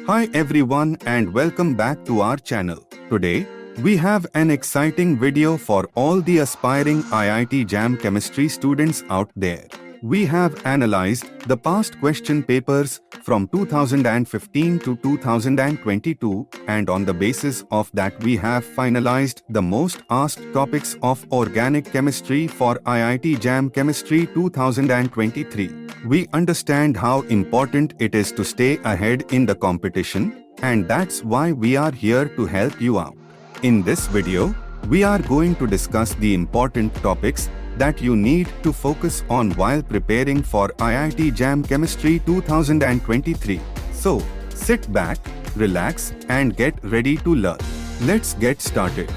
Hi everyone and welcome back to our channel. Today, we have an exciting video for all the aspiring IIT JAM chemistry students out there. We have analyzed the past question papers from 2015 to 2022 and on the basis of that we have finalized the most asked topics of organic chemistry for IIT JAM Chemistry 2023. We understand how important it is to stay ahead in the competition, and that's why we are here to help you out. In this video, we are going to discuss the important topics that you need to focus on while preparing for IIT JAM Chemistry 2023. So, sit back, relax, and get ready to learn. Let's get started.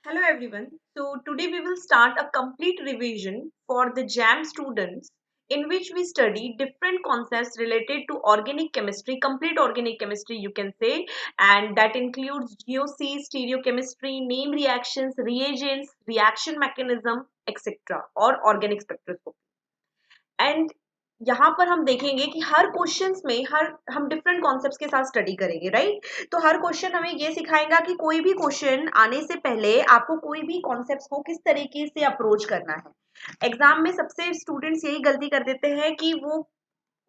Hello everyone. So today we will start a complete revision for the JAM students in which we study different concepts related to organic chemistry, complete organic chemistry you can say, and that includes GOC, stereochemistry, name reactions, reagents, reaction mechanism, etc. और organic spectroscopy. And यहाँ पर हम देखेंगे कि हर questions में हम different concepts के साथ स्टडी करेंगे, राइट। तो हर क्वेश्चन हमें ये सिखाएगा कि कोई भी क्वेश्चन आने से पहले आपको कोई भी कॉन्सेप्ट्स को किस तरीके से अप्रोच करना है। एग्जाम में सबसे स्टूडेंट्स यही गलती कर देते हैं कि वो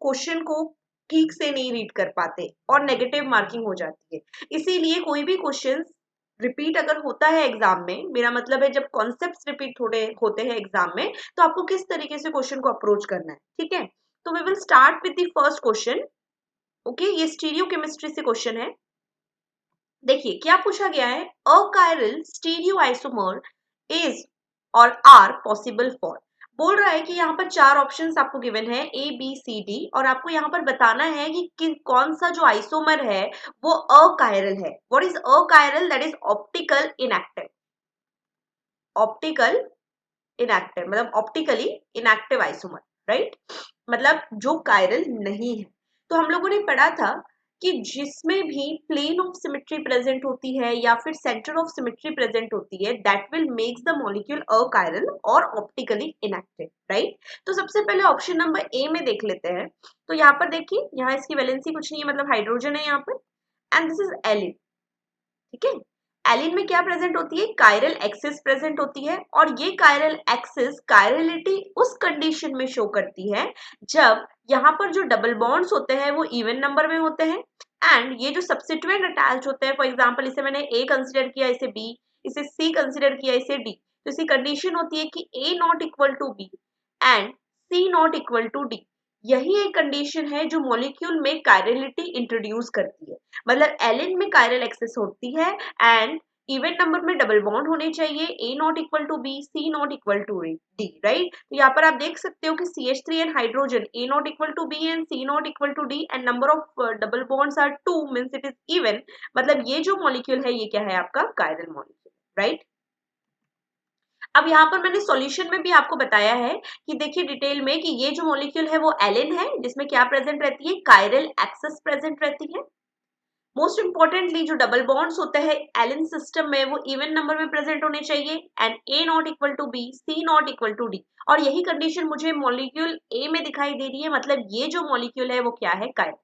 क्वेश्चन को ठीक से नहीं रीड कर पाते और नेगेटिव मार्किंग हो जाती है। इसीलिए कोई भी क्वेश्चन रिपीट अगर होता है एग्जाम में, मेरा मतलब है जब कॉन्सेप्ट्स रिपीट थोड़े होते हैं एग्जाम में, तो आपको किस तरीके से क्वेश्चन को अप्रोच करना है, ठीक है। तो we will start with the first question. Okay, ये स्टीरियो केमिस्ट्री से क्वेश्चन है। देखिए क्या पूछा गया है, अकायरल स्टीरियो आइसोमर इज और आर पॉसिबल फॉर। बोल रहा है कि यहाँ पर चार ऑप्शंस आपको गिवन है ए बी सी डी, और आपको यहाँ पर बताना है कि कौन सा जो आइसोमर है वो अकायरल है। What is achiral? That is optical inactive. Optical inactive मतलब ऑप्टिकली इनएक्टिव आइसोमर, राइट, मतलब जो कायरल नहीं है। तो हम लोगों ने पढ़ा था कि जिसमें भी प्लेन ऑफ सिमेट्री प्रेजेंट होती है या फिर सेंटर ऑफ सिमेट्री प्रेजेंट होती है, that will makes the molecule achiral और ऑप्टिकली इनएक्टिव, राइट। तो सबसे पहले ऑप्शन नंबर ए में देख लेते हैं। तो यहाँ पर देखिए, यहाँ इसकी वैलेंसी कुछ नहीं है, मतलब हाइड्रोजन है यहाँ पर, एंड दिस इज एलिन, ठीक है। एलिन में क्या प्रेजेंट होती है? कायरल एक्सिस प्रेजेंट होती है, और ये कायरल एक्सिस कायरलिटी उस कंडीशन में शो करती है जब यहाँ पर जो डबल बॉन्ड्स होते हैं वो इवन नंबर में होते हैं, एंड ये जो सब्स्टिट्यूएंट अटैच होते हैं, फॉर एग्जांपल इसे मैंने ए कंसीडर किया, इसे बी, इसे सी कंसीडर किया, इसे डी, तो इसी कंडीशन होती है कि A not equal to B and C not equal to D. यही एक कंडीशन है जो मॉलिक्यूल में कायरलिटी इंट्रोड्यूस करती है। मतलब एलिन में कायरल एक्सेस होती है एंड इवन नंबर में डबल बॉन्ड होने चाहिए, A not equal to B, C not equal to D, right. तो यहाँ पर आप देख सकते हो कि CH3 and hydrogen, A not equal to B and C not equal to D, and number of double bonds are 2 means it is even. मतलब ये जो मॉलिक्यूल है ये क्या है? आपका कायरल मॉलिक्यूल, राइट। अब यहाँ पर मैंने सॉल्यूशन में भी आपको बताया है कि देखिए डिटेल में कि ये जो मॉलिक्यूल है वो एलिन है, जिसमें क्या प्रेजेंट रहती है? कायरल एक्सेस प्रेजेंट रहती है। मोस्ट इंपॉर्टेंटली जो डबल बॉन्ड्स होते हैं एलिन सिस्टम में वो इवन नंबर में प्रेजेंट होने चाहिए, and A not equal to B, C not equal to D, और यही कंडीशन मुझे मॉलिक्यूल ए में दिखाई दे रही है। मतलब ये जो मॉलिक्यूल है वो क्या है? कायरल।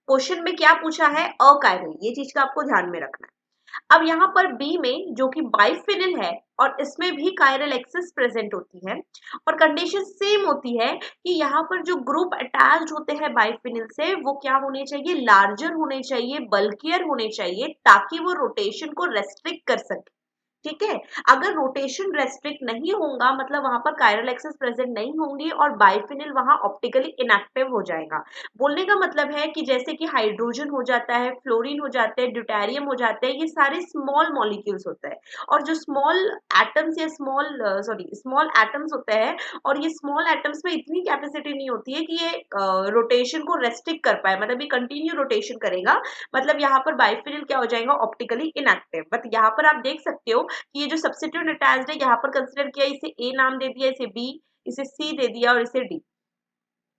क्वेश्चन में क्या पूछा है? अकायरल, ये चीज का आपको ध्यान में रखना है। अब यहाँ पर बी में जो कि बाइफिनिल है और इसमें भी कायरल एक्सिस प्रेजेंट होती है, और कंडीशन सेम होती है कि यहाँ पर जो ग्रुप अटैच्ड होते हैं बाइफिनिल से वो क्या होने चाहिए? लार्जर होने चाहिए, बल्कियर होने चाहिए, ताकि वो रोटेशन को रेस्ट्रिक्ट कर सके, ठीक है। अगर रोटेशन रेस्ट्रिक्ट नहीं होगा मतलब वहां पर कायरल एक्सेस प्रेजेंट नहीं होंगी और बाइफिनिल वहां ऑप्टिकली इनएक्टिव हो जाएगा। बोलने का मतलब है कि जैसे कि हाइड्रोजन हो जाता है, फ्लोरीन हो जाते हैं, ड्यूटेरियम हो जाते हैं, ये सारे स्मॉल मॉलिक्यूल्स होते हैं, और जो स्मॉल एटम्स या स्मॉल एटम्स होते हैं, और ये स्मॉल एटम्स में इतनी कैपेसिटी नहीं होती है कि ये रोटेशन को रेस्ट्रिक्ट कर पाए, मतलब ये कंटिन्यू रोटेशन करेगा। मतलब यहाँ पर बाइफिनिल क्या हो जाएगा? Optically inactive. बट यहाँ पर आप देख सकते हो कि ये जो सब्स्टिट्यूट अटैच्ड है यहाँ पर कंसीडर किया, इसे ए नाम दे दिया, इसे बी, इसे सी दे दिया और इसे डी।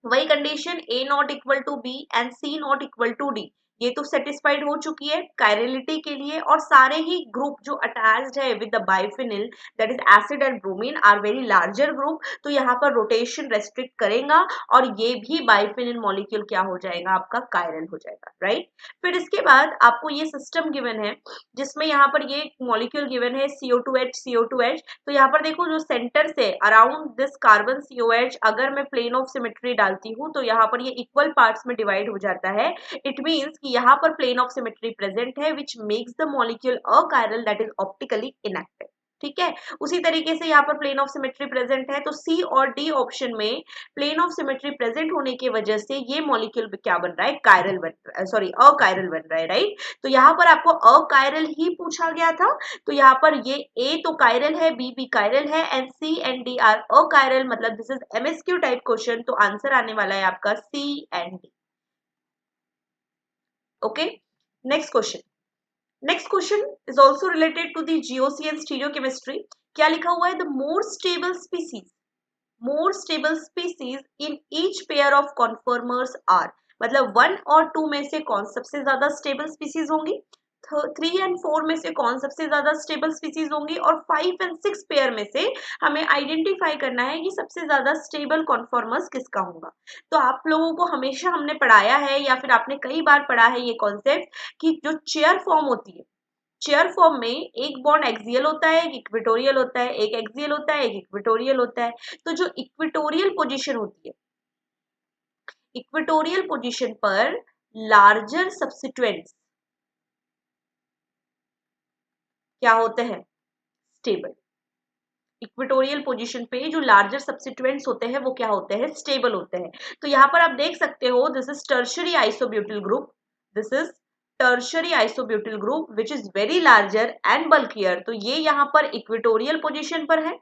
वही condition A not equal to B and C not equal to D, ये तो सेटिस्फाइड हो चुकी है कायरलिटी के लिए, और सारे ही ग्रुप जो अटैच्ड है with the biphenyl that is acid and bromine are very larger group, तो यहाँ पर रोटेशन रेस्ट्रिक्ट करेगा और ये भी बाइफिनिल मॉलिक्यूल क्या हो जाएगा, आपका कायरल हो जाएगा, राइट। फिर इसके बाद आपको ये सिस्टम गिवन है जिसमें यहाँ पर ये मॉलिक्यूल गिवन है CO2H CO2H। तो यहाँ पर देखो जो सेंटर से अराउंड दिस कार्बन COH अगर मैं प्लेन ऑफ सिमेट्री डालती हूँ तो यहाँ पर ये इक्वल पार्ट्स में डिवाइड हो जाता है। इट मीन्स कि यहाँ पर प्लेन ऑफ सिमेट्री प्रेजेंट है which makes the molecule achiral that is optically inactive. ठीक है, उसी तरीके से यहाँ पर प्लेन ऑफ सिमेट्री प्रेजेंट है तो सी और डी ऑप्शन में प्लेन ऑफ सिमेट्री प्रेजेंट होने की वजह से ये मॉलिक्यूल क्या बन रहा है, कायरल बन रहा है, सॉरी अकायरल बन रहा है, राइट। तो यहाँ पर आपको अकायरल ही पूछा गया था, तो यहाँ पर ये ए तो कायरल है, बी भी कायरल है and C and D are achiral, मतलब this is MSQ type question, तो आंसर आने वाला है आपका C and D. Okay, next question. Next question is also related to the GOC and stereochemistry. क्या लिखा हुआ है, the more stable species in each pair of conformers are, मतलब 1 और 2 में से कौन सबसे ज्यादा स्टेबल स्पीसीज होंगी, 3 एंड 4 में से कौन सबसे ज्यादा स्टेबल स्पीसीज होंगी, और 5 एंड 6 पेयर में से हमें आइडेंटिफाई करना है कि सबसे ज्यादा स्टेबल कॉन्फॉर्मर्स किसका होगा। तो आप लोगों को हमेशा हमने पढ़ाया है या फिर आपने कई बार पढ़ा है ये कॉन्सेप्ट कि जो चेयर फॉर्म होती है, चेयर फॉर्म में एक बॉन्ड एक्सियल होता है, एक इक्वेटोरियल होता है, एक एक्सियल होता है, एक इक्वेटोरियल होता है। तो जो इक्वेटोरियल पोजीशन होती है, इक्वेटोरियल पोजीशन पर लार्जर सब्स्टिट्यूएंट्स क्या होते हैं, स्टेबल। इक्वेटोरियल पोजीशन पे जो लार्जर सब्स्टिट्यूएंट्स होते हैं वो क्या होते हैं, स्टेबल होते हैं। तो यहाँ पर आप देख सकते हो this is tertiary isobutyl group, this is tertiary isobutyl group which is very larger and bulkier. तो ये यहाँ पर इक्वेटोरियल पोजीशन पर है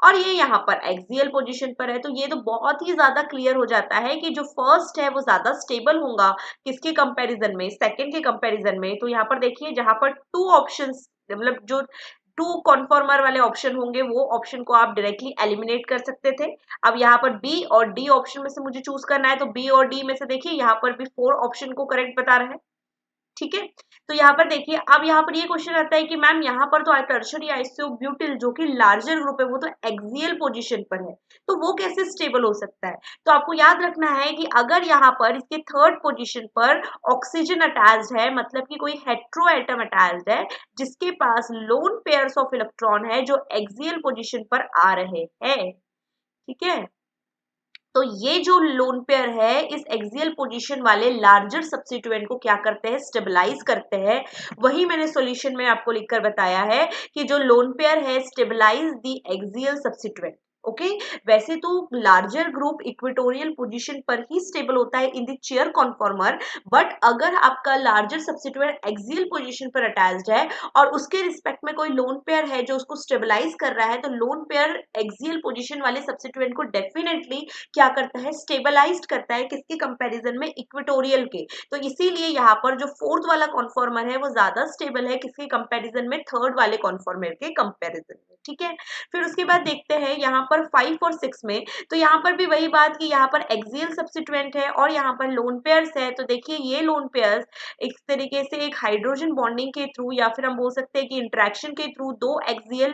और ये यहाँ पर एक्सियल पोजीशन पर है। तो ये तो बहुत ही ज्यादा क्लियर हो जाता है कि जो फर्स्ट है वो ज्यादा स्टेबल होगा किसके कंपैरिजन में, सेकंड के कंपैरिजन में। तो यहाँ पर देखिए जहां पर 2 ऑप्शंस, मतलब जो 2 कॉन्फॉर्मर वाले ऑप्शन होंगे वो ऑप्शन को आप डायरेक्टली एलिमिनेट कर सकते थे। अब यहाँ पर बी और डी ऑप्शन में से मुझे चूज करना है, तो बी और डी में से देखिए यहाँ पर भी 4 ऑप्शन को करेक्ट बता रहा है। ठीक है, तो यहाँ पर देखिए अब यहाँ पर ये क्वेश्चन आता है कि मैम यहाँ पर तो टर्शियरी आइसोब्यूटिल जो कि लार्जर ग्रुप है वो तो एक्सियल पोजीशन पर है, तो वो कैसे स्टेबल हो सकता है। तो आपको याद रखना है कि अगर यहाँ पर इसके थर्ड पोजीशन पर ऑक्सीजन अटैच्ड है, मतलब कि कोई हेट्रो एटम अटैच्ड है जिसके पास लोन पेयर्स ऑफ इलेक्ट्रॉन है जो एक्सियल पोजीशन पर आ रहे हैं, ठीक है। तो ये जो लोन पेयर है इस एक्सियल पोजीशन वाले लार्जर सब्स्टिट्यूएंट को क्या करते हैं, स्टेबलाइज करते हैं। वही मैंने सॉल्यूशन में आपको लिखकर बताया है कि जो लोन पेयर है stabilise the axial substituent. Okay, वैसे तो लार्जर ग्रुप इक्वेटोरियल पोजीशन पर ही स्टेबल होता है in the chair conformer, but अगर आपका लार्जर सब्स्टिट्यूएंट एक्सियल पोजीशन पर अटैच्ड है और उसके रिस्पेक्ट में कोई लोन पेयर है जो उसको स्टेबलाइज कर रहा है, तो लोन पेयर एक्सियल पोजीशन वाले सब्स्टिट्यूएंट को डेफिनेटली क्या करता है, स्टेबलाइज्ड करता है, किसके कंपैरिजन में, इक्वेटोरियल के। तो इसीलिए यहाँ पर जो फोर्थ वाला कॉन्फॉर्मर है वो ज्यादा स्टेबल है किसके कंपैरिजन में, थर्ड वाले कॉन्फॉर्मर के कंपैरिजन में। ठीक है, फिर उसके बाद देखते हैं यहाँ पर 5 और 6 में, तो यहाँ पर भी वही बात कि यहाँ पर एक्सियल सब्स्टिट्यूएंट है और यहाँ पर लोन पेयर्स है। तो देखिए ये लोन पेयर्स इस तरीके से एक हाइड्रोजन बॉन्डिंग के थ्रू या फिर हम बोल सकते हैं कि इंट्रैक्शन के थ्रू दो एक्सियल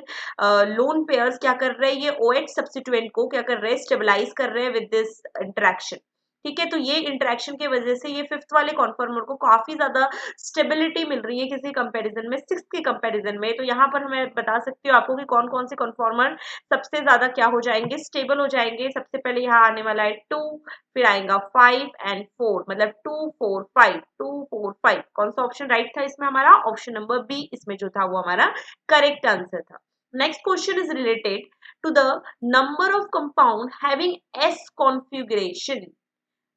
लोन पेयर्स क्या कर रहे हैं, ये OH सब्स्टिट्यूएंट को क्या कर रहे हैं, स्टेबलाइज कर रहे हैं विद दिस इंट्रैक्शन। ठीक है, तो ये इंटरेक्शन की वजह से ये फिफ्थ वाले कॉन्फॉर्मर को काफी ज्यादा स्टेबिलिटी मिल रही है किसी कंपैरिजन में, सिक्स के कंपैरिजन में। तो यहाँ पर मैं बता सकती हूँ आपको कि कौन कौन से कॉन्फॉर्मर सबसे ज्यादा क्या हो जाएंगे, स्टेबल हो जाएंगे। सबसे पहले यहाँ आने वाला है 2, फिर आएगा 5 एंड 4, मतलब 2 4 5, 2 4 5। कौन सा ऑप्शन राइट था इसमें, हमारा ऑप्शन नंबर बी इसमें जो था वो हमारा करेक्ट आंसर था। Next question is related to the number of compound having S configuration.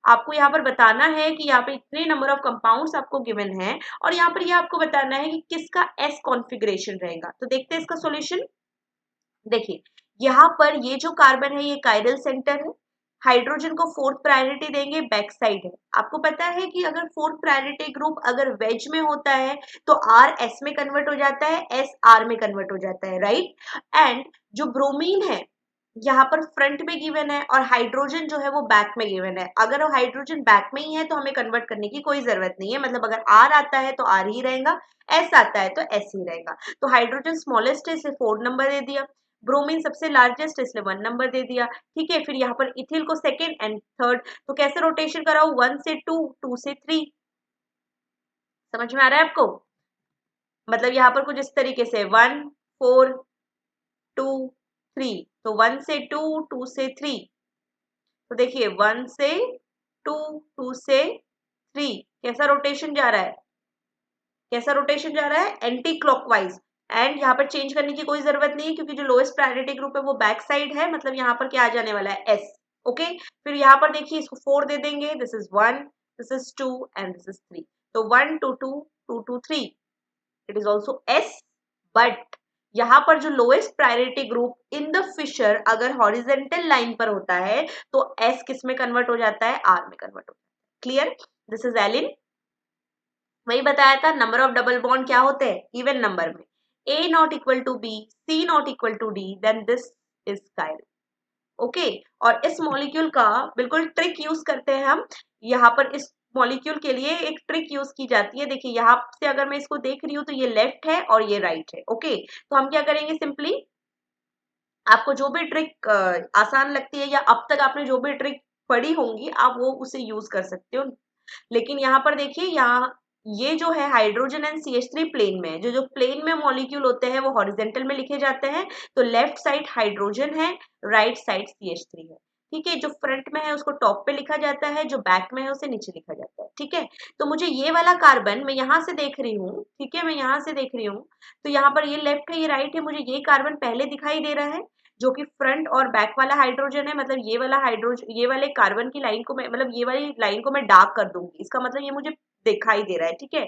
आपको यहाँ पर बताना है कि यहाँ पे इतने नंबर ऑफ कंपाउंड्स आपको गिवन है और यहाँ पर ये आपको बताना है कि किसका S कॉन्फ़िगरेशन रहेगा। तो देखते हैं इसका सॉल्यूशन। देखिए यहाँ पर ये जो कार्बन है ये कायरल सेंटर है, हाइड्रोजन को फोर्थ प्रायोरिटी देंगे, बैक साइड है। आपको पता है कि अगर फोर्थ प्रायोरिटी ग्रुप अगर वेज में होता है तो R S में कन्वर्ट हो जाता है, S R में कन्वर्ट हो जाता है, राइट। एंड जो ब्रोमीन है यहाँ पर फ्रंट में गिवन है और हाइड्रोजन जो है वो बैक में गिवन है। अगर हाइड्रोजन बैक में ही है तो हमें कन्वर्ट करने की कोई जरूरत नहीं है, मतलब अगर आर आता है तो आर ही रहेगा, एस आता है तो एस ही रहेगा। तो हाइड्रोजन स्मॉलेस्ट है इसलिए 4 नंबर दे दिया, ब्रोमीन सबसे लार्जेस्ट है इसलिए 1 नंबर दे दिया। ठीक है, फिर यहाँ पर इथिल को सेकेंड एंड थर्ड, तो कैसे रोटेशन कराओ, 1 से 2, 2 से 3। समझ में आ रहा है आपको? मतलब यहाँ पर कुछ इस तरीके से 1 4 2 3, तो 1 से 2, 2 से 3, तो देखिए 1 से 2, 2 से 3, कैसा रोटेशन जा रहा है, कैसा रोटेशन जा रहा है, एंटी क्लॉकवाइज। एंड यहाँ पर चेंज करने की कोई जरूरत नहीं है क्योंकि जो लोएस्ट प्रायोरिटी ग्रुप है वो बैक साइड है, मतलब यहाँ पर क्या आ जाने वाला है, एस। ओके, फिर यहाँ पर देखिए इसको 4 दे देंगे, this is 1, this is 2 and this is 3, तो 1 2 2 2 2 3, it is also S. But यहाँ पर जो lowest priority group in the Fischer अगर हॉरिजेंटल लाइन पर होता है तो एस किस में कन्वर्ट हो जाता है, आर में कन्वर्ट हो जाता है। क्लियर? This is allene. वही बताया था, नंबर ऑफ डबल बॉन्ड क्या होते हैं, इवन नंबर में। A not equal to B, C not equal to D, then this is chiral. Okay, और इस मॉलिक्यूल का बिल्कुल ट्रिक यूज करते हैं हम। यहाँ पर इस मॉलिक्यूल के लिए एक ट्रिक यूज की जाती है। देखिए यहाँ से अगर मैं इसको देख रही हूँ तो ये लेफ्ट है और ये राइट है। ओके, तो हम क्या करेंगे, सिंपली आपको जो भी ट्रिक आसान लगती है या अब तक आपने जो भी ट्रिक पढ़ी होंगी आप वो उसे यूज कर सकते हो। लेकिन यहाँ पर देखिए, यहाँ ये जो है हाइड्रोजन एंड CH3 प्लेन में है। जो जो प्लेन में मॉलिक्यूल होते हैं वो हॉरिजेंटल में लिखे जाते हैं, तो लेफ्ट साइड हाइड्रोजन है, राइट साइड CH3 है। ठीक है, जो फ्रंट में है उसको टॉप पे लिखा जाता है, जो बैक में है उसे नीचे लिखा जाता है। ठीक है, तो मुझे ये वाला कार्बन मैं यहाँ से देख रही हूँ, ठीक है, मैं यहाँ से देख रही हूँ, तो यहाँ पर ये लेफ्ट है ये राइट है, मुझे ये कार्बन पहले दिखाई दे रहा है जो कि फ्रंट और बैक वाला हाइड्रोजन है। मतलब ये वाला हाइड्रोजन, ये वाले कार्बन की लाइन को मैं, मतलब ये वाली लाइन को मैं डार्क कर दूंगी, इसका मतलब ये मुझे दिखाई दे रहा है। ठीक है,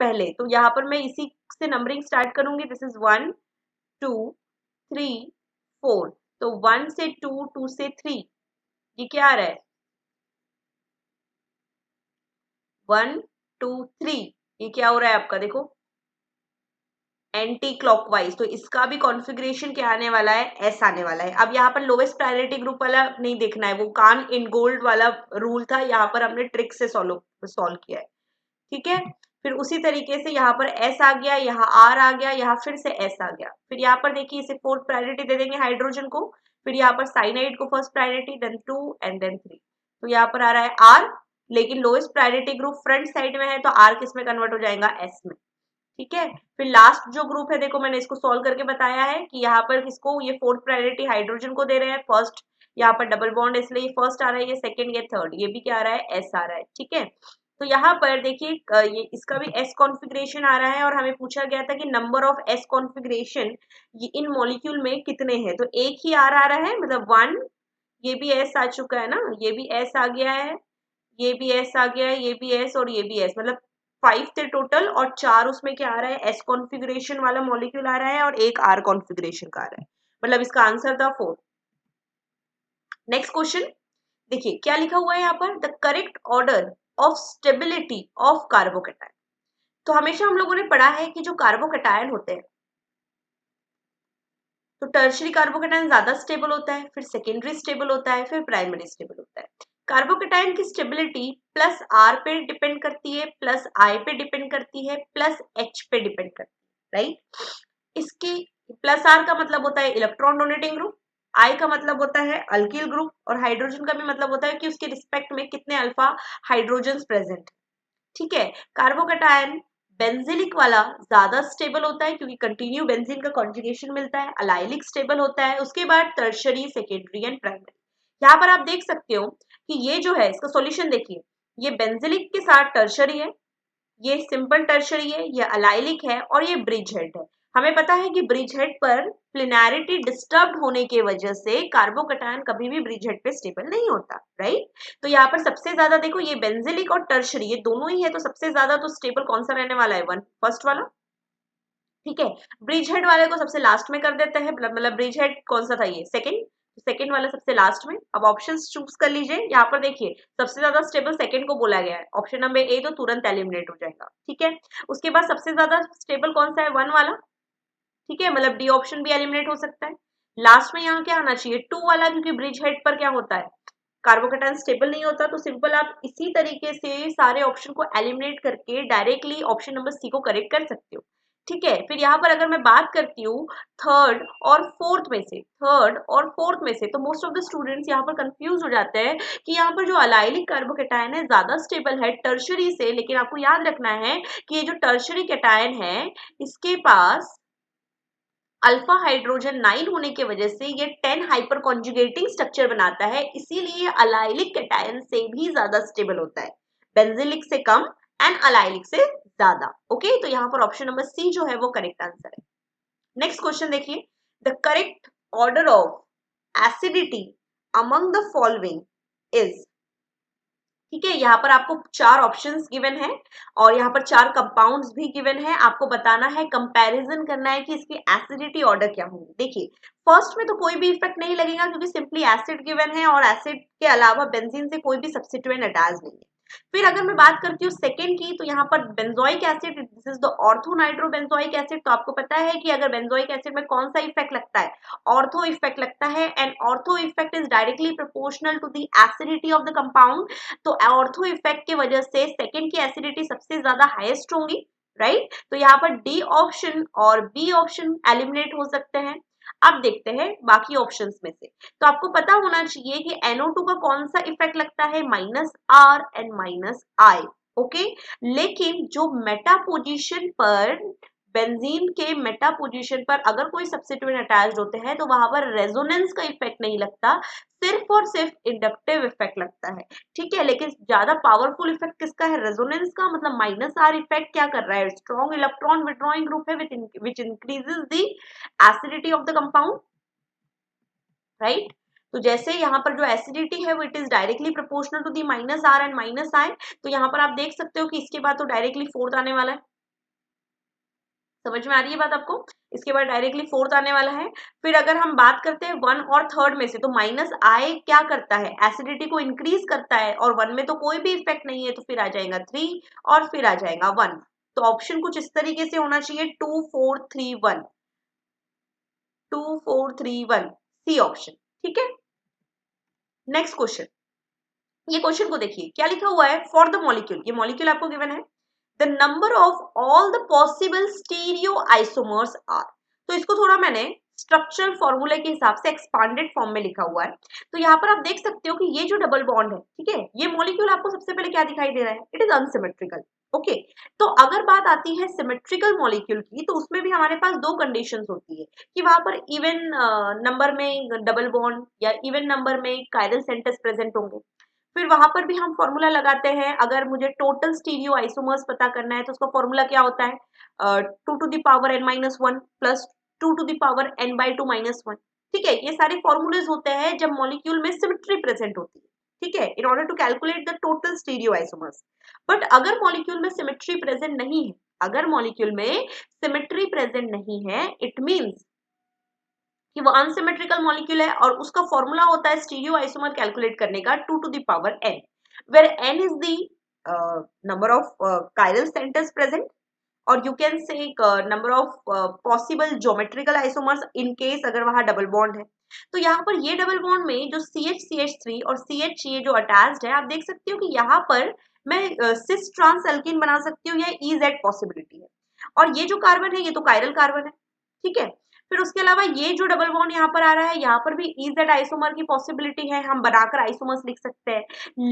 पहले तो यहाँ पर मैं इसी से नंबरिंग स्टार्ट करूंगी, दिस इज 1 2 3 4, तो 1 से 2, 2 से 3, ये क्या आ रहा है, 1 2 3, ये क्या हो रहा है आपका, देखो एंटी क्लॉकवाइज, तो इसका भी कॉन्फ़िगरेशन क्या आने वाला है, एस आने वाला है। अब यहाँ पर लोवेस्ट प्रायोरिटी ग्रुप वाला नहीं देखना है, वो कान इन गोल्ड वाला रूल था, यहाँ पर हमने ट्रिक से सॉल्व किया है। ठीक है, फिर उसी तरीके से यहाँ पर एस आ गया, यहाँ आर आ गया, यहाँ फिर से एस आ गया। फिर यहाँ पर देखिए इसे फोर्थ प्रायोरिटी दे देंगे हाइड्रोजन को, फिर यहाँ पर साइनाइड को first priority, then 2 and then 3, तो यहाँ पर आ रहा है आर, लेकिन lowest priority group front side में है तो आर किस में कन्वर्ट हो जाएगा, एस में। ठीक है, फिर लास्ट जो ग्रुप है, देखो मैंने इसको सॉल्व करके बताया है कि यहाँ पर किसको, ये फोर्थ प्रायोरिटी हाइड्रोजन को दे रहे हैं फर्स्ट, यहाँ पर डबल बॉन्ड इसलिए फर्स्ट आ रहा है, ये सेकंड, ये थर्ड, ये भी क्या आ रहा है, एस आ रहा है। ठीक है, तो यहाँ पर देखिए ये इसका भी एस कॉन्फ़िगरेशन आ रहा है और हमें पूछा गया था कि नंबर ऑफ एस कॉन्फ़िगरेशन ये इन मॉलिक्यूल में कितने हैं, तो एक ही आर आ रहा है, मतलब 1, ये भी एस आ चुका है ना, ये भी एस आ गया है, ये भी एस आ गया है, ये भी एस और ये भी एस, मतलब 5 थे टोटल और 4 उसमें क्या आ रहा है, एस कॉन्फ़िगरेशन वाला मॉलिक्यूल आ रहा है और एक आर कॉन्फ़िगरेशन का आ रहा है, मतलब इसका आंसर था 4। नेक्स्ट क्वेश्चन देखिए क्या लिखा हुआ है यहाँ पर, the correct order of stability of carbocation. तो हमेशा हम लोगों ने पढ़ा है कि जो कार्बोकैटायन होते हैं तो टर्शरी कार्बोकैटायन ज्यादा स्टेबल होता है, फिर सेकेंडरी स्टेबल होता है, फिर प्राइमरी स्टेबल होता है। कार्बोकैटायन की स्टेबिलिटी प्लस आर पे डिपेंड करती है, प्लस आई पे डिपेंड करती है, प्लस एच पे डिपेंड करती है, राइट। इसकी प्लस आर का मतलब होता है इलेक्ट्रॉन डोनेटिंग ग्रुप, आई का मतलब होता है अल्किल ग्रुप, और हाइड्रोजन का भी मतलब होता है कि उसके रिस्पेक्ट में कितने अल्फा हाइड्रोजन प्रेजेंट। ठीक है, कार्बोकैटायन बेंजिलिक वाला ज्यादा स्टेबल होता है क्योंकि कंटिन्यू बेंजीन का कॉन्जुगेशन मिलता है, अलाइलिक स्टेबल होता है, उसके बाद टर्शरी, सेकेंडरी एंड प्राइमरी। यहाँ पर आप देख सकते हो कि ये जो है इसका सॉल्यूशन देखिए, ये बेंजिलिक के साथ टर्शरी है, ये सिंपल टर्शरी है, ये अलाइलिक है और ये ब्रिज हेड है। हमें पता है कि ब्रिज हेड पर प्लिनैरिटी डिस्टर्ब होने के वजह से कार्बोकैटायन कभी भी ब्रिज हेड पे स्टेबल नहीं होता, राइट। तो यहाँ पर सबसे ज्यादा देखो ये बेंजिलिक और टर्शरी ये दोनों ही है, तो सबसे ज्यादा तो स्टेबल कौन सा रहने वाला है, वन फर्स्ट वाला। ठीक है, ब्रिज हेड वाले को सबसे लास्ट में कर देते हैं, मतलब ब्रिज हेड कौन सा था, ये सेकंड, सेकंड वाला सबसे लास्ट में। अब ऑप्शंस चूज कर लीजिए, यहाँ पर देखिए सबसे ज्यादा स्टेबल सेकंड को बोला गया है, ऑप्शन नंबर ए तो तुरंत एलिमिनेट हो जाएगा। ठीक है, उसके बाद सबसे ज्यादा स्टेबल कौन सा है, वन वाला। ठीक है, मतलब डी ऑप्शन भी एलिमिनेट हो सकता है। लास्ट में यहाँ क्या आना चाहिए, 2 वाला, क्योंकि ब्रिज हेड पर क्या होता है, कार्बोकेटायन स्टेबल नहीं होता। तो सिंपल आप इसी तरीके से सारे ऑप्शन को एलिमिनेट करके डायरेक्टली ऑप्शन नंबर सी को करेक्ट कर सकते हो। ठीक है, फिर यहाँ पर अगर मैं बात करती हूँ थर्ड और फोर्थ में से, तो मोस्ट ऑफ द स्टूडेंट्स यहाँ पर कंफ्यूज हो जाते हैं कि यहाँ पर जो अलाइलिक कार्बोकेटायन है ज्यादा स्टेबल है टर्शरी से, लेकिन आपको याद रखना है कि ये जो टर्शरी कैटायन है इसके पास अल्फा हाइड्रोजन 9 होने की वजह से ये 10 हाइपर कॉन्जुगेटिंग स्ट्रक्चर बनाता है, इसीलिए अलाइलिक कैटायन से भी ज्यादा स्टेबल होता है, बेंजीलिक से कम एंड अलाइलिक से ज्यादा। ओके, तो यहाँ पर ऑप्शन नंबर सी जो है वो करेक्ट आंसर है। नेक्स्ट क्वेश्चन देखिए, the correct order of acidity among the following is, ठीक है, यहाँ पर आपको 4 ऑप्शंस गिवन है और यहाँ पर 4 कंपाउंड्स भी गिवन है, आपको बताना है, कंपैरिजन करना है कि इसकी एसिडिटी ऑर्डर क्या होंगी। देखिए फर्स्ट में तो कोई भी इफेक्ट नहीं लगेगा क्योंकि सिंपली एसिड गिवन है और एसिड के अलावा बेंजीन से कोई भी सब्स्टिट्यूएंट अटैच नहीं है। फिर अगर मैं बात करती हूँ सेकंड की, तो यहाँ पर benzoic acid, this is the ortho nitrobenzoic acid. तो आपको पता है कि अगर बेंजोइक एसिड में कौन सा इफेक्ट लगता है, ऑर्थो इफेक्ट लगता है, and ortho effect is directly proportional to the acidity of the compound. तो ऑर्थो इफेक्ट की वजह से सेकंड की एसिडिटी सबसे ज्यादा हाईएस्ट होंगी, राइट। तो यहाँ पर डी ऑप्शन और बी ऑप्शन एलिमिनेट हो सकते हैं। अब देखते हैं बाकी ऑप्शंस में से, तो आपको पता होना चाहिए कि NO2 का कौन सा इफेक्ट लगता है, -R एंड -I। ओके, लेकिन जो मेटा पोजीशन पर, बेंजीन के मेटा पोजीशन पर अगर कोई सब्स्टिट्यूएंट अटैच्ड होते हैं तो वहां पर रेजोनेंस का इफेक्ट नहीं लगता, सिर्फ और सिर्फ इंडक्टिव इफेक्ट लगता है। ठीक है, लेकिन ज्यादा पावरफुल इफेक्ट किसका है, रेजोनेंस का। मतलब -R इफेक्ट क्या कर रहा है, स्ट्रॉन्ग इलेक्ट्रॉन विड्रॉइंग ग्रुप है which increases the acidity of the compound, right. तो जैसे यहाँ पर जो एसिडिटी है वो it is directly proportional to the -R and -I। तो यहाँ पर आप देख सकते हो कि इसके बाद तो डायरेक्टली फोर्थ आने वाला है, समझ में आ रही है बात आपको, इसके बाद डायरेक्टली फोर्थ आने वाला है। फिर अगर हम बात करते हैं वन और थर्ड में से, तो -I क्या करता है, एसिडिटी को इंक्रीज करता है, और वन में तो कोई भी इफेक्ट नहीं है, तो फिर आ जाएगा 3 और फिर आ जाएगा 1। तो ऑप्शन कुछ इस तरीके से होना चाहिए, 2 4 3 1, 2 4 3 1, सी ऑप्शन। ठीक है, नेक्स्ट क्वेश्चन, ये क्वेश्चन को देखिए क्या लिखा हुआ है, फॉर द मॉलिक्यूल, ये मॉलिक्यूल आपको गिवन है, the number of all the possible stereo isomers are. तो इसको थोड़ा मैंने स्ट्रक्चरल फॉर्मूले के हिसाब से एक्सपांडेड फॉर्म में लिखा हुआ है। तो यहाँ पर आप देख सकते हो कि ये जो डबल बॉन्ड है, ठीक है, ये मॉलिक्यूल आपको सबसे पहले क्या दिखाई दे रहा है, इट इज अनसिमेट्रिकल। ओके, तो अगर बात आती है सिमेट्रिकल मॉलिक्यूल की, तो उसमें भी हमारे पास दो कंडीशंस होती है कि वहां पर इवन नंबर में डबल बॉन्ड या इवन नंबर में कायरल सेंटर्स प्रेजेंट होंगे। फिर वहां पर भी हम फॉर्मूला लगाते हैं, अगर मुझे टोटल स्टीरियो आइसोमर्स पता करना है तो उसका फॉर्मूला क्या होता है, 2n-1 प्लस 2n/2-1। ठीक है, ये सारे फॉर्मूलेज होते हैं जब मॉलिक्यूल में सिमेट्री प्रेजेंट होती है। ठीक है, in order to calculate the total stereo isomers. But अगर मॉलिक्यूल में सिमेट्री प्रेजेंट नहीं है, अगर मॉलिक्यूल में सिमेट्री प्रेजेंट नहीं है, इट मीन्स कि वो अनसिमेट्रिकल मॉलिक्यूल है, और उसका फॉर्मूला होता है स्टीरियो आइसोमर कैलकुलेट करने का 2n, where n is the number of chiral centres present, और you can say number of possible geometrical isomers in case अगर वहां डबल बॉन्ड है। तो यहाँ पर ये डबल बॉन्ड में जो CH और CH ये जो अटैच्ड है, आप देख सकते हो कि यहाँ पर मैं सिस ट्रांस एल्कीन बना सकती हूँ, यह EZ पॉसिबिलिटी है। और ये जो कार्बन है ये तो कायरल कार्बन है, ठीक है। फिर उसके अलावा ये जो डबल बॉन्ड यहाँ पर आ रहा है, यहाँ पर भी EZ आइसोमर की पॉसिबिलिटी है, हम बनाकर आइसोमर्स लिख सकते हैं।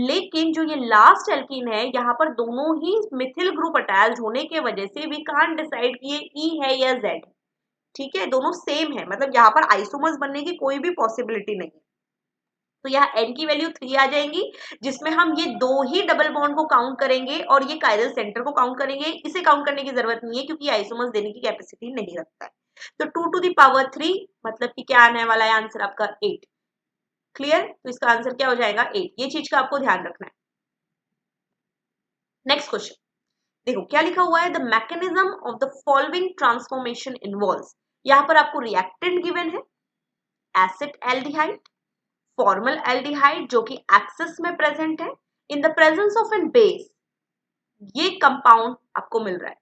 लेकिन जो ये लास्ट एल्कीन है, यहाँ पर दोनों ही मिथिल ग्रुप अटैच होने के वजह से वी कांट डिसाइड कि ये E है या Z। ठीक है, दोनों सेम है, मतलब यहाँ पर आइसोमर्स बनने की कोई भी पॉसिबिलिटी नहीं है। तो यहाँ n की वैल्यू 3 आ जाएंगी, जिसमें हम ये दो ही डबल बॉन्ड को काउंट करेंगे और ये कायरल सेंटर को काउंट करेंगे। इसे काउंट करने की जरूरत नहीं है क्योंकि आइसोमर्स देने की कैपेसिटी नहीं रखता है। तो 2 to the power 3 मतलब कि क्या आने वाला है आंसर आपका 8। क्लियर, तो इसका आंसर क्या हो जाएगा 8। ये चीज का आपको ध्यान रखना है। नेक्स्ट क्वेश्चन देखो क्या लिखा हुआ है, the mechanism of the following transformation involves. यहाँ पर आपको रिएक्टेंट गिवन है, एसिड एल्डिहाइड, फॉर्मल एल्डिहाइड जो कि एक्सेस में प्रेजेंट है, in the presence of an base, ये कंपाउंड आपको मिल रहा है।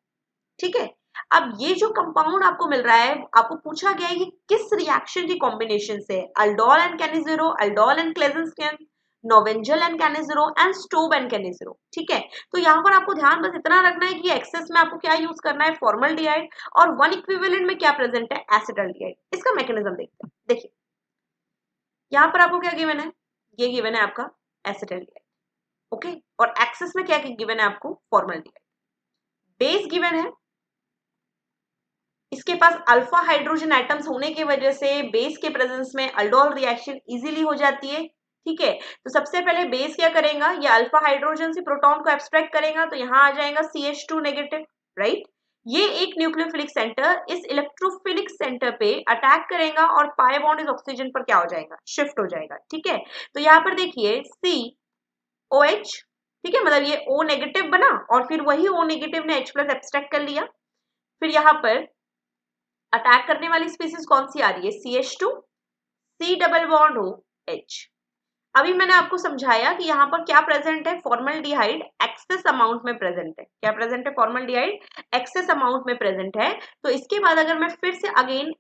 ठीक है, अब ये जो कंपाउंड आपको मिल रहा है, आपको पूछा गया है कि किस रिएक्शन की कॉम्बिनेशन से, aldol and Cannizzaro, aldol and Claisen Schmidt, Knoevenagel and Cannizzaro and Stobbe and Cannizzaro. ठीक है, तो यहाँ पर आपको ध्यान बस इतना रखना है कि एक्सेस में आपको क्या यूज करना है, फॉर्मल्डिहाइड, और वन इक्विवेलेंट में क्या प्रेजेंट है, एसिटाल्डिहाइड। इसका मैकेनिज्म देखते हैं। देखिए यहाँ पर आपको क्या गिवन है, ये गिवन है आपका एसिटाल्डिहाइड, ओके, और एक्सेस में क्या गिवन है आपको, फॉर्मल्डिहाइड। बेस गिवन है, इसके पास अल्फा हाइड्रोजन एटम्स होने की वजह से बेस के प्रेजेंस में अल्डोल रिएक्शन इजीली हो जाती है। ठीक है, तो सबसे पहले बेस क्या करेगा, ये अल्फा हाइड्रोजन से प्रोटॉन को एब्स्ट्रैक्ट करेगा, तो यहाँ आ जाएगा CH2 नेगेटिव, राइट। ये एक न्यूक्लियोफिलिक सेंटर इस इलेक्ट्रोफिलिक सेंटर पे अटैक करेगा और पाई बॉन्ड इस ऑक्सीजन पर क्या हो जाएगा, शिफ्ट हो जाएगा। ठीक है, तो यहाँ पर देखिए COH, ठीक है, मतलब ये O नेगेटिव बना और फिर वही O नेगेटिव ने H प्लस एब्स्ट्रैक्ट कर लिया। फिर यहाँ पर अटैक करने वाली स्पीसीज कौन सी आ रही है, CH2, C डबल बॉन्ड हो H। अभी मैंने आपको समझाया कि यहाँ पर क्या प्रेजेंट है, फॉर्मल्डिहाइड एक्सेस अमाउंट में प्रेजेंट है। क्या प्रेजेंट है, फॉर्मल्डिहाइड एक्सेस अमाउंट में प्रेजेंट है। तो इसके बाद अगर मैं फिर से अगेन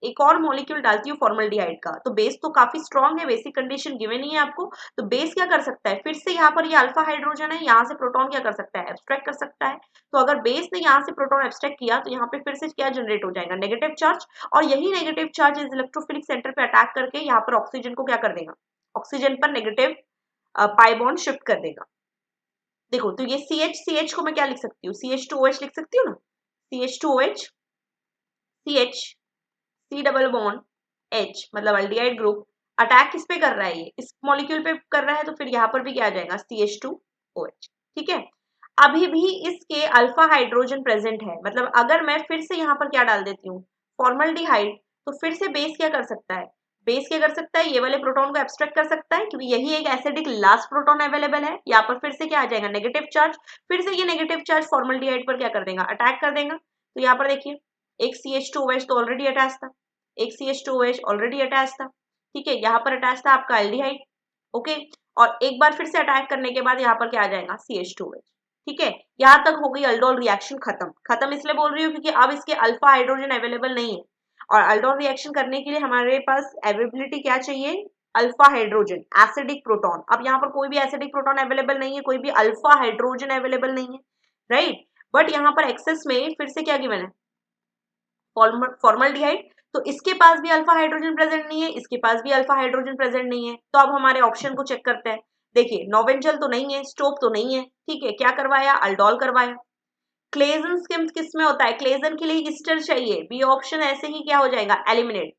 एक और मॉलिक्यूल डालती हूँ फॉर्मल्डिहाइड का, तो बेस तो काफी स्ट्रॉन्ग है, बेसिक कंडीशन गिवन ही है आपको, तो बेस क्या कर सकता है, फिर से यहाँ पर ये अल्फा हाइड्रोजन है, यहाँ से प्रोटॉन क्या कर सकता है, एब्स्ट्रैक्ट कर सकता है। तो अगर बेस ने यहाँ से प्रोटॉन एब्स्ट्रैक्ट किया तो यहाँ पे फिर से क्या जनरेट हो जाएगा, नेगेटिव चार्ज, और यही नेगेटिव चार्ज इस इलेक्ट्रोफिलिक सेंटर पे अटैक करके यहाँ पर ऑक्सीजन को क्या कर देगा, ऑक्सीजन पर नेगेटिव पाई बॉन्ड शिफ्ट कर देगा। देखो तो ये CH को मैं क्या लिख सकती हूँ, CH2OH लिख सकती हूँ ना, CH2OH, CH, C double bond H, मतलब अल्डिहाइड ग्रुप अटैक किस पे कर रहा है, ये इस मॉलिक्यूल पे कर रहा है, तो फिर यहाँ पर भी क्या आ जाएगा, CH2OH। ठीक है, अभी भी इसके अल्फा हाइड्रोजन प्रेजेंट है, मतलब अगर मैं फिर से यहाँ पर क्या डाल देती हूँ, फॉर्मल्डिहाइड, तो फिर से बेस क्या कर सकता है, बेस क्या कर सकता है, ये वाले प्रोटॉन को एब्स्ट्रैक्ट कर सकता है, क्योंकि यही एक एसिडिक लास्ट प्रोटॉन अवेलेबल है। यहाँ पर फिर से क्या आ जाएगा, नेगेटिव चार्ज, फिर से ये नेगेटिव चार्ज फॉर्मल्डिहाइड पर क्या कर देगा, अटैक कर देगा। तो यहाँ पर देखिए एक CH2OH तो ऑलरेडी अटैच था, एक CH2OH ऑलरेडी अटैच था। ठीक है, यहाँ पर अटैच था आपका एल्डिहाइड, ओके, और एक बार फिर से अटैक करने के बाद यहाँ पर क्या आ जाएगा, CH2OH। ठीक है, यहाँ तक हो गई अल्डोल रिएक्शन खत्म। खत्म इसलिए बोल रही हूँ क्योंकि अब इसके अल्फा हाइड्रोजन अवेलेबल नहीं है, और अल्डोल रिएक्शन करने के लिए हमारे पास अवेलेबिलिटी क्या चाहिए, अल्फा हाइड्रोजन, एसिडिक प्रोटॉन। अब यहाँ पर कोई भी एसिडिक प्रोटॉन अवेलेबल नहीं है, कोई भी अल्फा हाइड्रोजन अवेलेबल नहीं है, राइट। बट यहाँ पर एक्सेस में फिर से क्या गिवन है, फॉर्मल्डिहाइड, तो इसके पास भी अल्फा हाइड्रोजन प्रेजेंट नहीं है, इसके पास भी अल्फा हाइड्रोजन प्रेजेंट नहीं है। तो अब हमारे ऑप्शन को चेक करते हैं। देखिए नोवेंजल तो नहीं है, स्टोप तो नहीं है, ठीक है, क्या करवाया, अल्डोल करवाया। क्लेजन स्किम्स किस में होता है, क्लेजन के लिए ईस्टर चाहिए, बी ऑप्शन ऐसे ही क्या हो जाएगा, एलिमिनेट।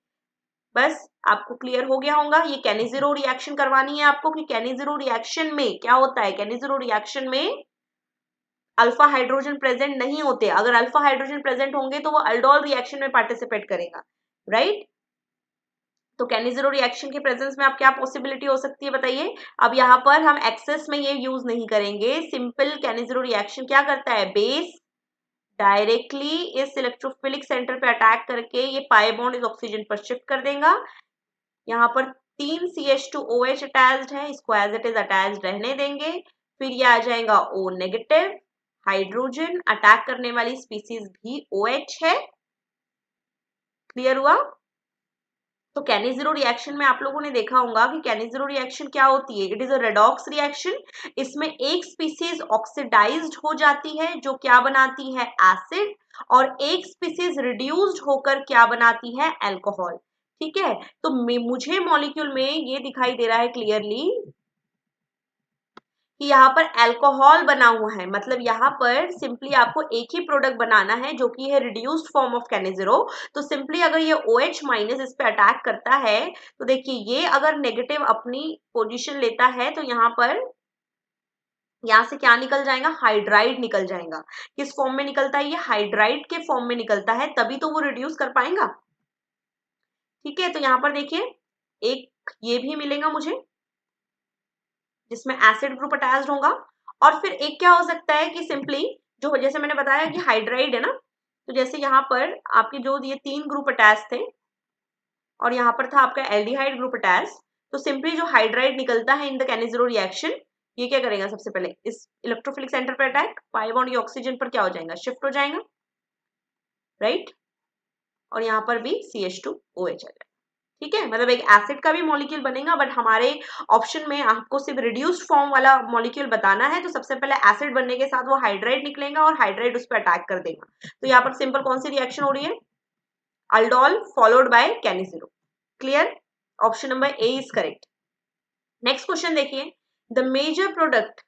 बस आपको क्लियर हो गया होगा, ये कैनिजेरो रिएक्शन करवानी है आपको कि कैनिजेरो रिएक्शन में क्या होता है, कैनिजेरो रिएक्शन में अल्फा हाइड्रोजन प्रेजेंट नहीं होते, अगर अल्फा हाइड्रोजन प्रेजेंट होंगे तो वो अल्डोल रिएक्शन में पार्टिसिपेट करेगा, राइट। तो कैनिजेरो रिएक्शन के प्रेजेंस में आप क्या पॉसिबिलिटी हो सकती है बताइए। अब यहाँ पर हम एक्सेस में ये यूज नहीं करेंगे, सिंपल कैनिजेरो रिएक्शन क्या करता है, बेस डायरेक्टली इस इलेक्ट्रोफिलिक सेंटर पे अटैक करके ये पाई बॉन्ड इस ऑक्सीजन पर शिफ्ट कर देगा। यहाँ पर 3 CH2OH अटैच्ड है, इसको एज इट इज अटैच्ड रहने देंगे। फिर ये आ जाएगा O नेगेटिव, हाइड्रोजन अटैक करने वाली स्पीसीज भी OH है। क्लियर हुआ। तो कैनिजेरो रिएक्शन में आप लोगों ने देखा होगा कि कैनिजेरो रिएक्शन क्या होती है, it is a redox reaction. इसमें एक स्पीसीज ऑक्सीडाइज्ड हो जाती है जो क्या बनाती है, एसिड, और एक स्पीसीज रिड्यूस्ड होकर क्या बनाती है, अल्कोहल। ठीक है, तो मुझे मॉलिक्यूल में ये दिखाई दे रहा है क्लियरली कि यहाँ पर अल्कोहल बना हुआ है, मतलब यहाँ पर सिंपली आपको एक ही प्रोडक्ट बनाना है जो कि है रिड्यूस्ड फॉर्म ऑफ कैनिजेरो। तो सिंपली अगर ये OH माइनस इस पे अटैक करता है तो देखिए ये अगर नेगेटिव अपनी पोजीशन लेता है तो यहाँ पर यहाँ से क्या निकल जाएगा, हाइड्राइड निकल जाएगा। किस फॉर्म में निकलता है, ये हाइड्राइड के फॉर्म में निकलता है, तभी तो वो रिड्यूस कर पाएगा। ठीक है, तो यहाँ पर देखिए एक ये भी मिलेगा मुझे जिसमें एसिड ग्रुप अटैच्ड होगा, और फिर एक क्या हो सकता है कि सिंपली जो जैसे मैंने बताया कि हाइड्राइड है ना, तो जैसे यहाँ पर आपके जो ये 3 ग्रुप अटैच थे और यहाँ पर था आपका एल्डिहाइड ग्रुप अटैच, तो सिंपली जो हाइड्राइड निकलता है इन द कैनिजेरो रिएक्शन, ये क्या करेगा, सबसे पहले इस इलेक्ट्रोफिलिक सेंटर पर अटैक, पाई बॉन्ड ये ऑक्सीजन पर क्या हो जाएगा, शिफ्ट हो जाएगा। राइट, और यहाँ पर भी CH2OH आ जाएगा। ठीक है, मतलब एक एसिड का भी मॉलिक्यूल बनेगा, बट हमारे ऑप्शन में आपको सिर्फ रिड्यूस्ड फॉर्म वाला मॉलिक्यूल बताना है, तो सबसे पहले एसिड बनने के साथ वो हाइड्राइड निकलेगा और हाइड्राइड उस पर अटैक कर देगा। तो यहाँ पर सिंपल कौन सी रिएक्शन हो रही है, aldol followed by Cannizzaro. Clear, option number A is correct. Next question देखिए, the major product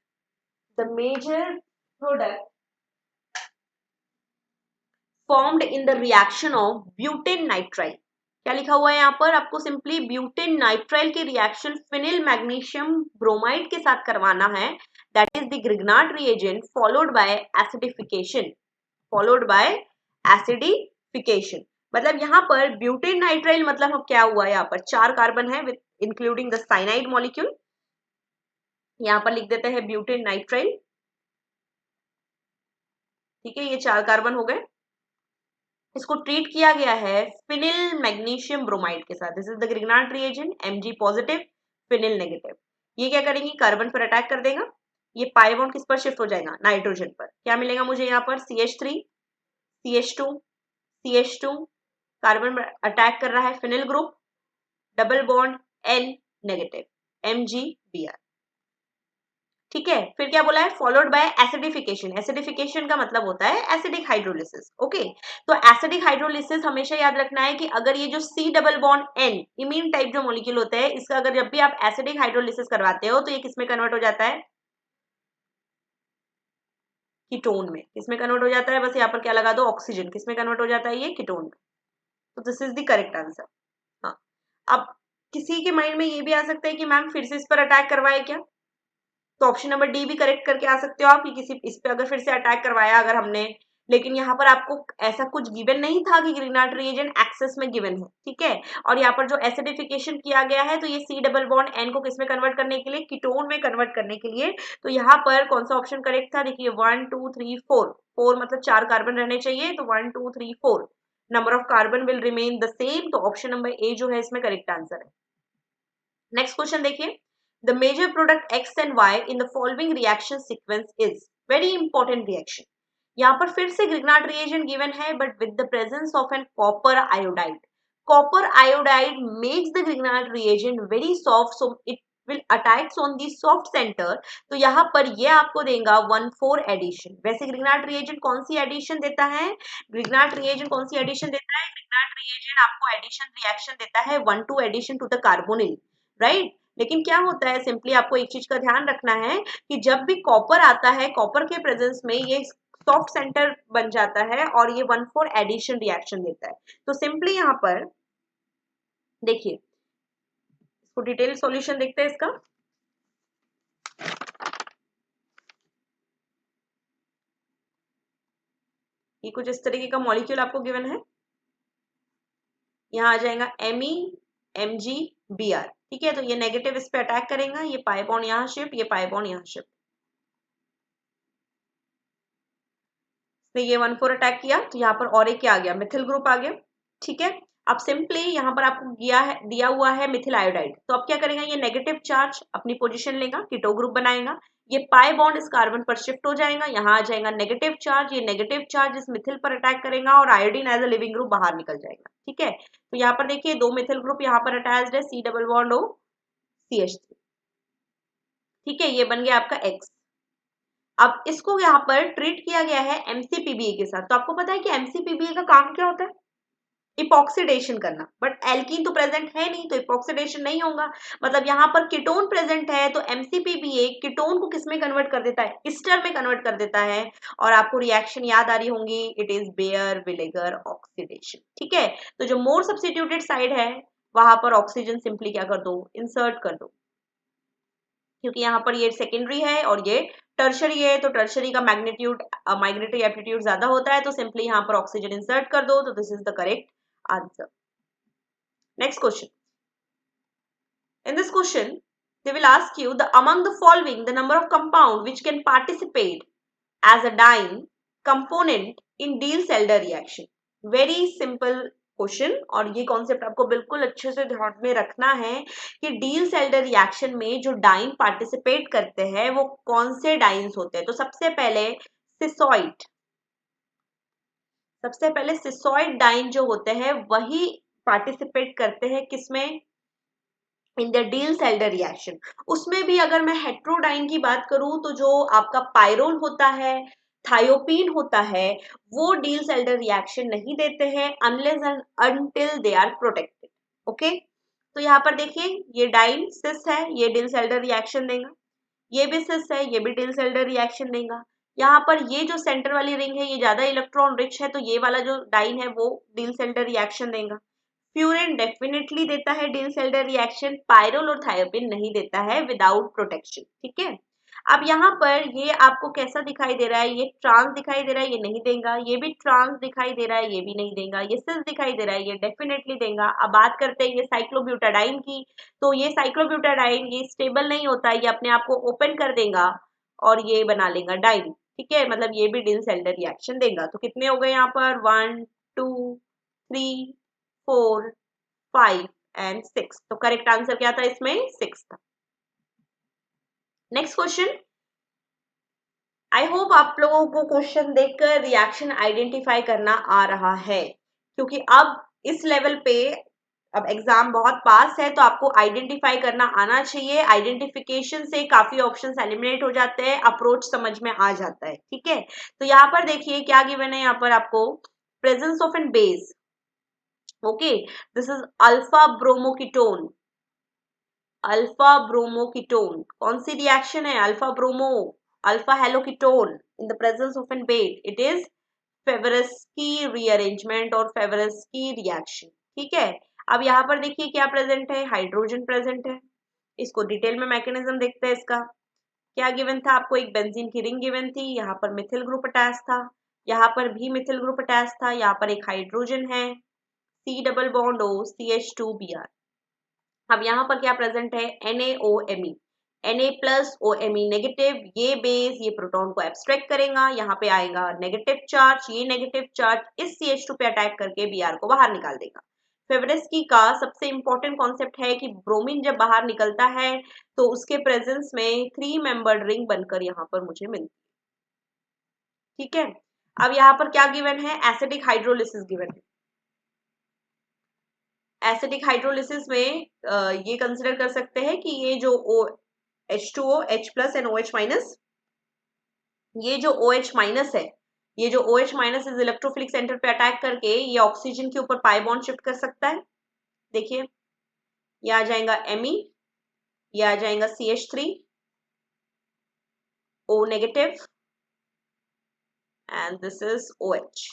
formed in the reaction of butane nitrile. क्या लिखा हुआ है यहाँ पर, आपको सिंपली ब्यूटेन नाइट्राइल की रिएक्शन फिनिल मैग्नीशियम ब्रोमाइड के साथ करवाना है, that is the Grignard reagent followed by acidification. मतलब यहाँ पर ब्यूटेन नाइट्राइल मतलब क्या हुआ, यहाँ पर 4 कार्बन है with including the cyanide molecule. यहाँ पर लिख देते हैं ब्यूटेन नाइट्राइल। ठीक है, ये 4 कार्बन हो गए। इसको ट्रीट किया गया है फिनिल मैग्नीशियम ब्रोमाइड के साथ। This is the Grignard reagent, Mg positive phenyl negative. ये क्या करेंगे, कार्बन पर अटैक कर देगा। ये पाई बॉन्ड किस पर शिफ्ट हो जाएगा, नाइट्रोजन पर। क्या मिलेगा मुझे यहाँ पर, CH3 CH2 CH2, कार्बन पर अटैक कर रहा है phenyl group, double bond N negative MgBr। ठीक है, फिर क्या बोला है, फॉलोड बाय एसिडिफिकेशन। एसिडिफिकेशन का मतलब होता है एसिडिक हाइड्रोलिसिस। ओके, तो एसिडिक हाइड्रोलिसिस हमेशा याद रखना है कि अगर ये जो C double bond N imine type जो मॉलिक्यूल होता है, इसका अगर जब भी आप एसिडिक हाइड्रोलिसिस करवाते हो तो ये किसमें कन्वर्ट हो जाता है, कीटोन में। किसमें कन्वर्ट हो जाता है, बस यहाँ पर क्या लगा दो, ऑक्सीजन। किसमें कन्वर्ट हो जाता है, ये कीटोन में। तो this is the correct answer. हाँ, अब किसी के माइंड में ये भी आ सकता है कि मैम फिर से इस पर अटैक करवाए क्या, तो ऑप्शन नंबर डी भी करेक्ट करके आ सकते हो आप कि किसी इस पे अगर फिर से अटैक करवाया अगर हमने, लेकिन यहाँ पर आपको ऐसा कुछ गिवन नहीं था कि ग्रिग्नार्ड रिएजेंट एक्सेस में गिवन है। ठीक है, और यहाँ पर जो एसिडिफिकेशन किया गया है, तो ये C डबल बॉन्ड N को किसमें कन्वर्ट करने के लिए, कीटोन में कन्वर्ट करने के लिए। तो यहाँ पर कौन सा ऑप्शन करेक्ट था, देखिए 1 2 3 4 मतलब 4 कार्बन रहने चाहिए, तो 1 2 3 4 number of carbon will remain the same. तो ऑप्शन नंबर ए जो है इसमें करेक्ट आंसर है। नेक्स्ट क्वेश्चन देखिए, the major product X and Y in the following reaction sequence is, very important reaction। यहाँ पर फिर से ग्रिग्नार्ड रिएजेंट गिवन है, but with the presence of an copper iodide. Copper iodide makes the Grignard reagent very soft, so it will attacks on the soft centre. तो यहाँ पर ये आपको देगा 1,4 एडिशन। वैसे ग्रिग्नार्ड रिएजेंट कौन सी एडिशन देता है, ग्रिग्नार्ड रिएजेंट कौन सी एडिशन देता है, ग्रिग्नार्ड रिएजेंट आपको एडिशन रिएक्शन देता है 1,2 addition to the carbonyl, right. लेकिन क्या होता है, सिंपली आपको एक चीज का ध्यान रखना है कि जब भी कॉपर आता है, कॉपर के प्रेजेंस में ये सॉफ्ट सेंटर बन जाता है और ये 1,4 एडिशन रिएक्शन देता है। तो सिंपली यहाँ पर देखिए, इसको डिटेल सॉल्यूशन देखते हैं इसका। ये कुछ इस तरीके का मॉलिक्यूल आपको गिवन है, यहाँ आ जाएगा MeMgBr। ठीक है, तो ये नेगेटिव इस पे अटैक करेगा, ये पाई बॉन्ड यहाँ शिफ्ट, ये पाई बॉन्ड यहाँ शिफ्ट। ये 1,4 अटैक किया, तो यहाँ पर और एक क्या आ गया, मिथिल ग्रुप आ गया। ठीक है, अब सिंपली यहाँ पर आपको दिया हुआ है मिथिल आयोडाइड। तो अब क्या करेगा, ये नेगेटिव चार्ज अपनी पोजीशन लेगा, कीटो ग्रुप बनाएगा, ये पाई बॉन्ड इस कार्बन पर शिफ्ट हो जाएगा, यहाँ आ जाएगा नेगेटिव चार्ज, ये नेगेटिव चार्ज इस मिथिल पर अटैक करेगा और iodine as a leaving group बाहर निकल जाएगा। ठीक है, तो यहाँ पर देखिए 2 मिथिल ग्रुप यहाँ पर अटैच्ड है, C double bond O CH3। ठीक है, ये बन गया आपका X। अब इसको यहाँ पर ट्रीट किया गया है MCPBA के साथ। तो आपको पता है कि MCPBA का काम क्या होता है, इपॉक्सीडेशन करना, बट एल्कीन तो प्रेजेंट है नहीं, तो इपॉक्सीडेशन नहीं होगा। मतलब यहाँ पर कीटोन प्रेजेंट है, तो MCPBA कीटोन को किसमें कन्वर्ट कर देता है, ईस्टर में कन्वर्ट कर देता है। और आपको रिएक्शन याद आ रही होंगी, इट इज बेयर विनेगर ऑक्सीडेशन। ठीक है, तो जो मोर सब्स्टिट्यूटेड साइड है वहां पर ऑक्सीजन सिंपली क्या कर दो, इंसर्ट कर दो, क्योंकि यहाँ पर ये सेकेंडरी है और ये टर्शरी है, तो टर्शरी का मैग्नीट्यूड माइग्रेटरी एप्टीट्यूड ज्यादा होता है, तो सिंपली यहाँ पर ऑक्सीजन इंसर्ट कर दो, तो this is the correct answer. Next question, in this question they will ask you, the among the following the number of compound which can participate as a dyne component in Diels-Alder reaction। very simple question, और ये concept आपको बिल्कुल अच्छे से ध्यान में रखना है कि Diels-Alder रिएक्शन में जो डाइन पार्टिसिपेट करते हैं वो कौन से डाइन्स होते हैं। तो सबसे पहले सिसोइट, सबसे पहले सिसोइड डाइन जो होते हैं वही पार्टिसिपेट करते हैं किसमें, in the deals Alder reaction. उसमें भी अगर मैं हेट्रोडाइन की बात करूं तो जो आपका पायरोल होता है, थायोपीन होता है, वो डील्स एल्डर रिएक्शन नहीं देते हैं unless and until they are protected. Okay, तो यहाँ पर देखिए ये डाइन सिस है, ये डील्स एल्डर रिएक्शन देगा, ये भी सिस है, ये भी डील्स एल्डर रिएक्शन देगा। यहाँ पर ये जो सेंटर वाली रिंग है ये ज्यादा इलेक्ट्रॉन रिच है, तो ये वाला जो डाइन है वो डील्स एल्डर रिएक्शन देगा। फ्यूरिन डेफिनेटली देता है डील्स एल्डर रिएक्शन, पायरोल और थायोपिन नहीं देता है विदाउट प्रोटेक्शन। ठीक है, अब यहाँ पर ये आपको कैसा दिखाई दे रहा है, ये ट्रांस दिखाई दे रहा है, ये नहीं देगा, ये भी ट्रांस दिखाई दे रहा है, ये भी नहीं देगा, ये सिस दिखाई दे रहा है, ये डेफिनेटली देगा। अब बात करते हैं ये साइक्लोब्यूटाडाइन की, तो ये साइक्लोब्यूटाडाइन ये स्टेबल नहीं होता, ये अपने आप को ओपन कर देगा और ये बना लेगा डाइन। ठीक है, मतलब ये भी डील्स एल्डर रिएक्शन देगा। तो कितने हो गए यहाँ पर, 1 2 3 4 5 एंड 6। तो करेक्ट आंसर क्या था इसमें, 6 था। नेक्स्ट क्वेश्चन, आई होप आप लोगों को क्वेश्चन देखकर रिएक्शन आइडेंटिफाई करना आ रहा है, क्योंकि अब इस लेवल पे अब एग्जाम बहुत पास है तो आपको आइडेंटिफाई करना आना चाहिए। आइडेंटिफिकेशन से काफी ऑप्शंस एलिमिनेट हो जाते हैं, अप्रोच समझ में आ जाता है। ठीक है, तो यहाँ पर देखिए क्या गिवन है, यहाँ पर आपको presence of an base. Okay, this is alpha bromoketone, alpha bromoketone कौन सी रिएक्शन है, alpha bromo, alpha haloketone in the presence of an base, it is Favorskii rearrangement और फेवरेस्की रिएक्शन। ठीक है, अब यहाँ पर देखिए क्या प्रेजेंट है, हाइड्रोजन प्रेजेंट है। इसको डिटेल में मैकेनिज्म देखते हैं इसका। क्या गिवन था आपको, एक बेंजीन की रिंग गिवन थी, यहाँ पर मिथिल ग्रुप अटैच था, यहाँ पर भी मिथिल ग्रुप अटैच था, यहाँ पर एक हाइड्रोजन है, C double bond O CH2Br। अब यहाँ पर क्या प्रेजेंट है, NaOMe, Na plus OMe negative, ये बेस ये प्रोटॉन को एब्स्ट्रैक्ट करेगा, यहाँ पे आएगा नेगेटिव चार्ज, ये नेगेटिव चार्ज इस CH2 पे अटैक करके Br को बाहर निकाल देगा। फेवरेस्की का सबसे इंपॉर्टेंट कॉन्सेप्ट है कि ब्रोमीन जब बाहर निकलता है तो उसके प्रेजेंस में 3 मेंबर्ड रिंग बनकर यहाँ पर मुझे मिलती है। ठीक है, अब यहाँ पर क्या गिवन है, एसिडिक हाइड्रोलिसिस गिवन है। एसिडिक हाइड्रोलिसिस में ये कंसिडर कर सकते हैं कि ये जो H2O H plus and OH minus, ये जो OH माइनस है, ये जो OH माइनस इस इलेक्ट्रोफिलिक सेंटर पे अटैक करके ये ऑक्सीजन के ऊपर पाई बॉन्ड शिफ्ट कर सकता है। देखिए ये आ जाएगा Me, ये आ जाएगा CH3 O negative and this is OH।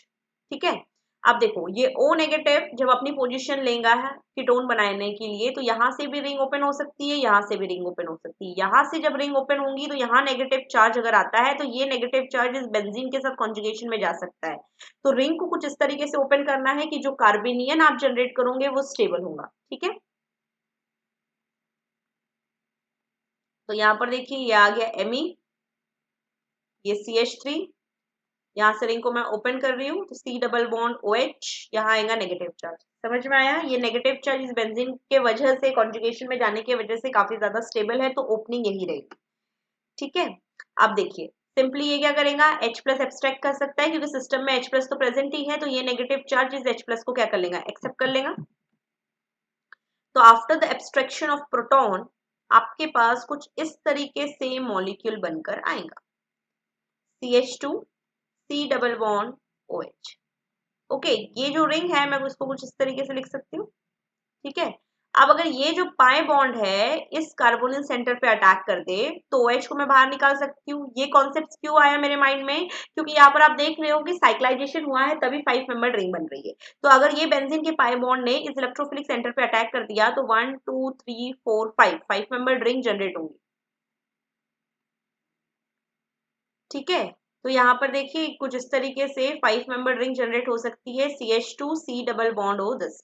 ठीक है, अब देखो ये O नेगेटिव जब अपनी पोजीशन लेगा है कीटोन बनाने के लिए, तो यहाँ से भी रिंग ओपन हो सकती है, यहाँ से भी रिंग ओपन हो सकती है। यहाँ से जब रिंग ओपन होंगी तो यहाँ नेगेटिव चार्ज अगर आता है तो ये नेगेटिव चार्ज इस बेंजीन के साथ कॉन्जुगेशन में जा सकता है। तो रिंग को कुछ इस तरीके से ओपन करना है कि जो कार्बेनियन आप जनरेट करोगे वो स्टेबल होगा। ठीक है, तो यहाँ पर देखिए ये आ गया Me, ये CH3, यहाँ से रिंग को मैं ओपन कर रही हूँ तो C डबल बॉन्ड OH, यहाँ आएगा नेगेटिव चार्ज। समझ में आया, ये नेगेटिव चार्ज इस बेंजीन के वजह से कॉन्जुगेशन में जाने की वजह से काफी ज्यादा स्टेबल है, तो ओपनिंग यही रहेगी। ठीक है, अब देखिए सिंपली ये क्या करेगा, H प्लस एब्स्ट्रैक्ट कर सकता है क्योंकि सिस्टम में H प्लस तो प्रेजेंट ही है, तो ये नेगेटिव चार्ज इस H प्लस को क्या कर लेगा, एक्सेप्ट कर लेगा। तो after the abstraction of proton आपके पास कुछ इस तरीके से मॉलिक्यूल बनकर आएगा, CH2 C double bond OH। Okay, ये जो रिंग है मैं उसको कुछ इस तरीके से लिख सकती हूँ। ठीक है, अब अगर ये जो पाई बॉन्ड है इस कार्बोनिल सेंटर पे अटैक कर दे तो OH को मैं बाहर निकाल सकती हूँ। ये कॉन्सेप्ट क्यों आया मेरे माइंड में, क्योंकि यहाँ पर आप देख रहे हो कि साइक्लाइजेशन हुआ है तभी 5 मेंबर्ड रिंग बन रही है। तो अगर ये बेंजीन के पाई बॉन्ड ने इस इलेक्ट्रोफिलिक सेंटर पे अटैक कर दिया तो 1 2 3 4 5 मेंबर्ड रिंग जनरेट होंगी। ठीक है, तो यहाँ पर देखिए कुछ इस तरीके से 5 मेंबर्ड रिंग जनरेट हो सकती है, CH2 C double bond O this.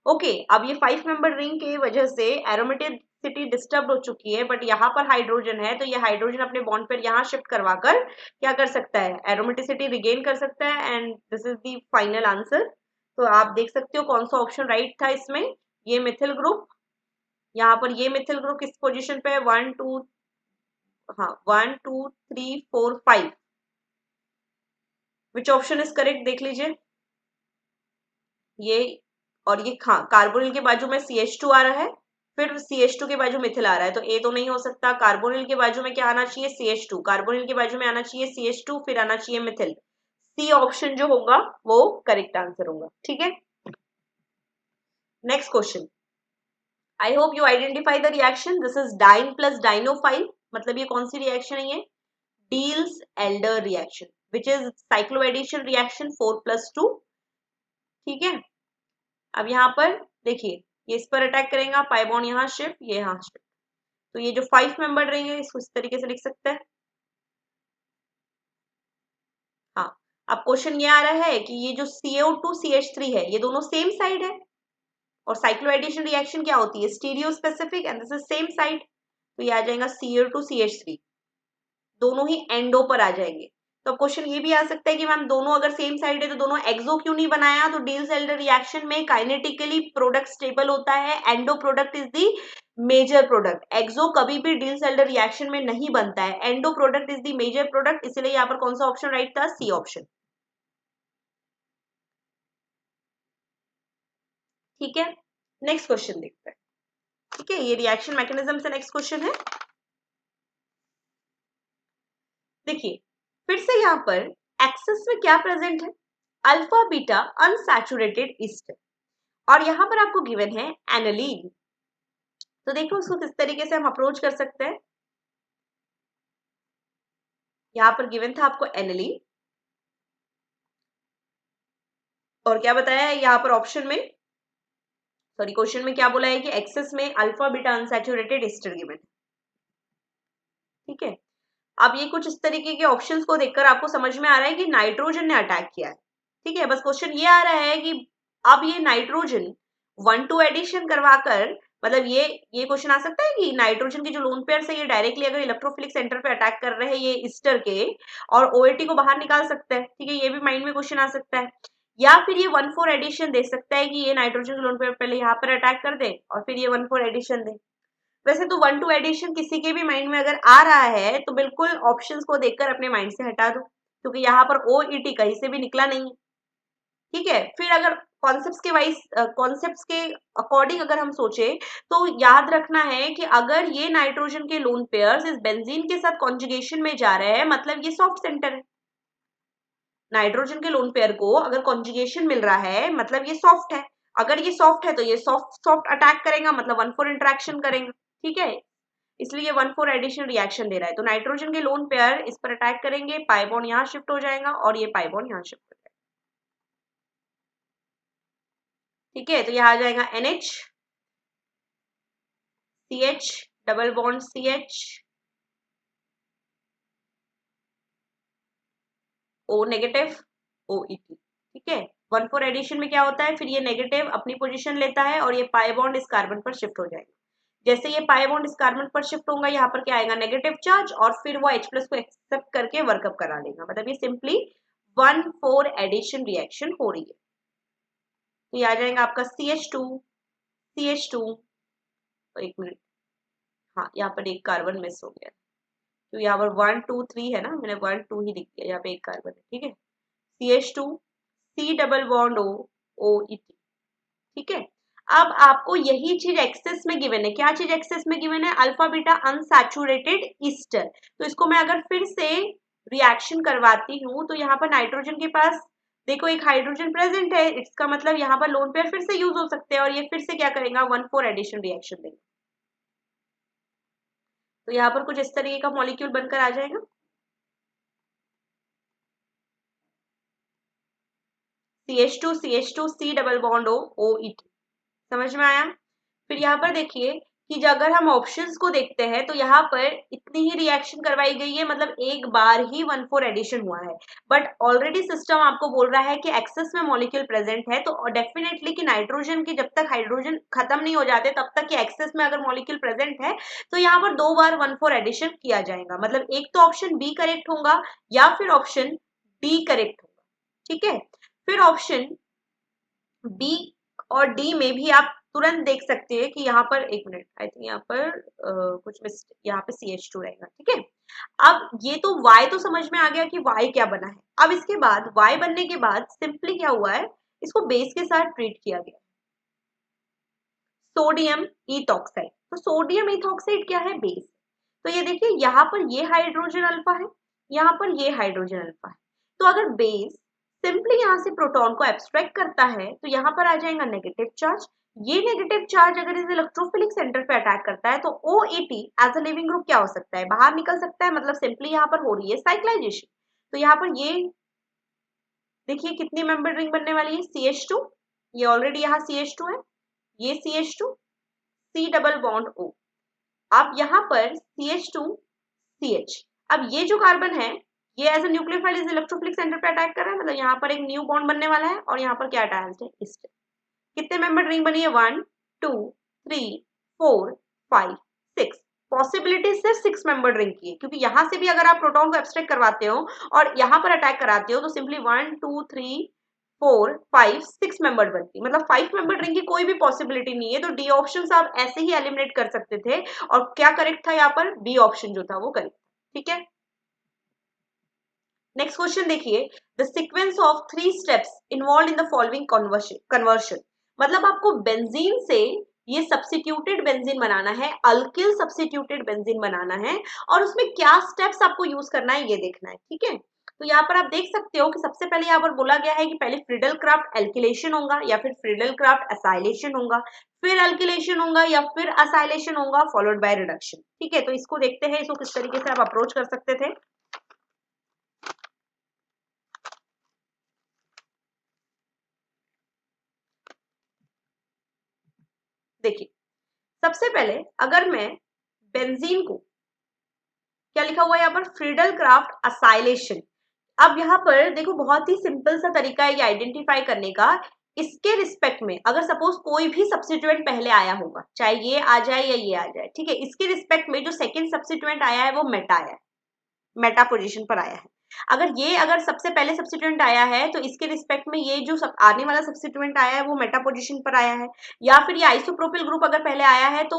Okay, अब ये 5 मेंबर रिंग के वजह से एरोमेटिसिटी डिस्टर्ब हो चुकी है, बट यहाँ पर हाइड्रोजन है तो ये हाइड्रोजन अपने बॉन्ड पर यहाँ शिफ्ट करवा कर क्या कर सकता है, एरोमेटिसिटी रिगेन कर सकता है, and this is the final answer. तो आप देख सकते हो कौन सा ऑप्शन राइट था इसमें, ये मिथिल ग्रुप, यहाँ पर ये मिथिल ग्रुप किस पोजिशन पे है, 1 2, हाँ 1 2 3 4 5, विच ऑप्शन इज करेक्ट देख लीजिए। ये और ये कार्बोनिल के बाजू में CH2 आ रहा है, फिर CH2 के बाजू मिथिल आ रहा है, तो ए तो नहीं हो सकता। कार्बोनिल के बाजू में क्या आना चाहिए? CH2। कार्बोनिल के बाजू में आना चाहिए CH2, फिर आना चाहिए मिथिल। सी ऑप्शन जो होगा वो करेक्ट आंसर होगा। ठीक है, next question. I hope you identify the reaction. This is diene plus dienophile. मतलब ये कौन सी रिएक्शन है? ये Diels Alder reaction which is cycloaddition reaction 4+2। ठीक है, अब यहाँ पर देखिए, ये इस पर अटैक करेगा, पाई बॉन्ड यहाँ शिफ्ट, ये यहाँ शिफ्ट, तो ये जो 5 मेंबर रहेंगे इसको इस तरीके से लिख सकते हैं। हाँ, अब क्वेश्चन ये आ रहा है कि ये जो CO2 CH3 है, ये दोनों सेम साइड है, और साइक्लोएडिशन रिएक्शन क्या होती है? Stereo specific, and this is same side, तो ये आ जाएगा CO2 CH3, दोनों ही एंडो पर आ जाएंगे। तो क्वेश्चन ये भी आ सकता है कि मैम दोनों अगर सेम साइड है तो दोनों एक्सो क्यों नहीं बनाया? तो डील्स-एल्डर रिएक्शन में काइनेटिकली प्रोडक्ट स्टेबल होता है, endo product is the major product. Exo कभी भी डील्स-एल्डर रिएक्शन में नहीं बनता है, endo product is the major product, इसलिए यहाँ पर कौन सा ऑप्शन राइट था? C option. ठीक है, नेक्स्ट क्वेश्चन देखते हैं। ठीक है, ये रिएक्शन मैकेनिज्म से नेक्स्ट क्वेश्चन है। देखिए, फिर से यहाँ पर एक्सेस में क्या प्रेजेंट है? अल्फा बीटा अनसैचुरेटेड ईस्टर, और यहां पर आपको गिवन है एनालीन। तो देखो उसको किस तरीके से हम अप्रोच कर सकते हैं। यहां पर गिवन था आपको एनालीन, और क्या बताया है यहाँ पर ऑप्शन में, सॉरी क्वेश्चन में क्या बोला है कि एक्सेस में alpha beta unsaturated Easter given है। ठीक है, अब ये कुछ इस तरीके के ऑप्शंस को देखकर आपको समझ में आ रहा है कि नाइट्रोजन ने अटैक किया है। ठीक है, बस क्वेश्चन ये आ रहा है कि अब ये नाइट्रोजन 1-2 एडिशन करवाकर, मतलब ये क्वेश्चन आ सकता है कि नाइट्रोजन के जो लोन पेयर है ये डायरेक्टली अगर इलेक्ट्रोफिलिक सेंटर पे अटैक कर रहे हैं ये ईस्टर के, और OAT को बाहर निकाल सकते हैं। ठीक है, ये भी माइंड में क्वेश्चन आ सकता है, या फिर ये 1-4 एडिशन दे सकता है कि ये नाइट्रोजन के लोन पेयर पहले यहाँ पर अटैक कर दे और फिर ये 1-4 एडिशन दे। वैसे तो 1-2 एडिशन किसी के भी माइंड में अगर आ रहा है तो बिल्कुल ऑप्शंस को देखकर अपने माइंड से हटा दो, क्योंकि यहाँ पर OET कहीं से भी निकला नहीं। ठीक है, फिर अगर कॉन्सेप्ट्स के अकॉर्डिंग अगर हम सोचे तो याद रखना है कि अगर ये नाइट्रोजन के लोन पेयर्स इस बेंजीन के साथ कॉन्जुगेशन में जा रहे हैं, मतलब ये सॉफ्ट सेंटर है। नाइट्रोजन के लोन पेयर को अगर कॉन्जुगेशन मिल रहा है मतलब ये सॉफ्ट है, अगर ये सॉफ्ट है तो ये सॉफ्ट सॉफ्ट अटैक करेगा, मतलब 1-4 इंटरेक्शन करेगा। ठीक है, इसलिए ये 1-4 एडिशन रिएक्शन दे रहा है, तो नाइट्रोजन के लोन पेयर इस पर अटैक करेंगे, पाई बॉन्ड यहाँ शिफ्ट हो जाएगा और ये पाई बॉन्ड यहाँ शिफ्ट हो जाएगा। ठीक है, तो यहाँ आ जाएगा NH CH double bond CH O negative OET। ठीक है, 1-4 एडिशन में क्या होता है, फिर ये नेगेटिव अपनी पोजीशन लेता है और ये पाई बॉन्ड इस कार्बन पर शिफ्ट हो जाएगा। जैसे ये पाई बॉन्ड इस कार्बन पर शिफ्ट होगा, यहाँ पर क्या आएगा? नेगेटिव चार्ज, और फिर वो H+ को एक्सेप्ट करके वर्कअप करा लेगा, मतलब ये सिंपली 1-4 एडिशन रिएक्शन हो रही है। तो ये आ जाएगा आपका CH2 तो 1 मिनट, हाँ यहाँ पर एक कार्बन मिस हो गया, तो यहाँ पर 1 2 3 है ना, मैंने 1 2 ही लिख दिया, यहाँ पे एक कार्बन है। ठीक है, CH2 C double bond O OET। ठीक है, अब आपको यही चीज एक्सेस में गिवन है। क्या चीज एक्सेस में गिवन है? Alpha beta unsaturated Easter. तो इसको मैं अगर फिर से रिएक्शन करवाती हूँ तो यहाँ पर नाइट्रोजन के पास देखो एक हाइड्रोजन प्रेजेंट है, इसका मतलब यहाँ पर लोन पेयर फिर से यूज हो सकते हैं, और ये फिर से क्या करेगा? 1-4 एडिशन रिएक्शन देगा। तो यहाँ पर कुछ इस तरीके का मॉलिक्यूल बनकर आ जाएगा। CH2 C double bond O OET। समझ में आया? फिर यहाँ पर देखिए कि अगर हम ऑप्शंस को देखते हैं तो यहाँ पर इतनी ही रिएक्शन करवाई गई है, मतलब एक बार ही 1-4 एडिशन हुआ है, बट ऑलरेडी सिस्टम आपको बोल रहा है कि एक्सेस में मॉलिक्यूल प्रेजेंट है, तो डेफिनेटली कि नाइट्रोजन की जब तक हाइड्रोजन खत्म नहीं हो जाते तब तक कि एक्सेस में अगर मॉलिक्यूल प्रेजेंट है तो यहाँ पर 2 बार 1-4 एडिशन किया जाएगा, मतलब एक तो ऑप्शन बी करेक्ट होगा या फिर ऑप्शन डी करेक्ट होगा। ठीक है, फिर ऑप्शन बी और डी में भी आप तुरंत देख सकते हैं कि यहाँ पर 1 मिनट, आई थिंक यहाँ पर कुछ मिस्टेक, यहाँ पे CH2 रहेगा। ठीक है, अब ये तो Y तो समझ में आ गया कि Y क्या बना है। अब इसके बाद Y बनने के बाद सिंपली क्या हुआ है, इसको बेस के साथ ट्रीट किया गया, सोडियम इथॉक्साइड। तो सोडियम इथॉक्साइड क्या है, बेस। तो ये देखिए यहाँ पर ये हाइड्रोजन अल्फा है, यहाँ पर ये हाइड्रोजन अल्फा है। तो अगर बेस सिंपली यहाँ से प्रोटॉन को एब्स्ट्रैक्ट करता है तो यहाँ पर आ जाएगा नेगेटिव चार्ज। ये नेगेटिव चार्ज अगर इस इलेक्ट्रोफिलिक सेंटर पे अटैक करता है तो OAT as a leaving group क्या हो सकता है, बाहर निकल सकता है। मतलब सिंपली यहाँ पर हो रही है साइक्लाइजेशन। तो यहाँ पर ये देखिए कितनी मेंबर रिंग बनने वाली है, CH2। ये ऑलरेडी यहाँ CH2 है, ये CH2, C double bond O। अब यहाँ पर CH2CH। अब ये जो कार्बन है ये एज अ न्यूक्लियोफाइल इस इलेक्ट्रोफिलिक सेंटर पे अटैक कर रहा है, मतलब यहाँ पर एक न्यू बॉन्ड बनने वाला है और यहाँ पर क्या अटैच्ड है, इस। कितने मेंबर रिंग बनी है, 1 2 3 4 5 6। पॉसिबिलिटी सिर्फ 6 मेंबर रिंग की है, क्योंकि यहां से भी अगर आप प्रोटॉन को एब्स्ट्रैक्ट करवाते हो और यहां पर अटैक कराते हो तो सिंपली 1 2 3 4 5 6 मेंबर बनती, मतलब 5 मेंबर रिंग की कोई भी पॉसिबिलिटी नहीं है। तो डी ऑप्शन आप ऐसे ही एलिमिनेट कर सकते थे और क्या करेक्ट था, यहाँ पर बी ऑप्शन जो था वो करेक्ट। ठीक है, नेक्स्ट क्वेश्चन देखिए, the sequence of 3 steps involve in the following conversion. मतलब आपको बेंजीन से ये सब्स्टिट्यूटेड बेंजीन बनाना है, अल्किल सब्स्टिट्यूटेड बेंजीन बनाना है, और उसमें क्या स्टेप्स आपको यूज करना है ये देखना है। ठीक है, तो यहाँ पर आप देख सकते हो कि सबसे पहले यहाँ पर बोला गया है कि पहले फ्रीडल क्राफ्ट एल्किलेशन होगा या फिर फ्रीडल क्राफ्ट असाइलेशन होगा, फिर एल्किलेशन होगा या फिर असाइलेशन होगा, फॉलोड बाय रिडक्शन। ठीक है, तो इसको देखते हैं, इसको किस तरीके से आप अप्रोच कर सकते थे। देखिए सबसे पहले अगर मैं बेंजीन को, क्या लिखा हुआ है यहाँ पर, फ्रीडल क्राफ्ट असाइलेशन। अब यहाँ पर देखो बहुत ही सिंपल सा तरीका है ये आइडेंटिफाई करने का। इसके रिस्पेक्ट में अगर सपोज कोई भी सब्स्टिट्यूएंट पहले आया होगा, चाहे ये आ जाए या ये आ जाए, ठीक है, इसके रिस्पेक्ट में जो सेकंड सब्स्टिट्यूएंट आया है वो मेटा आया है, मेटा पोजीशन पर आया है। अगर सबसे पहले सब्स्टिट्यूएंट आया है तो इसके रिस्पेक्ट में ये जो आने वाला सब्स्टिट्यूएंट आया है वो मेटा पोजीशन पर आया है। या फिर ये आइसोप्रोपिल ग्रुप अगर पहले आया है तो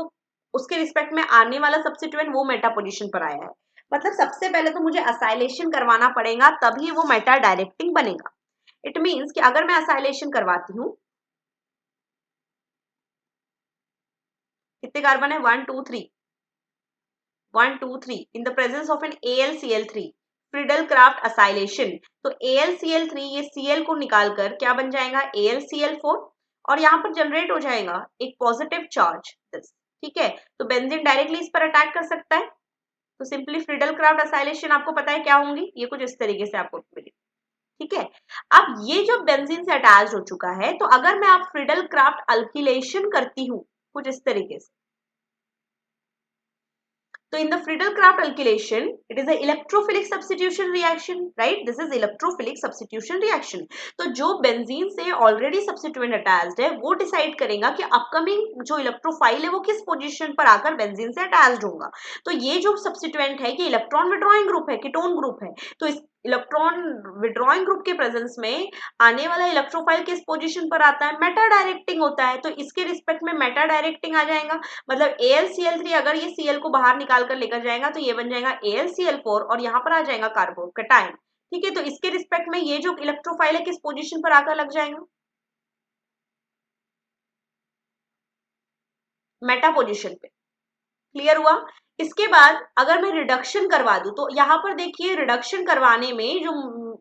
उसके रिस्पेक्ट में आने वाला सब्स्टिट्यूएंट वो मेटा पोजीशन पर आया है। मतलब सबसे पहले तो मुझे असाइलेशन करवाना पड़ेगा तभी वो मेटा डायरेक्टिंग बनेगा। इट मीन्स कि अगर मैं असाइलेशन करवाती हूँ, कितने कार्बन है, 1 2 3 1 2 3 in the presence of an AlCl3, Friedel Crafts acylation. तो AlCl3 ये Cl को निकालकर क्या बन जाएगा, AlCl4, और यहाँ पर जनरेट हो जाएगा एक पॉजिटिव चार्ज दिस। ठीक है, तो बेंजीन डायरेक्टली इस पर अटैक कर सकता है। तो सिंपली फ्रीडल क्राफ्ट असाइलेशन आपको पता है क्या होंगी, ये कुछ इस तरीके से आपको मिलेगी। ठीक है, अब ये जो बेंजीन से अटैच हो चुका है तो अगर मैं आप फ्रीडल क्राफ्ट अल्किलेशन करती हूँ कुछ इस तरीके से, so in the Friedel-Crafts alkylation, it is an electrophilic substitution reaction, right? This is electrophilic substitution reaction. तो जो बेंजीन से ऑलरेडी सब्स्टिट्यूएंट अटैच्ड है वो डिसाइड करेगा कि अपकमिंग जो इलेक्ट्रोफाइल है वो किस पोजीशन पर आकर बेंजीन से अटैच्ड होगा। तो ये जो सब्स्टिट्यूएंट है कि इलेक्ट्रॉन विड्रॉइंग ग्रुप है, कीटोन ग्रुप है, तो इस इलेक्ट्रॉन विड्रॉइंग ग्रुप के प्रेजेंस में आने वाला इलेक्ट्रोफाइल किस पोजीशन पर आता है, मेटा डायरेक्टिंग होता है। तो इसके रिस्पेक्ट में मेटा डायरेक्टिंग आ जाएगा। मतलब AlCl3 अगर ये Cl को बाहर निकाल कर लेकर जाएगा तो ये बन जाएगा AlCl4 और यहाँ पर आ जाएगा कार्बोकैटायन। ठीक है, तो इसके रिस्पेक्ट में ये जो इलेक्ट्रोफाइल है किस पोजीशन पर आकर लग जाएगा, मेटा पोजीशन पे। क्लियर हुआ। इसके बाद अगर मैं रिडक्शन करवा दूं तो यहाँ पर देखिए रिडक्शन करवाने में जो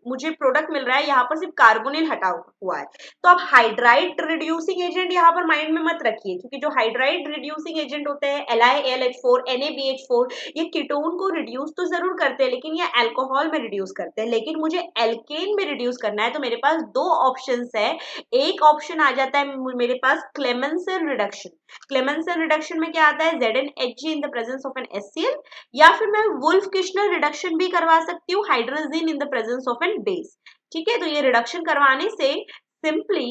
मुझे प्रोडक्ट मिल रहा है यहाँ पर सिर्फ कार्बोनिल हटा हुआ है। तो आप हाइड्राइड रिड्यूसिंग एजेंट यहाँ पर माइंड में मत रखिए, क्योंकि जो हाइड्राइड रिड्यूसिंग एजेंट होते हैं LiAlH4 NaBH4 ये कीटोन को रिड्यूस तो जरूर करते हैं लेकिन ये अल्कोहल में रिड्यूस करते हैं। लेकिन मुझे एल्केन में रिड्यूस करना है तो मेरे पास दो ऑप्शन है। एक ऑप्शन आ जाता है मेरे पास क्लेमेंसन रिडक्शन। क्लेमेंसन रिडक्शन में क्या आता है, ZnHg in the presence of an HCl, या फिर मैं वुल्फ किश्नर रिडक्शन भी करवा सकती हूँ, hydrazine in the presence of an base. ठीक है, तो ये रिडक्शन करवाने से सिंपली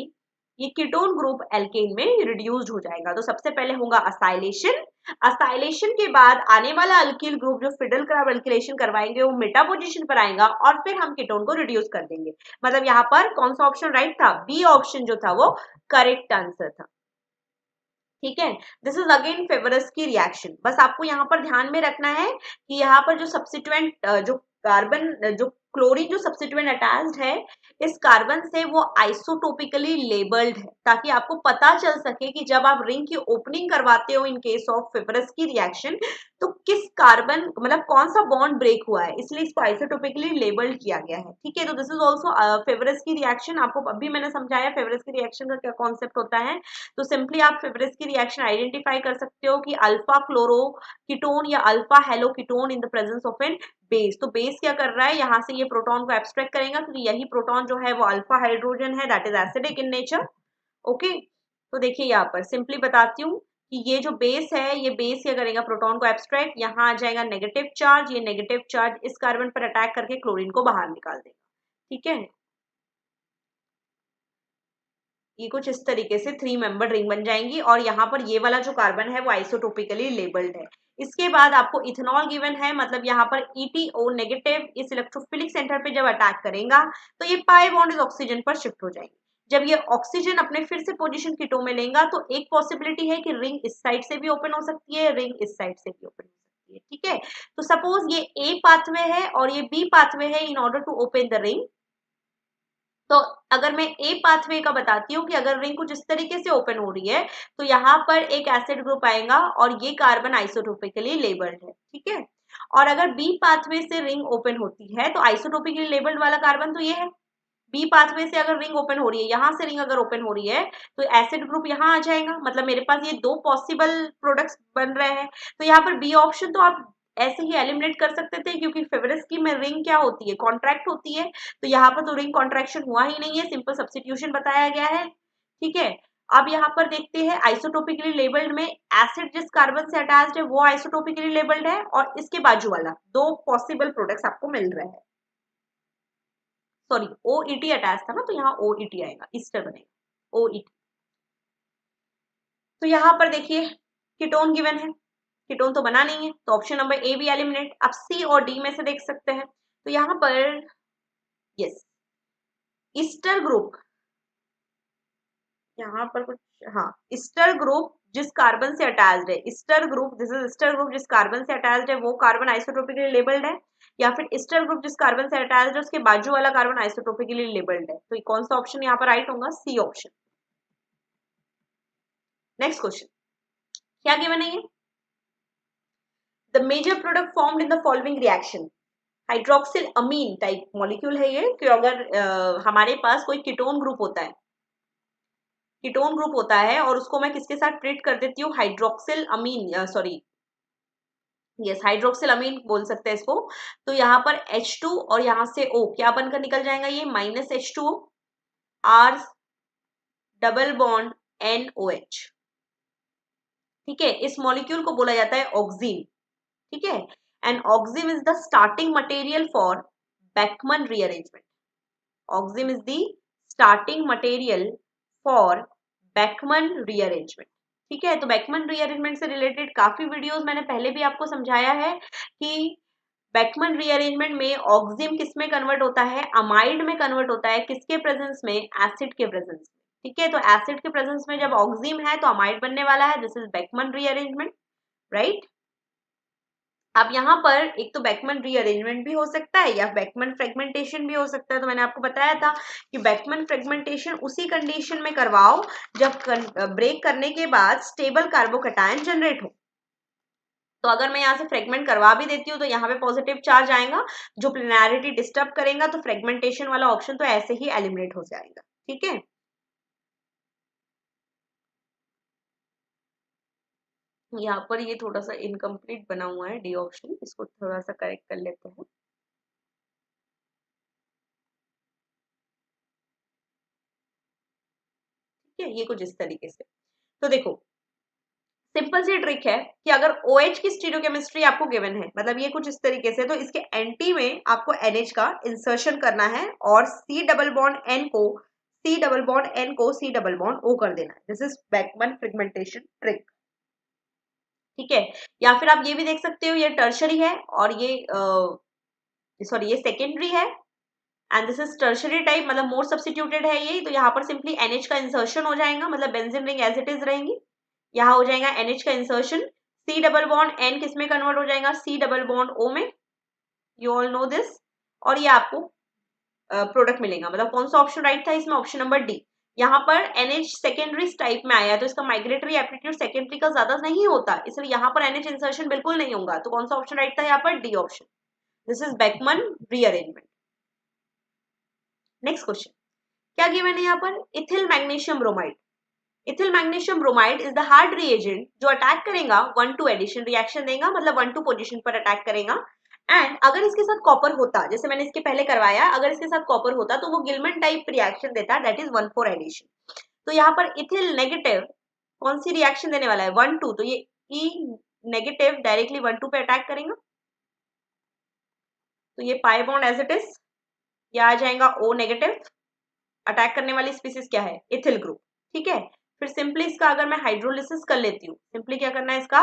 ये कीटोन ग्रुप एल्केन में रिड्यूस्ड हो जाएगा। तो सबसे पहले होगा असाइलेशन, असाइलेशन के बाद आने वाला अल्किल ग्रुप जो फिडल क्राफ्ट अल्किलेशन करवाएंगे वो मेटा पोजीशन पर आएगा और फिर हम कीटोन को रिड्यूस कर देंगे। मतलब यहाँ पर कौन सा ऑप्शन राइट था, बी ऑप्शन जो था वो करेक्ट आंसर था। ठीक है। This is again Favorskii reaction. बस आपको यहाँ पर ध्यान में रखना है कि यहाँ पर जो सब्सिट्यूएंट जो कार्बन जो क्लोरीन जो सब्सिट्यूएंट अटैच्ड है इस कार्बन से वो आइसोटोपिकली लेबल्ड है, ताकि आपको पता चल सके कि जब आप रिंग की ओपनिंग करवाते हो इन केस ऑफ फेवरस्की रिएक्शन तो किस कार्बन मतलब कौन सा बॉन्ड ब्रेक हुआ है, इसलिए इसको आइसोटोपिकली लेबल्ड किया गया है। ठीक है, तो दिस इज ऑल्सो फेवरस्की रिएक्शन। आपको अभी मैंने समझाया फेवरस्की रिएक्शन का क्या कॉन्सेप्ट होता है। तो सिंपली आप फेवरस्की रिएक्शन आइडेंटिफाई कर सकते हो कि अल्फा क्लोरो कीटोन या alpha halo ketone in the presence of an base. तो बेस क्या कर रहा है, यहाँ से ये प्रोटॉन को एब्स्ट्रैक्ट करेगा क्योंकि यही प्रोटॉन जो है वो अल्फा हाइड्रोजन है, that is acidic in nature. Okay, तो देखिए यहाँ पर सिंपली बताती हूँ कि ये जो बेस है ये बेस क्या करेगा, प्रोटॉन को एब्स्ट्रैक्ट, यहाँ आ जाएगा नेगेटिव चार्ज, ये नेगेटिव चार्ज इस कार्बन पर अटैक करके क्लोरीन को बाहर निकाल देगा। ठीक है, ये कुछ इस तरीके से 3 मेंबर रिंग बन जाएंगी और यहाँ पर ये वाला जो कार्बन है वो आइसोटोपिकली लेबल्ड है। इसके बाद आपको इथेनॉल गिवन है, मतलब यहाँ पर ETO नेगेटिव इस इलेक्ट्रोफिलिक सेंटर पे जब अटैक करेगा तो ये पाई बॉन्ड इस ऑक्सीजन पर शिफ्ट हो जाएंगे। जब ये ऑक्सीजन अपने फिर से पोजीशन कीटो में लेगा तो एक पॉसिबिलिटी है कि रिंग इस साइड से भी ओपन हो सकती है, रिंग इस साइड से भी ओपन हो सकती है। ठीक है, तो सपोज ये ए पाथवे है और ये बी पाथवे है in order to open the ring. तो अगर मैं ए पाथवे का बताती हूँ कि अगर रिंग कुछ इस तरीके से ओपन हो रही है तो यहाँ पर एक एसिड ग्रुप आएगा और ये कार्बन आइसोटोपिकली लेबल्ड है। ठीक है, और अगर बी पाथवे से रिंग ओपन होती है तो आइसोटोपिकली लेबल्ड वाला कार्बन तो ये है। बी पाथवे से अगर रिंग ओपन हो रही है, यहाँ से रिंग अगर ओपन हो रही है तो एसिड ग्रुप यहाँ आ जाएगा, मतलब मेरे पास ये दो पॉसिबल प्रोडक्ट्स बन रहे हैं। तो यहाँ पर बी ऑप्शन तो आप ऐसे ही एलिमिनेट कर सकते थे क्योंकि फेवरस्की में रिंग क्या होती है, कॉन्ट्रैक्ट होती है। तो यहाँ पर तो रिंग कॉन्ट्रैक्शन हुआ ही नहीं है, सिंपल सब्स्टिट्यूशन बताया गया है। ठीक है, अब यहाँ पर देखते हैं आइसोटोपिकली लेबल्ड में एसिड जिस कार्बन से अटैच्ड है वो आइसोटोपिकली लेबल्ड है और इसके बाजू वाला दो पॉसिबल प्रोडक्ट्स आपको मिल रहे हैं। सॉरी, OET अटैच था ना तो यहाँ OET आएगा, ईस्टर बनेगा OET। तो यहाँ पर देखिए कीटोन गिवन है, कीटोन तो बना नहीं है तो ऑप्शन नंबर ए भी एलिमिनेट। अब सी और डी में से देख सकते हैं तो यहाँ पर यस ईस्टर ग्रुप, यहाँ पर कुछ हाँ ईस्टर ग्रुप जिस कार्बन से अटैच्ड है, Easter group this is Easter group जिस कार्बन से अटैच्ड है वो कार्बन आइसोटोपिकली लेबल्ड है, या फिर ईस्टर ग्रुप जिस कार्बन से अटैच्ड है उसके बाजू वाला कार्बन आइसोटोपिकली लेबल्ड है। तो कौन सा ऑप्शन यहाँ पर राइट होगा, सी ऑप्शन। नेक्स्ट क्वेश्चन क्या गिवन है ये, the major product formed in the following reaction. Hydroxyl amine type molecule है ये कि अगर हमारे पास कोई कीटोन ग्रुप होता है, कीटोन ग्रुप होता है और उसको मैं किसके साथ ट्रीट कर देती हूँ, हाइड्रोक्सिल अमीन सॉरी यस हाइड्रोक्सिल अमीन बोल सकते हैं इसको। तो यहाँ पर H2 और यहाँ से O क्या बनकर निकल जाएगा, ये -H2O R double bond NOH। ठीक है, इस मॉलिक्यूल को बोला जाता है ऑक्सीन। ठीक है, and oxime is the starting material for Beckmann rearrangement. Oxime is the starting material for Beckmann rearrangement. ठीक है, तो बैकमन रीअरेंजमेंट से रिलेटेड काफी वीडियोस मैंने पहले भी आपको समझाया है कि बैकमन रीअरेंजमेंट में ऑक्सिम किस में कन्वर्ट होता है, अमाइड में कन्वर्ट होता है, किसके प्रेजेंस में, एसिड के प्रेजेंस में। ठीक है, तो एसिड के प्रेजेंस में जब ऑक्सिम है तो अमाइड बनने वाला है, दिस इज बैकमन रीअरेंजमेंट राइट। अब यहाँ पर एक तो बैकमन रीअरेंजमेंट भी हो सकता है या बैकमन फ्रेगमेंटेशन भी हो सकता है। तो मैंने आपको बताया था कि बैकमन फ्रेगमेंटेशन उसी कंडीशन में करवाओ जब ब्रेक करने के बाद स्टेबल कार्बोकैटायन जनरेट हो। तो अगर मैं यहाँ से फ्रेगमेंट करवा भी देती हूँ तो यहाँ पे पॉजिटिव चार्ज आएगा जो प्लेनैरिटी डिस्टर्ब करेगा, तो फ्रेगमेंटेशन वाला ऑप्शन तो ऐसे ही एलिमिनेट हो जाएगा। ठीक है, यहाँ पर ये थोड़ा सा इनकम्प्लीट बना हुआ है डी ऑप्शन, इसको थोड़ा सा करेक्ट कर लेते हैं। ठीक है, ये कुछ इस तरीके से। तो देखो सिंपल सी ट्रिक है कि अगर OH की स्टीरियोकेमिस्ट्री आपको गिवन है, मतलब ये कुछ इस तरीके से, तो इसके एंटी में आपको NH का इंसर्शन करना है और C डबल बॉन्ड N को C डबल बॉन्ड N को C डबल बॉन्ड O कर देना है। This is Beckmann fragmentation trick. ठीक है, या फिर आप ये भी देख सकते हो ये टर्शरी है और ये सॉरी ये सेकेंडरी है and this is tertiary type, मतलब मोर सब्स्टिट्यूटेड है ये। तो यहाँ पर सिंपली NH का इंसर्शन हो जाएगा, मतलब benzene ring as it is रहेंगी। यहाँ हो जाएगा NH का insertion, C double bond N किस में कन्वर्ट हो जाएगा, C डबल बॉन्ड O में, यू ऑल नो दिस। और ये आपको प्रोडक्ट मिलेगा, मतलब कौन सा ऑप्शन राइट था इसमें, ऑप्शन नंबर डी। यहाँ पर NH सेकेंडरी टाइप में आया तो इसका माइग्रेटरी एप्टीट्यूड सेकेंडरी का ज्यादा नहीं होता, इसलिए यहाँ पर NH इंसर्शन बिल्कुल नहीं होगा, तो कौन सा ऑप्शन राइट था यहाँ पर, D option. This is Beckman rearrangement. Next question क्या गिवन है यहाँ पर, ethyl magnesium bromide. Ethyl magnesium bromide is the hard reagent जो अटैक करेगा 1-2 एडिशन रिएक्शन देगा, मतलब 1-2 पोजीशन पर अटैक करेगा। एंड अगर इसके साथ कॉपर होता, जैसे मैंने इसके पहले करवाया, अगर इसके साथ कॉपर होता तो वो गिलमन टाइप रिएक्शन देता, दैट इज 1-4 एडिशन। तो यहाँ पर इथिल नेगेटिव कौन सी रिएक्शन देने वाला है, 1-2, तो ये ई नेगेटिव डायरेक्टली 1-2 पे अटैक करेगा, तो ये pi bond as it is, ये आ जाएगा ओ नेगेटिव। अटैक करने वाली स्पीसीज क्या है, इथिल ग्रुप, ठीक है। फिर सिंपली इसका अगर मैं हाइड्रोलिसिस कर लेती हूँ, सिंपली क्या करना है इसका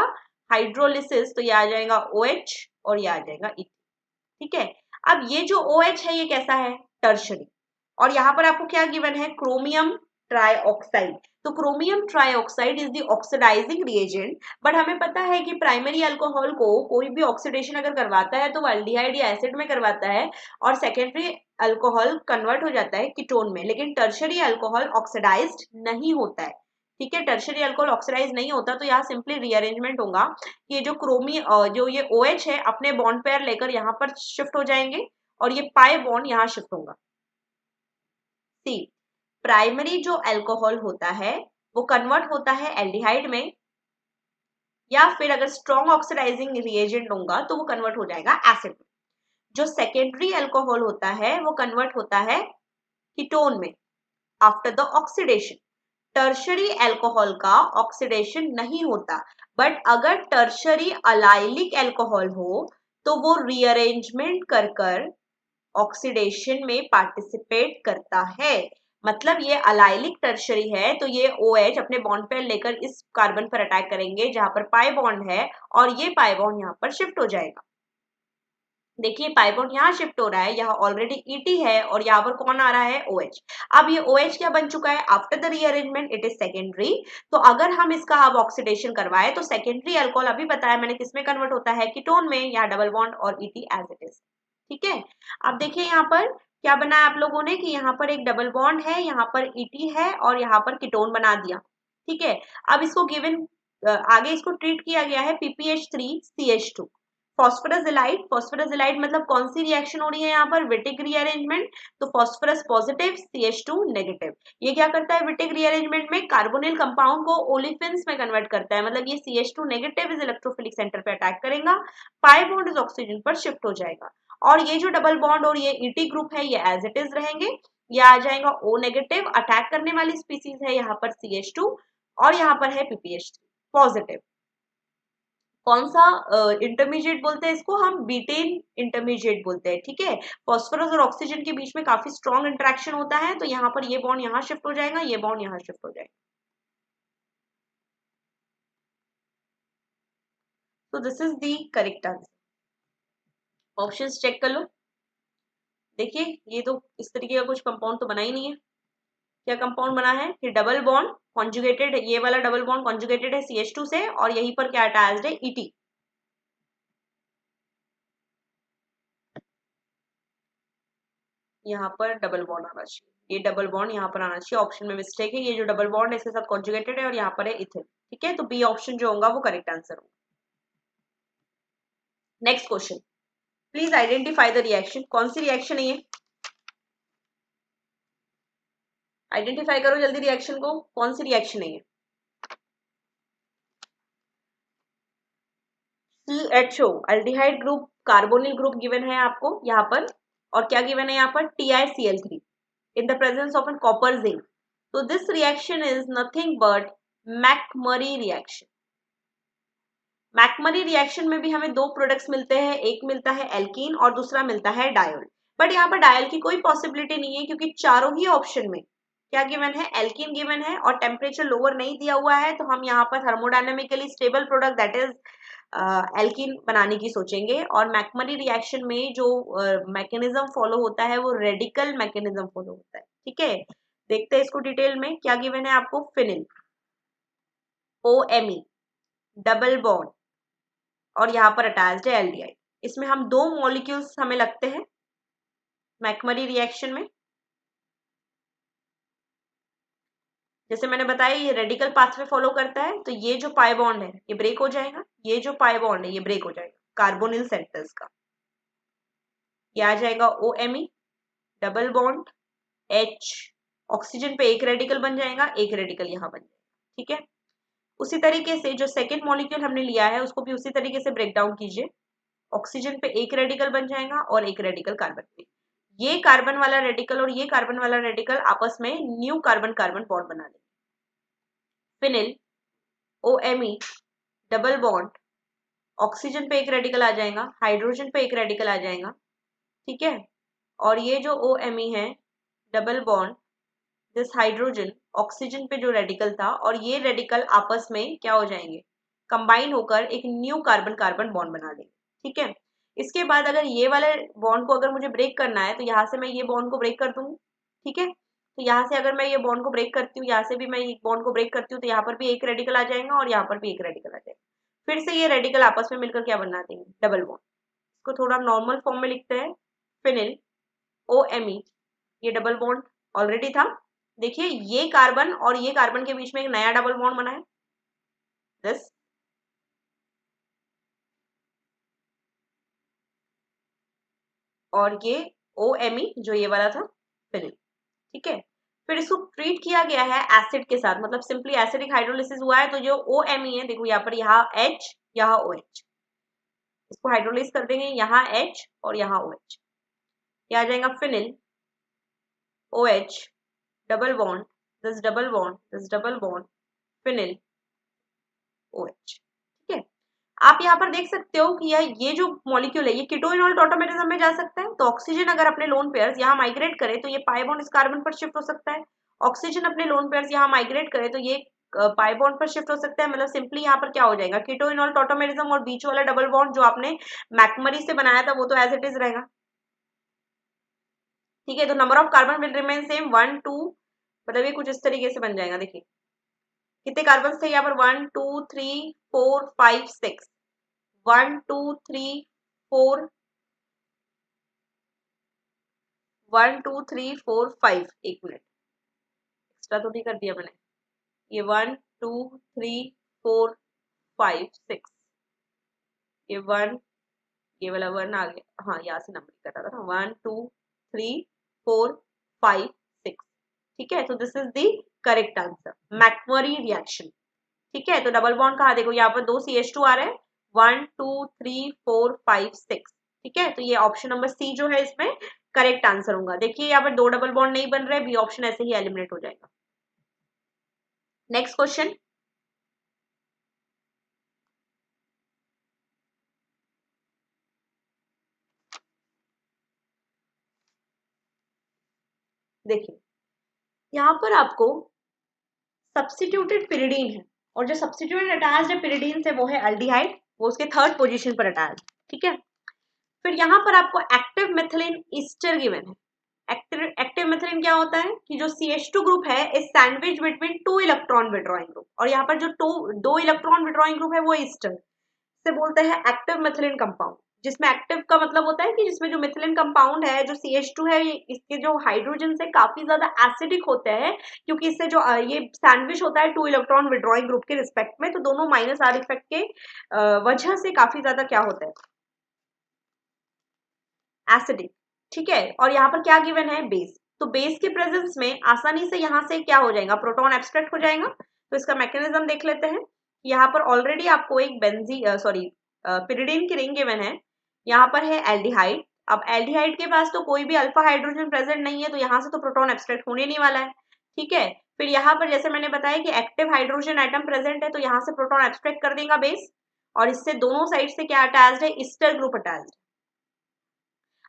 हाइड्रोलिसिस, तो ये आ जाएगा OH और ये आ जाएगा इथिल, ठीक है। अब ये जो OH है ये कैसा है, टर्शरी, और यहाँ पर आपको क्या गिवन है, क्रोमियम ट्राइऑक्साइड। तो chromium trioxide is the oxidising reagent, but हमें पता है कि प्राइमरी अल्कोहल को कोई भी ऑक्सीडेशन अगर करवाता है तो वो एल्डिहाइड या एसिड में करवाता है, और सेकेंडरी अल्कोहल कन्वर्ट हो जाता है कीटोन में, लेकिन टर्शरी अल्कोहल ऑक्सीडाइज्ड नहीं होता है, ठीक है। टर्शरी अल्कोहल ऑक्सीडाइज नहीं होता, तो यहाँ सिंपली रीअरेंजमेंट होगा कि ये जो ये OH है अपने बॉन्ड पेयर लेकर यहाँ पर शिफ्ट हो जाएंगे, और ये पाई बॉन्ड यहाँ शिफ्ट होगा। सी प्राइमरी जो अल्कोहल होता है वो कन्वर्ट होता है एल्डिहाइड में, या फिर अगर स्ट्रॉन्ग ऑक्सीडाइजिंग रिएजेंट होगा तो वो कन्वर्ट हो जाएगा एसिड में। जो सेकेंडरी अल्कोहल होता है वो कन्वर्ट होता है कीटोन में after the oxidation. Tertiary alcohol का ऑक्सीडेशन नहीं होता, बट अगर टर्शरी अलाइलिक अल्कोहल हो तो वो रीअरेंजमेंट कर कर ऑक्सीडेशन में पार्टिसिपेट करता है। मतलब ये अलाइलिक टर्शरी है तो ये OH अपने बॉन्ड पेयर लेकर इस कार्बन पर अटैक करेंगे जहां पर पाई बॉन्ड है, और ये पाई बॉन्ड यहाँ पर शिफ्ट हो जाएगा। देखिए पाई बॉन्ड यहाँ शिफ्ट हो रहा है, यहाँ ऑलरेडी ET है और यहाँ पर कौन आ रहा है, OH। अब ये OH क्या बन चुका है, after the rearrangement it is secondary. तो अगर हम इसका अब ऑक्सीडेशन करवाए तो सेकेंडरी अल्कोहल अभी बताया मैंने किसमें कन्वर्ट होता है, कीटोन में, यहाँ डबल बॉन्ड और ET एज इट इज, ठीक है। अब देखिए यहाँ पर क्या बनाया आप लोगों ने कि यहाँ पर एक डबल बॉन्ड है, यहाँ पर ET है और यहाँ पर कीटोन बना दिया, ठीक है। अब इसको गिवन आगे इसको ट्रीट किया गया है PPH3CH2 फॉस्फोरस इलाइड मतलब कौन सी रिएक्शन हो रही है यहाँ पर, विटिक रीअरेंजमेंट। तो फॉस्फोरस पॉजिटिव CH2 नेगेटिव, ये क्या करता है विटिक रीअरेंजमेंट में, कार्बोनिल कंपाउंड को ओलिफिन्स में कन्वर्ट करता है, मतलब ये CH2 नेगेटिव इस इलेक्ट्रोफिलिक सेंटर पे अटैक करेगा, पाई बॉन्ड इस ऑक्सीजन पर शिफ्ट हो जाएगा, और ये जो डबल बॉन्ड और ये ET ग्रुप है ये एज इट इज रहेंगे, ये आ जाएगा O नेगेटिव। अटैक करने वाली स्पीसीज है यहाँ पर CH2 और यहाँ पर है PPH3 पॉजिटिव। कौन सा इंटरमीडिएट बोलते हैं इसको, हम बीटेन इंटरमीडिएट बोलते हैं, ठीक है। फॉस्फोरस और ऑक्सीजन के बीच में काफी स्ट्रॉन्ग इंटरेक्शन होता है, तो यहाँ पर ये बॉन्ड यहाँ शिफ्ट हो जाएगा, ये बॉन्ड यहाँ शिफ्ट हो जाएगा। तो this is the correct answer. Options check कर लो। देखिए ये तो इस तरीके का कुछ कंपाउंड तो बना ही नहीं है। क्या कंपाउंड बना है कि डबल बॉन्ड कॉन्जुगेटेड, ये वाला डबल बॉन्ड कॉन्जुगेटेड है CH2 से, और यहीं पर क्या अटैच्ड है ET। यहाँ पर डबल बॉन्ड आना चाहिए, ये डबल बॉन्ड यहाँ पर आना चाहिए, ऑप्शन में मिस्टेक है, ये जो डबल बॉन्ड है इसके साथ कॉन्जुगेटेड है और यहाँ पर है इथिल, ठीक है। तो बी ऑप्शन जो होगा वो करेक्ट आंसर होगा। Next question, please identify the reaction. कौन सी रिएक्शन है ये, आइडेंटिफाई करो जल्दी रिएक्शन को, कौन सी रिएक्शन है ये। CHO aldehyde group carbonyl group given है आपको यहाँ पर, और क्या गिवन है यहाँ पर TiCl3 in the presence of an copper zinc. So this reaction is nothing but McMurry reaction. McMurry reaction में भी हमें दो प्रोडक्ट्स मिलते हैं, एक मिलता है एल्कीन और दूसरा मिलता है डायोल, बट यहाँ पर डायल की कोई पॉसिबिलिटी नहीं है क्योंकि चारों ही ऑप्शन में क्या गिवन है, एल्कीन गिवन है और टेम्परेचर लोअर नहीं दिया हुआ है, तो हम यहाँ पर thermodynamically stable product that is alkene बनाने की सोचेंगे। और मैकमरी रिएक्शन में जो मैकेनिज्म फॉलो होता है वो रेडिकल मैकेनिज्म फॉलो होता है, ठीक है। देखते हैं इसको डिटेल में, क्या गिवन है आपको, फिनिल OMe डबल बॉन्ड और यहाँ पर अटैच्ड है एल्डिहाइड। इसमें हम दो मॉलिक्यूल्स हमें लगते हैं मैकमरी रिएक्शन में। जैसे मैंने बताया ये रेडिकल पाथवे फॉलो करता है, तो ये जो पाई बॉन्ड है ये ब्रेक हो जाएगा, ये जो पाई बॉन्ड है ये ब्रेक हो जाएगा कार्बोनिल सेंटर्स का। ये आ जाएगा OMe double bond H, oxygen पे एक रेडिकल बन जाएगा, एक रेडिकल यहाँ बन जाएगा। ठीक है, उसी तरीके से जो सेकेंड मॉलिक्यूल हमने लिया है उसको भी उसी तरीके से ब्रेक डाउन कीजिए। ऑक्सीजन पे एक रेडिकल बन जाएगा और एक रेडिकल कार्बन पे। ये कार्बन वाला रेडिकल और ये कार्बन वाला रेडिकल आपस में न्यू कार्बन कार्बन बॉन्ड बना लेंगे। Phenyl OMe double bond, oxygen पे एक रेडिकल आ जाएगा, हाइड्रोजन पे एक रेडिकल आ जाएगा। ठीक है, और ये जो OMe है double bond this hydrogen, oxygen पे जो रेडिकल था और ये रेडिकल आपस में क्या हो जाएंगे, कंबाइन होकर एक न्यू कार्बन कार्बन बॉन्ड बना लेंगे। ठीक है, इसके बाद अगर ये वाले बॉन्ड को अगर मुझे ब्रेक करना है तो यहाँ से मैं ये बॉन्ड को ब्रेक कर दूंगी। ठीक है, तो यहाँ से अगर मैं ये बॉन्ड को ब्रेक करती हूँ, यहाँ से भी मैं एक बॉन्ड को ब्रेक करती हूँ, तो यहाँ पर भी एक रेडिकल आ जाएगा और यहाँ पर भी एक रेडिकल आ जाएगा। फिर से ये रेडिकल आपस में मिलकर क्या बना देंगे, डबल बॉन्ड। इसको थोड़ा नॉर्मल फॉर्म में लिखते हैं, फिनिल OMe, ये डबल बॉन्ड ऑलरेडी था। देखिए ये कार्बन और ये कार्बन के बीच में एक नया डबल बॉन्ड बना है दिस, और ये OMe जो ये वाला था फिनिल। ठीक है, फिर इसको ट्रीट किया गया है एसिड के साथ, मतलब सिंपली एसिडिक हाइड्रोलिसिस हुआ है। तो जो OMe है देखो यहाँ पर, यहाँ H यहाँ OH, इसको हाइड्रोलाइज कर देंगे, यहाँ H और यहाँ OH, क्या आ जाएगा phenyl OH double bond this double bond this double bond phenyl OH। ठीक है, आप यहाँ पर देख सकते हो कि ये जो मॉलिक्यूल है ये कीटोइनॉल टॉटोमेरिज्म में जा सकता है। तो ऑक्सीजन अगर अपने लोन पेयर्स यहाँ माइग्रेट करे तो ये पाई बॉन्ड इस कार्बन पर शिफ्ट हो सकता है। ऑक्सीजन अपने लोन पेयर्स यहाँ माइग्रेट करे तो ये पाई बॉन्ड पर शिफ्ट हो सकता है। मतलब सिंपली यहाँ पर क्या हो जाएगा, कीटोइनॉल टॉटोमेरिज्म और बीच वाला डबल बॉन्ड जो आपने मैकमरी से बनाया था वो तो एज इट इज रहेगा। ठीक है, तो number of carbon will remain same 1 2, मतलब ये कुछ इस तरीके से बन जाएगा। देखिए कितने कार्बन थे यहाँ पर, 1 2 3 4 5 6, 1 2 3 4 1 2 3 4 5, एक मिनट एक्स्ट्रा तो नहीं कर दिया मैंने, ये 1 2 3 4 5 6, ये 1, ये वाला 1 आ गया, हाँ यहाँ से नंबर कटा था ना, 1 2 3 4 5 6। ठीक है, तो this is the correct answer, McMurry reaction. ठीक है, तो डबल बॉन्ड कहा देखो यहाँ पर 2 CH2 आ रहे हैं, 1 2 3 4 5 6। ठीक है, तो ये ऑप्शन नंबर C जो है इसमें करेक्ट आंसर होगा। देखिए यहाँ पर दो डबल बॉन्ड नहीं बन रहे, बी ऑप्शन ऐसे ही एलिमिनेट हो जाएगा। नेक्स्ट क्वेश्चन, देखिए यहाँ पर आपको सब्स्टिट्यूटेड पिरिडीन है और जो सब्स्टिट्यूटेड अटैच्ड है पिरिडीन से वो है एल्डिहाइड, वो उसके थर्ड पोजीशन पर अटैच्ड। ठीक है, फिर यहाँ पर आपको एक्टिव मेथिलीन ईस्टर गिवन है। एक्टिव मेथिलीन क्या होता है कि जो CH2 ग्रुप है is sandwich between 2 electron withdrawing group, और यहाँ पर जो दो इलेक्ट्रॉन विड्रॉइंग ग्रुप है वो ईस्टर से बोलते हैं एक्टिव मेथिलीन कंपाउंड, जिसमें एक्टिव का मतलब होता है कि जिसमें जो मिथिलीन कंपाउंड है जो CH2 है इसके जो हाइड्रोजन से काफी ज्यादा एसिडिक होते हैं, क्योंकि इससे जो ये सैंडविच होता है 2 इलेक्ट्रॉन विड्रॉइंग ग्रुप के रिस्पेक्ट में, तो दोनों -R इफेक्ट के वजह से काफी ज्यादा क्या होता है, एसिडिक। ठीक है, और यहाँ पर क्या गिवन है, बेस। तो बेस के प्रेजेंस में आसानी से यहाँ से क्या हो जाएगा, प्रोटॉन एब्स्ट्रैक्ट हो जाएगा। तो इसका मैकेनिज्म देख लेते हैं। यहाँ पर ऑलरेडी आपको एक पिरिडीन की रिंग गिवन है, यहाँ पर है एल्डिहाइड। अब एल्डिहाइड के पास तो कोई भी अल्फा हाइड्रोजन प्रेजेंट नहीं है, तो यहाँ से तो प्रोटॉन एब्स्ट्रैक्ट होने नहीं वाला है। ठीक है, फिर यहाँ पर जैसे मैंने बताया कि एक्टिव हाइड्रोजन एटम प्रेजेंट है, तो यहाँ से प्रोटॉन एब्स्ट्रैक्ट कर देगा बेस, और इससे दोनों साइड से क्या अटैच्ड है, ईस्टर ग्रुप अटैच्ड।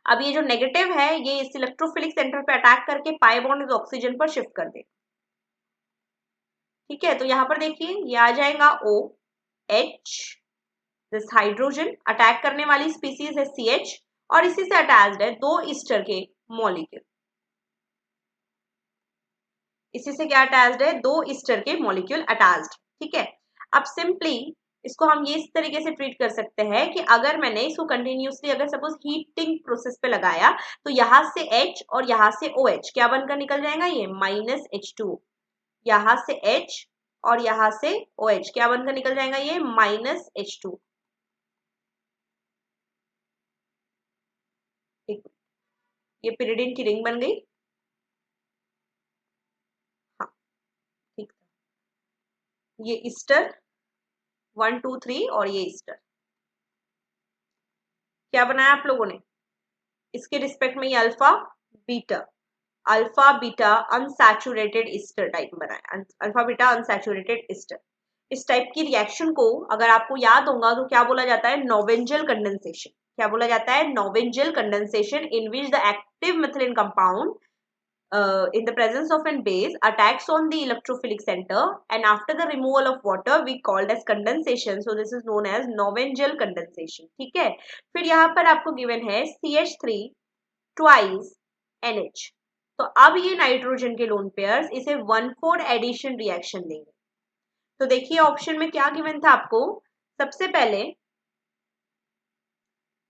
अब ये जो नेगेटिव है ये इस इलेक्ट्रोफिलिक सेंटर पे अटैक करके पाई बॉन्ड इस ऑक्सीजन पर शिफ्ट कर दे। ठीक है, तो यहाँ पर देखिए ये आ जाएगा OH, दिस हाइड्रोजन, अटैक करने वाली स्पीसीज है CH, और इसी से अटैच्ड है दो ईस्टर के मॉलिक्यूल। इसी से क्या अटैच्ड है, दो ईस्टर के मॉलिक्यूल अटैच्ड। ठीक है, अब सिंपली इसको हम ये इस तरीके से ट्रीट कर सकते हैं कि अगर मैंने इसको कंटिन्यूसली अगर सपोज हीटिंग प्रोसेस पे लगाया तो यहाँ से H और यहाँ से OH क्या बनकर निकल जाएगा, ये -H2, यहाँ से H और यहाँ से OH क्या बनकर निकल जाएगा, ये -H2। ये पिरिडिन की रिंग बन गई। हाँ ठीक है, ये ईस्टर 1 2 3 और ये ईस्टर क्या बनाया आप लोगों ने, इसके रिस्पेक्ट में ये alpha beta unsaturated Easter type बनाया, अल्फा बीटा अनसैचुरेटेड ईस्टर। इस टाइप की रिएक्शन को अगर आपको याद होगा तो क्या बोला जाता है, नोवेंजल कंडेंसेशन। क्या बोला जाता है, Knoevenagel condensation, in which the active methylene compound in the presence of an base attacks on the electrophilic center, and after the removal of water we called as condensation, so this is known as Nobel condensation। ठीक है, फिर यहाँ पर आपको given है CH3 twice NH, तो अब ये नाइट्रोजन के लोन पेयर्स इसे 1,4 एडिशन रिएक्शन देंगे। तो देखिए ऑप्शन में क्या गिवन था आपको, सबसे पहले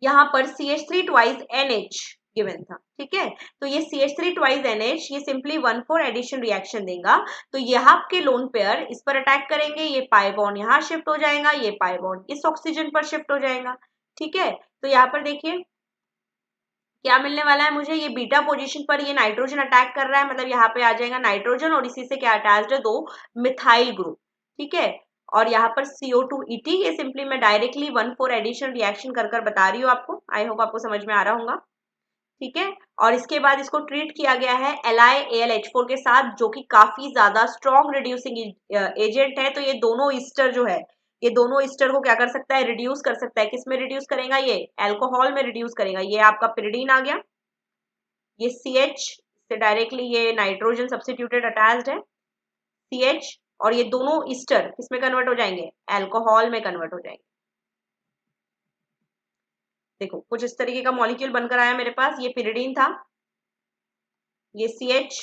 यहाँ पर CH3 twice NH गिवन था, ठीक है, तो ये CH3 twice NH ये सिंपली 1,4 एडिशन रिएक्शन देगा, तो यहाँ के लोन पेयर इस पर अटैक करेंगे, ये पाई बॉन्ड यहाँ शिफ्ट हो जाएगा, ये पाई बॉन्ड इस ऑक्सीजन पर शिफ्ट हो जाएगा। ठीक है, तो यहाँ पर देखिए क्या मिलने वाला है मुझे, ये बीटा पोजीशन पर ये नाइट्रोजन अटैक कर रहा है, मतलब यहाँ पे आ जाएगा नाइट्रोजन और इसी से क्या अटैच्ड है, 2 मिथाइल ग्रुप। ठीक है, और यहाँ पर CO2 ये सिंपली मैं डायरेक्टली 1,4 एडिशन रिएक्शन कर बता रही हूँ आपको, आई होप आपको समझ में आ रहा होगा। ठीक है, और इसके बाद इसको ट्रीट किया गया है LiAlH4 के साथ, जो कि काफी ज्यादा स्ट्रॉन्ग रिड्यूसिंग एजेंट है। तो ये दोनों ईस्टर जो है, ये दोनों ईस्टर को क्या कर सकता है, रिड्यूस कर सकता है। किस में रिड्यूस करेगा, ये अल्कोहल में रिड्यूस करेगा। ये आपका पिरिडीन आ गया, ये CH से डायरेक्टली ये नाइट्रोजन सब्स्टिट्यूटेड अटैच्ड है CH, और ये दोनों ईस्टर किस में कन्वर्ट हो जाएंगे, अल्कोहल में कन्वर्ट हो जाएंगे। देखो कुछ इस तरीके का मॉलिक्यूल बनकर आया मेरे पास, ये पिरिडीन था, ये CH,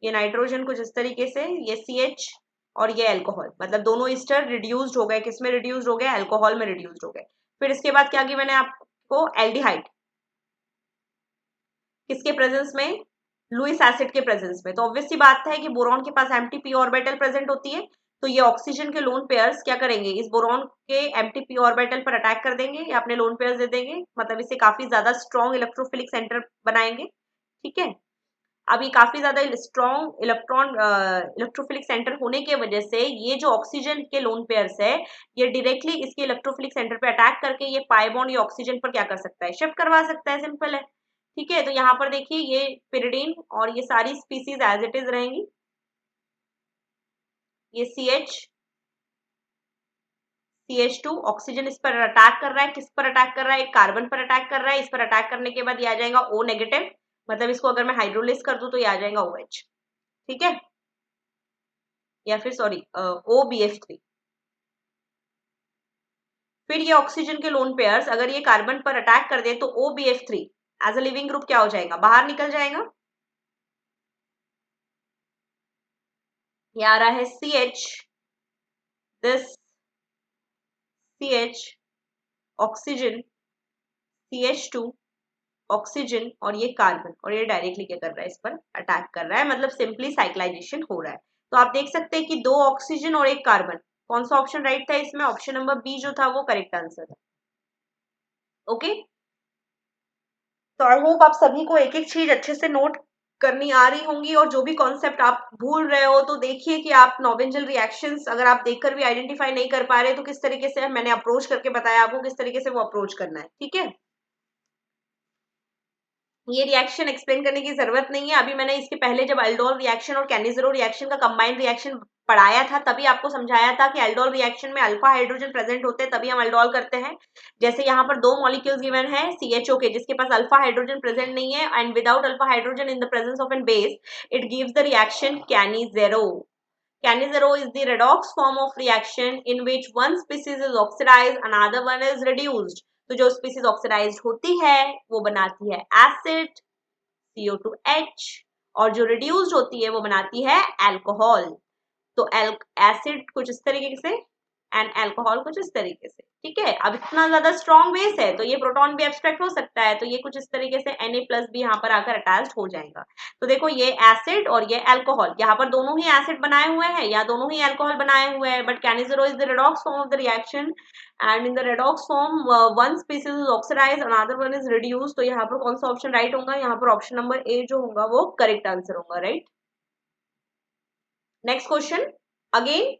ये नाइट्रोजन कुछ इस तरीके से, ये CH और ये अल्कोहल, मतलब दोनों ईस्टर रिड्यूस्ड हो गए, किसमें रिड्यूस्ड हो गए, अल्कोहल में रिड्यूस्ड हो गए। फिर इसके बाद क्या किया मैंने आपको, एल्डिहाइड, किसके प्रेजेंस में, लुइस एसिड के प्रेजेंस में। तो ऑब्वियस सी बात है कि बोरॉन के पास एम्प्टी p ऑर्बिटल प्रेजेंट होती है, तो ये ऑक्सीजन के लोन पेयर्स क्या करेंगे, इस बोरॉन के एम्प्टी p ऑर्बिटल पर अटैक कर देंगे या अपने लोन पेयर्स दे देंगे, मतलब इसे काफी ज्यादा स्ट्रॉन्ग इलेक्ट्रोफिलिक सेंटर बनाएंगे। ठीक है, अब ये काफी ज्यादा स्ट्रॉन्ग इलेक्ट्रोफिलिक सेंटर होने की वजह से ये जो ऑक्सीजन के लोन पेयर्स है, ये डायरेक्टली इसके इलेक्ट्रोफिलिक सेंटर पे अटैक करके ये पाई बॉन्ड ये ऑक्सीजन पर क्या कर सकता है, शिफ्ट करवा सकता है, सिंपल है। ठीक है, तो यहाँ पर देखिए ये पिरिडीन और ये सारी स्पीसीज एज इट इज रहेंगी, ये CH2 ऑक्सीजन इस पर अटैक कर रहा है, किस पर अटैक कर रहा है, एक कार्बन पर अटैक कर रहा है, इस पर अटैक करने के बाद ये आ जाएगा O नेगेटिव, मतलब इसको अगर मैं हाइड्रोलिस कर दूं तो ये आ जाएगा OH। ठीक है, या फिर सॉरी OBF3। फिर ये ऑक्सीजन के लोन पेयर्स अगर ये कार्बन पर अटैक कर दे तो OBF3 as a leaving group क्या हो जाएगा, बाहर निकल जाएगा। ये आ रहा है CH, this CH, oxygen, CH2, oxygen और ये कार्बन, और ये डायरेक्टली क्या कर रहा है, इस पर अटैक कर रहा है, मतलब सिंपली साइक्लाइजेशन हो रहा है। तो आप देख सकते हैं कि 2 ऑक्सीजन और 1 कार्बन, कौन सा ऑप्शन राइट था इसमें, ऑप्शन नंबर बी जो था वो करेक्ट आंसर था। ओके, तो आई होप आप सभी को एक एक चीज अच्छे से नोट करनी आ रही होंगी, और जो भी कॉन्सेप्ट आप भूल रहे हो तो देखिए कि आप नोवेंजल रिएक्शंस अगर आप देखकर भी आइडेंटिफाई नहीं कर पा रहे तो किस तरीके से मैंने अप्रोच करके बताया आपको किस तरीके से वो अप्रोच करना है। ठीक है, ये रिएक्शन एक्सप्लेन करने की जरूरत नहीं है, अभी मैंने इसके पहले जब एल्डोल रिएक्शन और कैनिजेरो रिएक्शन का कंबाइंड रिएक्शन पढ़ाया था तभी आपको समझाया था कि एल्डोल रिएक्शन में अल्फा हाइड्रोजन प्रेजेंट होते हैं तभी हम एल्डोल करते हैं। जैसे यहाँ पर 2 मॉलिक्यूल्स गिवन है CHO के, जिसके पास अल्फा हाइड्रोजन प्रेजेंट नहीं है, and without alpha hydrogen in the presence of an base it gives the reaction Cannizzaro. Canizero is the redox form of reaction in which one species is oxidized, another one is reduced. तो जो species oxidized होती है वो बनाती है acid CO2H, और जो reduced होती है वो बनाती है alcohol। तो एसिड कुछ इस तरीके से एंड अल्कोहल कुछ इस तरीके से, ठीक है। अब इतना ज्यादा स्ट्रॉन्ग बेस है तो ये प्रोटॉन भी एब्स्ट्रैक्ट हो सकता है, तो ये कुछ इस तरीके से Na+ भी यहाँ पर आकर अटैच्ड हो जाएगा। तो देखो ये एसिड और ये अल्कोहल, यहाँ पर दोनों ही एसिड बनाए हुए हैं या दोनों ही अल्कोहल बनाए हुए हैं, but KNO is the redox form of the reaction and in the redox form one species is oxidised another one is reduced. तो यहाँ पर कौन सा ऑप्शन राइट होगा? यहाँ पर ऑप्शन नंबर ए जो होगा वो करेक्ट आंसर होगा, right. Next question, again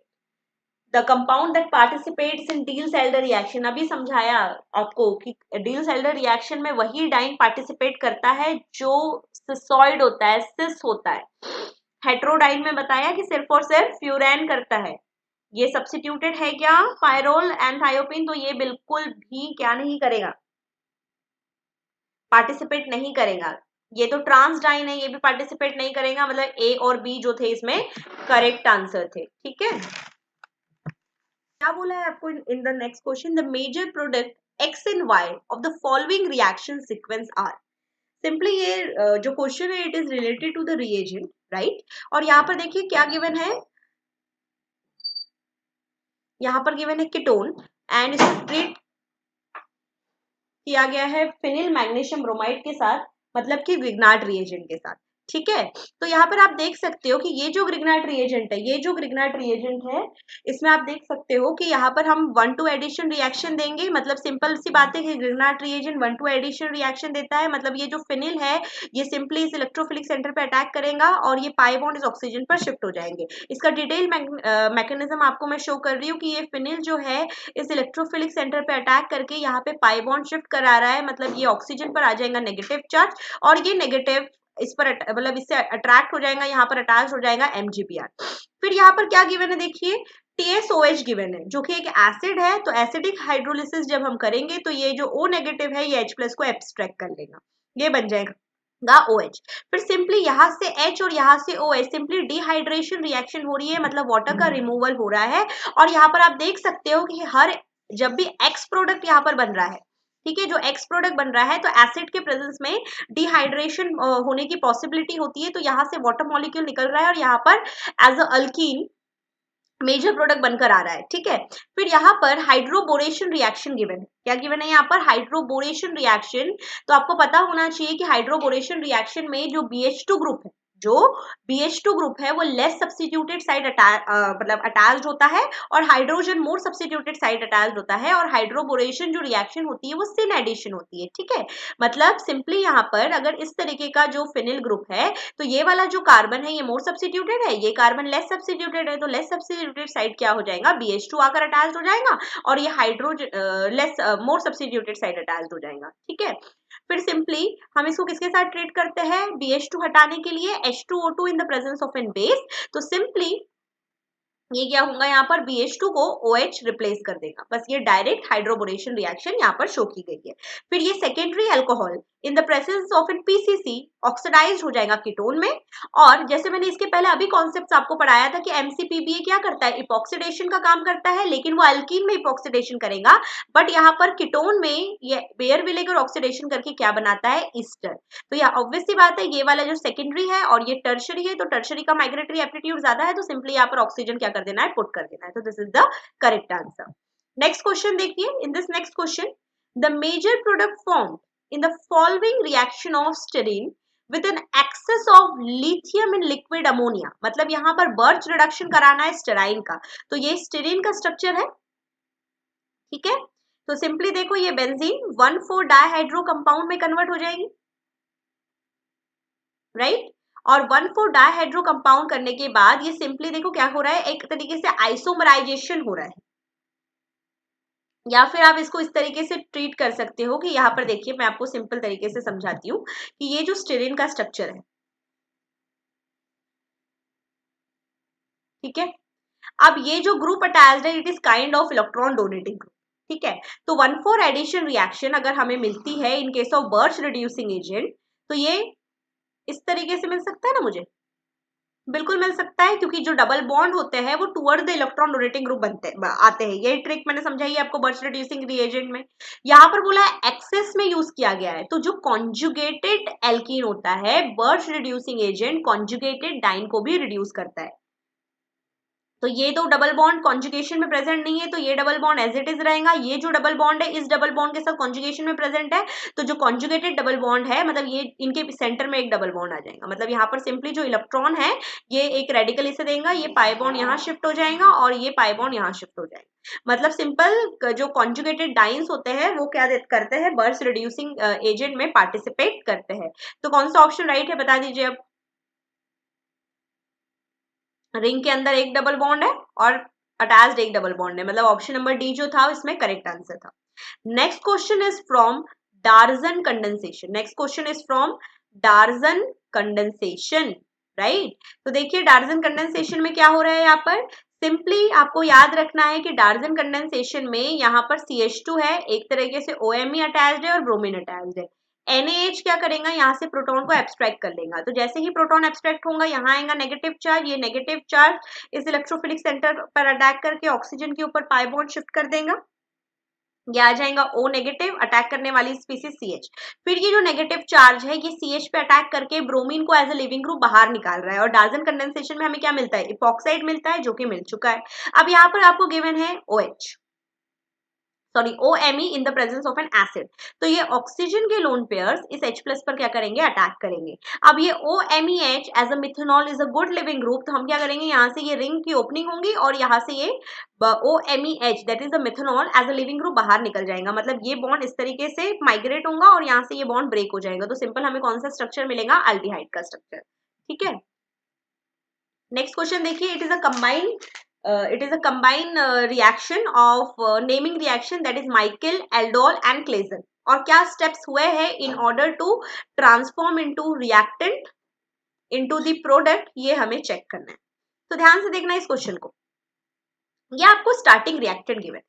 the compound that participates in Diels Alder reaction, अभी समझाया आपको कि डील-सेल्डर रिएक्शन में वही डाइन पार्टिसिपेट करता है जो सिसॉइड होता है, सिस होता है। हेट्रोडाइन में बताया कि सिर्फ और सिर्फ फ्यूरैन करता है। ये सब्स्टिट्यूटेड है क्या पायरोल एंड थायोपिन, तो ये बिल्कुल भी क्या नहीं करेगा, पार्टिसिपेट नहीं करेगा। ये तो ट्रांसडाइन है, ये भी पार्टिसिपेट नहीं करेगा, मतलब ए और बी जो थे इसमें करेक्ट आंसर थे, ठीक है। क्या बोला है आपको in the next question, the major product X and Y of the following reaction sequence are. Simply ये जो क्वेश्चन है it is related to the reagent, right. और यहाँ पर देखिए क्या गिवन है, यहाँ पर गिवन है कीटोन एंड इसको ट्रीट किया गया है फिनिल मैग्नीशियम ब्रोमाइड के साथ, मतलब कि ग्रिग्नार्ड रिएजेंट के साथ, ठीक है। तो यहाँ पर आप देख सकते हो कि ये जो ग्रिग्नार्ड रिएजेंट है, ये जो ग्रिग्नार्ड रिएजेंट है, इसमें आप देख सकते हो कि यहाँ पर हम 1-2 एडिशन रिएक्शन देंगे, मतलब सिंपल सी बात है कि ग्रिग्नार्ड रिएजेंट 1-2 एडिशन रिएक्शन देता है, मतलब ये जो फिनिल है ये सिंपली इस इलेक्ट्रोफिलिक सेंटर पे अटैक करेगा और ये पाई बॉन्ड इस ऑक्सीजन पर शिफ्ट हो जाएंगे। इसका डिटेल मैकेनिज्म आपको मैं शो कर रही हूँ कि ये फिनिल जो है इस इलेक्ट्रोफिलिक सेंटर पे अटैक करके यहाँ पे पाई बॉन्ड शिफ्ट करा रहा है, मतलब ये ऑक्सीजन पर आ जाएगा नेगेटिव चार्ज और ये नेगेटिव इस पर मतलब इससे अट्रैक्ट हो जाएगा, यहाँ पर अटैच हो जाएगा MgBr। फिर यहाँ पर क्या गिवन है देखिए, TSOH गिवन है जो कि एक एसिड है, तो एसिडिक हाइड्रोलिसिस जब हम करेंगे तो ये जो O नेगेटिव है ये H+ को एब्स्ट्रैक्ट कर लेगा, ये बन जाएगा OH। फिर सिंपली यहाँ से H और यहाँ से OH, सिंपली डिहाइड्रेशन रिएक्शन हो रही है, मतलब वाटर का रिमूवल हो रहा है। और यहाँ पर आप देख सकते हो कि हर जब भी X प्रोडक्ट यहाँ पर बन रहा है, ठीक है, जो X प्रोडक्ट बन रहा है तो एसिड के प्रेजेंस में डिहाइड्रेशन होने की पॉसिबिलिटी होती है, तो यहाँ से वाटर मॉलिक्यूल निकल रहा है और यहाँ पर as a alkene major product बनकर आ रहा है, ठीक है। फिर यहाँ पर हाइड्रोबोरेशन रिएक्शन गिवन है, क्या गिवन है यहाँ पर हाइड्रोबोरेशन रिएक्शन। तो आपको पता होना चाहिए कि हाइड्रोबोरेशन रिएक्शन में जो BH2 ग्रुप है, जो BH2 ग्रुप है वो लेस सब्स्टिट्यूटेड साइड मतलब अटैच्ड होता है और हाइड्रोजन मोर सब्स्टिट्यूटेड साइड अटैच्ड होता है, और हाइड्रोबोरेशन जो रिएक्शन होती है वो सिन एडिशन होती है, ठीक है। मतलब सिंपली यहाँ पर अगर इस तरीके का जो फिनिल ग्रुप है तो ये वाला जो कार्बन है ये मोर सब्स्टिट्यूटेड है, ये कार्बन लेस सब्स्टिट्यूटेड है, तो लेस सब्स्टिट्यूटेड साइड क्या हो जाएगा, BH2 आकर अटैच्ड हो जाएगा और ये hydrogen less more substituted side attached हो जाएगा, ठीक है। फिर सिंपली हम इसको किसके साथ ट्रीट करते हैं, BH2 हटाने के लिए H2O2 in the presence of an base, तो सिंपली ये क्या होगा, यहाँ पर BH2 को OH रिप्लेस कर देगा, बस ये डायरेक्ट हाइड्रोबोरेशन रिएक्शन यहाँ पर शो की गई है। फिर ये secondary alcohol in the presence of an PCC oxidise हो जाएगा कीटोन में, और जैसे मैंने इसके पहले अभी कॉन्सेप्ट आपको पढ़ाया था कि MCPBA क्या करता है, इपॉक्सीडेशन का काम करता है, लेकिन वो अल्कीन में इपॉक्सीडेशन करेगा, बट यहाँ पर कीटोन में ये बेयर विनेगर ऑक्सीडेशन करके क्या बनाता है, ईस्टर। तो यह ऑब्वियस सी बात है, ये वाला जो सेकेंडरी है और ये टर्शरी है, तो टर्शरी का माइग्रेटरी एप्टीट्यूड ज्यादा है, तो सिंपली यहाँ पर ऑक्सीजन क्या कर देना है, पुट कर देना है, तो this is the correct answer. Next question देखिए, in this next question, the major product form in the following reaction of styrene with an excess of lithium in liquid ammonia, मतलब यहाँ पर बर्च रिडक्शन कराना है स्टेराइन का, तो ये styrene का स्ट्रक्चर है, ठीक है। तो सिंपली देखो ये बेंजीन 1,4 डाइहाइड्रो कंपाउंड में कन्वर्ट हो जाएगी, राइट। और 1,4 डाइहाइड्रो कंपाउंड करने के बाद ये सिंपली देखो क्या हो रहा है, एक तरीके से आइसोमराइजेशन हो रहा है, या फिर आप इसको इस तरीके से ट्रीट कर सकते हो कि यहाँ पर देखिए मैं आपको सिंपल तरीके से समझाती हूँ कि ये जो स्टीरीन का स्ट्रक्चर है, ठीक है, अब ये जो ग्रुप अटैच्ड है it is kind of electron donating group, ठीक है। तो 1,4 एडिशन रिएक्शन अगर हमें मिलती है in case of birch reducing agent, तो ये इस तरीके से मिल सकता है ना, मुझे बिल्कुल मिल सकता है, क्योंकि जो डबल बॉन्ड होते हैं वो toward the electron donating group आते हैं, ये ट्रिक मैंने समझाई है आपको बर्च रिड्यूसिंग रिएजेंट में। यहाँ पर बोला है एक्सेस में यूज किया गया है, तो जो कॉन्जुगेटेड एल्कीन होता है Birch reducing agent conjugated diene को भी रिड्यूस करता है, तो ये दो डबल बॉन्ड कॉन्जुगेशन में प्रेजेंट नहीं है, तो ये double bond as it is रहेगा। ये जो डबल बॉन्ड है इस डबल बॉन्ड के साथ कॉन्जुगेशन में प्रेजेंट है, तो जो कॉन्जुगेटेड डबल बॉन्ड है मतलब ये इनके सेंटर में एक डबल बॉन्ड आ जाएगा। मतलब यहाँ पर सिंपली जो इलेक्ट्रॉन है ये एक रेडिकल इसे देगा, ये पाई बॉन्ड यहाँ शिफ्ट हो जाएगा और ये पाई बॉन्ड यहाँ शिफ्ट हो जाएगा। मतलब सिंपल जो कॉन्जुगेटेड डाइंस होते हैं वो क्या करते हैं, बर्स्ट रिड्यूसिंग एजेंट में पार्टिसिपेट करते हैं। तो कौन सा ऑप्शन राइट है बता दीजिए अब। रिंग के अंदर एक डबल बॉन्ड है और अटैच्ड एक डबल बॉन्ड है, मतलब ऑप्शन नंबर डी जो था इसमें करेक्ट आंसर था। Next question is from डार्जन condensation. Next question is from डार्जन condensation, right. तो देखिए डार्जन कंडेंसेशन में क्या हो रहा है, यहाँ पर सिंपली आपको याद रखना है कि डार्जन कंडेंसेशन में यहाँ पर CH2 है, एक तरीके से OMe अटैच्ड है और ब्रोमीन अटैच्ड है। NaH क्या करेगा, यहाँ से प्रोटॉन को एब्स्ट्रैक्ट कर लेगा। तो जैसे ही प्रोटॉन एब्स्ट्रैक्ट होगा यहाँ आएगा नेगेटिव चार्ज, ये नेगेटिव चार्ज इस इलेक्ट्रोफिलिक सेंटर पर अटैक करके ऑक्सीजन के ऊपर पाई बॉन्ड शिफ्ट कर देगा। ये आ जाएगा O नेगेटिव, अटैक करने वाली स्पीसीज CH। फिर ये जो नेगेटिव चार्ज है ये CH पे अटैक करके ब्रोमीन को एज ए लिविंग ग्रुप बाहर निकाल रहा है। और डार्जन कंडेंसेशन में हमें क्या मिलता है, इपॉक्साइड मिलता है जो कि मिल चुका है। अब यहाँ पर आपको गिवन है OH, sorry OMe in the presence of an acid. तो ये ऑक्सीजन के लोन पेयर्स इस H प्लस पर क्या करेंगे, अटैक करेंगे। अब ये OMeH as a methanol is a good leaving group, तो हम क्या करेंगे, यहाँ से ये रिंग की ओपनिंग होगी और यहाँ से ये OMeH that is the methanol as a leaving group बाहर निकल जाएगा। मतलब ये बॉन्ड इस तरीके से माइग्रेट होगा और यहाँ से ये बॉन्ड ब्रेक हो जाएगा। तो सिंपल हमें कौन सा स्ट्रक्चर मिलेगा, अल्डिहाइड का स्ट्रक्चर, ठीक है। नेक्स्ट क्वेश्चन देखिए, it is a combined reaction of naming reaction that is Michael, aldol and Claisen। और क्या steps हुए हैं in order to transform into reactant into the product, ये हमें चेक करना है। तो ध्यान से देखना इस क्वेश्चन को, ये आपको स्टार्टिंग रिएक्टेंट गिवन।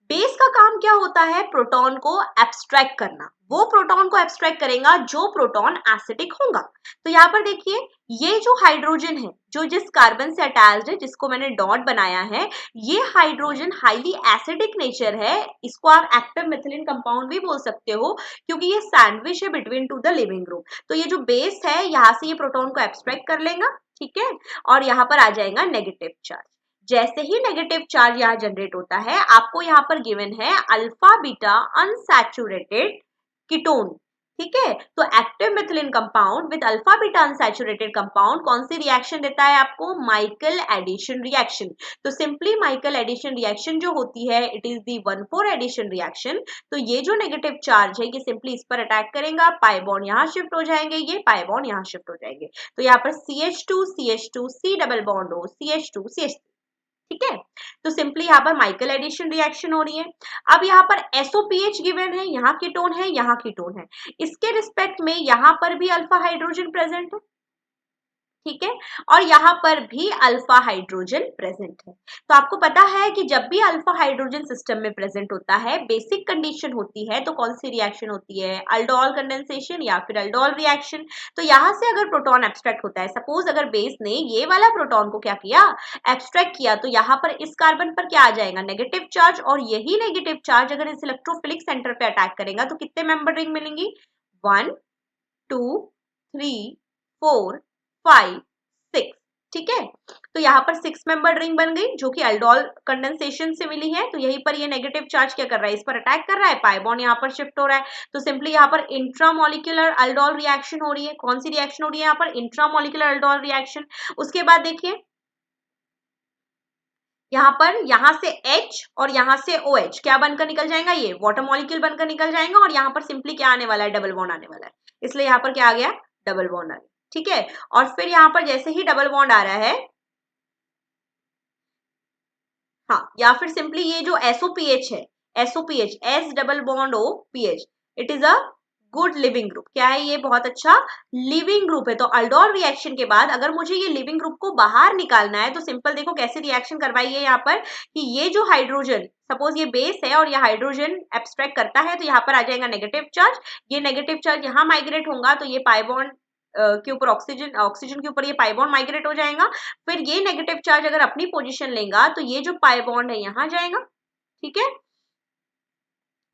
बेस का काम क्या होता है, प्रोटॉन को एब्स्ट्रैक्ट करना। वो प्रोटॉन को एब्स्ट्रैक्ट करेगा जो प्रोटॉन एसिडिक होगा। तो यहाँ पर देखिए ये जो हाइड्रोजन है जो जिस कार्बन से अटैच्ड है, जिसको मैंने डॉट बनाया है, ये हाइड्रोजन हाईली एसिडिक नेचर है। इसको आप एक्टिव मिथिलीन कंपाउंड भी बोल सकते हो क्योंकि ये सैंडविच है between two the living group. तो ये जो बेस है यहाँ से ये प्रोटॉन को एब्स्ट्रैक्ट कर लेगा, ठीक है, और यहाँ पर आ जाएगा नेगेटिव चार्ज। जैसे ही नेगेटिव चार्ज यहाँ जनरेट होता है, आपको यहाँ पर गिवन है अल्फा बीटा अनसैचुरेटेड कीटोन, ठीक है। तो active methylene compound with alpha beta unsaturated compound कौन सी रिएक्शन देता है आपको, माइकल एडिशन रिएक्शन। तो सिंपली माइकल एडिशन रिएक्शन जो होती है it is the 1,4 addition reaction. तो ये जो नेगेटिव चार्ज है ये सिंपली इस पर अटैक करेगा, पाई बॉन्ड यहाँ शिफ्ट हो जाएंगे, ये पाई बॉन्ड यहाँ शिफ्ट हो जाएंगे। तो यहाँ पर CH2 CH2 C double bond O CH2 CH2, ठीक है। तो सिंपली यहाँ पर माइकल एडिशन रिएक्शन हो रही है। अब यहाँ पर SOPH गिवन है, यहाँ कीटोन है, यहाँ कीटोन है। इसके रिस्पेक्ट में यहाँ पर भी अल्फा हाइड्रोजन प्रेजेंट है, ठीक है, और यहाँ पर भी अल्फा हाइड्रोजन प्रेजेंट है। तो आपको पता है कि जब भी अल्फा हाइड्रोजन सिस्टम में प्रेजेंट होता है बेसिक कंडीशन होती है तो कौन सी रिएक्शन होती है, अल्डोल कंडेंसेशन या फिर अल्डोल रिएक्शन। तो यहाँ से अगर प्रोटॉन एब्स्ट्रैक्ट होता है, सपोज अगर बेस ने ये वाला प्रोटॉन को क्या किया, एब्स्ट्रैक्ट किया, तो यहाँ पर इस कार्बन पर क्या आ जाएगा, नेगेटिव चार्ज। और यही नेगेटिव चार्ज अगर इस इलेक्ट्रोफिलिक सेंटर पे अटैक करेगा तो कितने मेंबर रिंग मिलेंगी, 1 2 3 4 5 6, ठीक है। तो यहाँ पर 6 मेंबर रिंग बन गई जो कि अल्डोल कंडेंसेशन से मिली है। तो यहीं पर ये नेगेटिव चार्ज क्या कर रहा है, इस पर अटैक कर रहा है, पाई बॉन्ड यहाँ पर शिफ्ट हो रहा है। तो सिंपली यहाँ पर इंट्रामोलिकुलर अल्डोल रिएक्शन हो रही है। कौन सी रिएक्शन हो रही है यहाँ पर, इंट्रामोलिकुलर अल्डोल रिएक्शन। उसके बाद देखिए यहाँ पर यहाँ से H और यहाँ से OH क्या बनकर निकल जाएगा, ये वाटर मॉलिक्यूल बनकर निकल जाएगा। और यहाँ पर सिंपली क्या आने वाला है, डबल बॉन्ड आने वाला है। इसलिए यहाँ पर क्या आ गया, डबल बॉन्ड आ गया, ठीक है। और फिर यहाँ पर जैसे ही डबल बॉन्ड आ रहा है, हाँ, या फिर सिंपली ये जो SOPH है, SOPH S double bond O PH, it is a good leaving group. क्या है ये, बहुत अच्छा लिविंग ग्रुप है। तो अल्डोल रिएक्शन के बाद अगर मुझे ये लिविंग ग्रुप को बाहर निकालना है तो सिंपल देखो कैसे रिएक्शन करवाई है यहाँ पर कि ये जो हाइड्रोजन, सपोज ये बेस है और ये हाइड्रोजन एब्स्ट्रैक्ट करता है, तो यहाँ पर आ जाएगा नेगेटिव चार्ज। ये नेगेटिव चार्ज यहाँ माइग्रेट होगा तो ये पाई बॉन्ड के ऊपर ऑक्सीजन के ऊपर ये पाई बॉन्ड माइग्रेट हो जाएगा। फिर ये नेगेटिव चार्ज अगर अपनी पोजीशन लेगा तो ये जो पाई बॉन्ड है यहाँ जाएगा, ठीक है।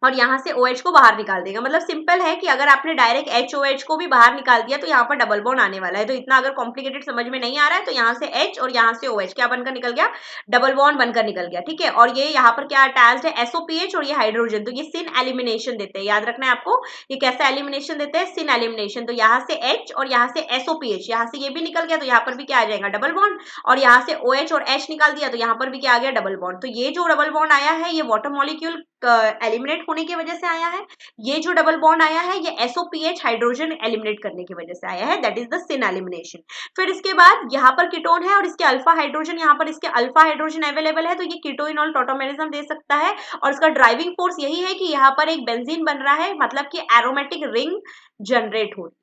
और यहाँ से OH को बाहर निकाल देगा। मतलब सिंपल है कि अगर आपने डायरेक्ट HOH को भी बाहर निकाल दिया तो यहाँ पर डबल बॉन्ड आने वाला है। तो इतना अगर कॉम्प्लिकेटेड समझ में नहीं आ रहा है तो यहाँ से H और यहाँ से OH क्या बनकर निकल गया, डबल बॉन्ड बनकर निकल गया। ठीक है, और ये यहाँ पर क्या अटैच्ड है, SOPH और ये हाइड्रोजन, तो ये सिन एलिमिनेशन देते हैं। याद रखना है आपको, ये कैसा एलिमिनेशन देते हैं, सिन एलिमिनेशन। तो यहाँ से H और यहाँ से SOPH, यहाँ से ये भी निकल गया तो यहाँ पर भी क्या आ जाएगा, डबल बॉन्ड। और यहाँ से OH और H निकाल दिया तो यहाँ पर भी क्या आ गया, डबल बॉन्ड। तो ये जो डबल बॉन्ड आया है ये वाटर मॉलिक्यूल एलिमिनेट होने की वजह से आया है। ये जो डबल बॉन्ड आया है ये SOPH हाइड्रोजन एलिमिनेट करने की वजह से आया है, that is the syn elimination. फिर इसके बाद यहाँ पर कीटोन है और इसके अल्फा हाइड्रोजन, यहाँ पर इसके अल्फा हाइड्रोजन अवेलेबल है तो ये कीटोइनॉल टॉटोमेरिज्म दे सकता है। और इसका ड्राइविंग फोर्स यही है कि यहाँ पर एक बेंजीन बन रहा है, मतलब कि एरोमेटिक रिंग जनरेट हो रही है।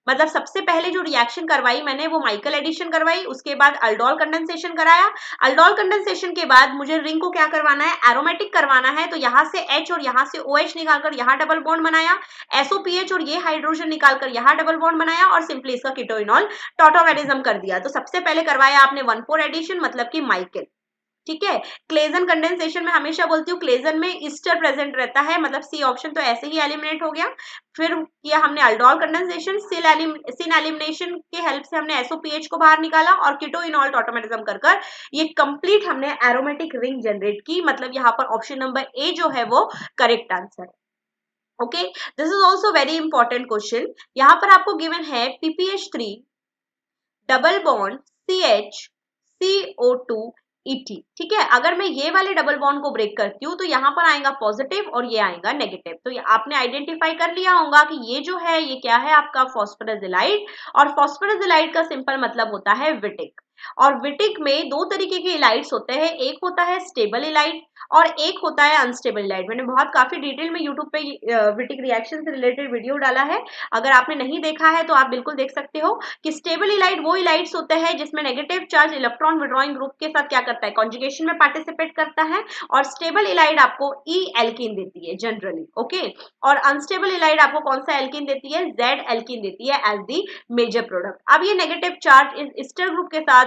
मतलब सबसे पहले जो रिएक्शन करवाई मैंने वो माइकल एडिशन करवाई, उसके बाद अल्डोल कंडेंसेशन कराया। अल्डोल कंडेंसेशन के बाद मुझे रिंग को क्या करवाना है, एरोमेटिक करवाना है। तो यहाँ से H और यहाँ से OH निकालकर यहाँ डबल बॉन्ड बनाया, SOPH और ये हाइड्रोजन निकालकर यहाँ डबल बॉन्ड बनाया और सिंपली इसका कीटोइनॉल टॉटोमेरिज्म कर दिया। तो सबसे पहले करवाया आपने 1,4 एडिशन, मतलब कि माइकल। ठीक है, क्लेजन कंडेंसेशन में हमेशा बोलती हूँ क्लेजन में ईस्टर प्रेजेंट रहता है, मतलब सी ऑप्शन तो ऐसे ही एलिमिनेट हो गया। फिर किया हमने अल्डोल कंडेंसेशन, सिन एलिमिनेशन के हेल्प से हमने SOPH को बाहर निकाला और कीटोइनॉल टॉटोमेरिज्म कर ये कंप्लीट हमने एरोमेटिक रिंग जनरेट की। मतलब यहाँ पर ऑप्शन नंबर ए जो है वो करेक्ट आंसर है। Okay, this is also very important question. यहाँ पर आपको गिवन है PPH3 double bond CH CO2 ET। ठीक है, अगर मैं ये वाले डबल बॉन्ड को ब्रेक करती हूँ तो यहाँ पर आएगा पॉजिटिव और ये आएगा नेगेटिव। तो ये आपने आइडेंटिफाई कर लिया होगा कि ये जो है ये क्या है, आपका फॉस्फोराजिलाइड। और फॉस्फोराजिलाइड का सिंपल मतलब होता है विटिक। और विटिक में दो तरीके के इलाइड्स होते हैं, एक होता है स्टेबल इलाइड और एक होता है अनस्टेबल इलाइड। मैंने बहुत काफी डिटेल में यूट्यूब पे विटिक रिएक्शन से रिलेटेड वीडियो डाला है, अगर आपने नहीं देखा है तो आप बिल्कुल देख सकते हो। कि स्टेबल इलाइड वो इलाइड्स होते हैं जिसमें negative charge electron withdrawing group के साथ क्या करता है, कॉन्जुगेशन में पार्टिसिपेट करता है। और स्टेबल इलाइड आपको E एल्कीन देती है जनरली। ओके, और अनस्टेबल इलाइड आपको कौन सा एल्कीन देती है, Z एल्कीन देती है एज दी मेजर प्रोडक्ट। अब ये नेगेटिव चार्ज इस ईस्टर ग्रुप के साथ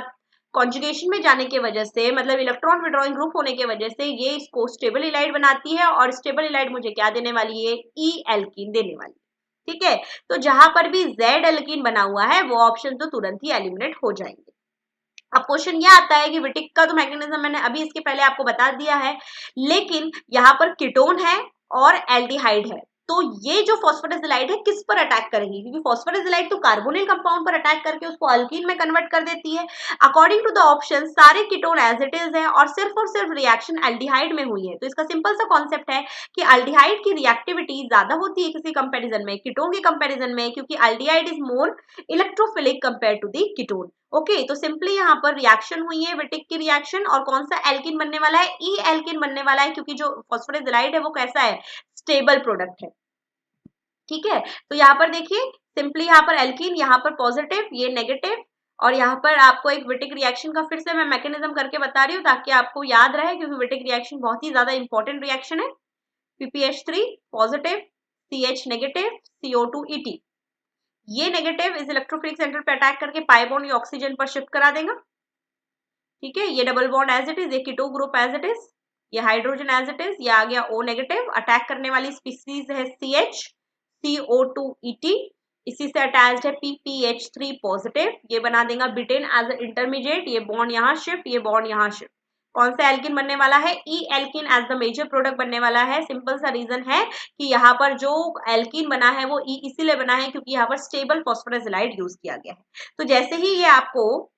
कॉन्जुगेशन में जाने की वजह से, मतलब इलेक्ट्रॉन विड्रॉइंग ग्रुप होने की वजह से ये इसको स्टेबल इलाइड बनाती है। और स्टेबल इलाइड मुझे क्या देने वाली है, E एल्कीन देने वाली है। ठीक है, तो जहां पर भी Z एल्कीन बना हुआ है वो ऑप्शन तो तुरंत ही एलिमिनेट हो जाएंगे। अब क्वेश्चन ये आता है कि विटिक का तो मैकेनिज्म मैंने अभी इसके पहले आपको बता दिया है, लेकिन यहाँ पर कीटोन है और एल्डिहाइड है, तो ये जो फॉस्फोराजिलाइड है किस पर अटैक करेगी, क्योंकि फॉस्फोराजिलाइड तो कार्बोनिल कंपाउंड पर अटैक करके उसको अल्कीन में कन्वर्ट कर देती है। अकॉर्डिंग टू द ऑप्शन सारे कीटोन एज इट इज है और सिर्फ रिएक्शन एल्डिहाइड में हुई है। तो इसका सिंपल सा कॉन्सेप्ट है कि एल्डिहाइड की रिएक्टिविटी ज्यादा होती है किसी कंपेरिजन में, कीटोन के कंपेरिजन में, क्योंकि aldehyde is more electrophilic compare to the ketone. Okay, तो सिंपली यहाँ पर रिएक्शन हुई है विटिक की रिएक्शन, और कौन सा एल्कीन बनने वाला है, ई एल्कीन बनने वाला है, क्योंकि जो फॉस्फोराजिलाइड है वो कैसा है, स्टेबल प्रोडक्ट है। ठीक है, तो यहाँ पर देखिए सिंपली यहाँ पर एल्कीन, यहाँ पर पॉजिटिव, ये नेगेटिव, और यहाँ पर आपको एक विटिक रिएक्शन का फिर से मैं मैकेनिज्म करके बता रही हूँ ताकि आपको याद रहे, क्योंकि विटिक रिएक्शन बहुत ही ज्यादा इंपॉर्टेंट रिएक्शन है। PPH3 positive, CH negative, CO2 ET। ये नेगेटिव इस इलेक्ट्रोफिलिक सेंटर पे अटैक करके पाई बॉन्ड ये ऑक्सीजन पर शिफ्ट करा देगा। ठीक है, ये double bond as it is, ये keto group as it is, ये हाइड्रोजन एज इट इज, ये आ गया O नेगेटिव। अटैक करने वाली स्पीसीज है CH CO2 ET, इसी से अटैच्ड है PPH3 पॉजिटिव, ये बना देगा बिटेन एज इंटरमीडिएट, ये बॉन्ड यहाँ शिफ्ट, ये बॉन्ड यहाँ शिफ्ट। कौन सा एल्किन बनने वाला है, E alkene as the major product बनने वाला है। सिंपल सा रीजन है कि यहाँ पर जो एल्किन बना है वो E इसीलिए बना है क्योंकि यहाँ पर स्टेबल फॉस्फोराजिलाइड यूज किया गया है। तो जैसे ही ये आपको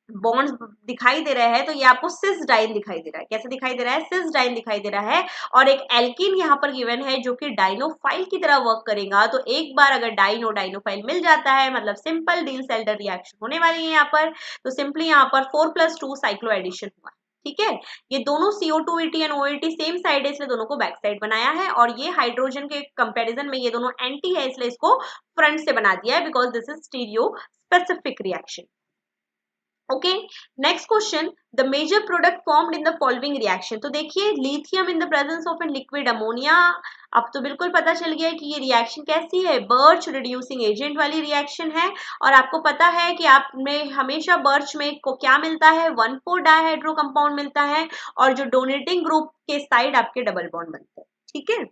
बॉन्ड्स दिखाई दे रहे हैं तो ये आपको सिस्डाइन दिखाई दे रहा है। कैसे दिखाई दे रहा है, सिस्डाइन दिखाई दे रहा है, और एक एल्कीन यहाँ पर गिवन है जो कि डाइनोफाइल की तरह वर्क करेगा। तो एक बार अगर डाइनोफाइल मिल जाता है मतलब सिंपल डील सेल्डर रिएक्शन होने वाली है यहाँ पर। तो सिंपली यहाँ पर 4+2 साइक्लो एडिशन हुआ। ठीक है, ये दोनों CO2 ET and OET same side है इसलिए दोनों को बैक साइड बनाया है, और ये हाइड्रोजन के कंपैरिजन में ये दोनों एंटी है इसलिए इसको फ्रंट से बना दिया है, because this is stereo specific reaction. Okay, next question, the major product formed in the following reaction. तो देखिए lithium in the presence of an liquid ammonia. अब तो बिल्कुल पता चल गया है कि ये रिएक्शन कैसी है, बर्च रिड्यूसिंग एजेंट वाली रिएक्शन है। और आपको पता है कि आप में हमेशा बर्च में को क्या मिलता है, 1,4 डाइहाइड्रो कंपाउंड मिलता है, और जो डोनेटिंग ग्रुप के साइड आपके डबल बॉन्ड बनते हैं। ठीक है,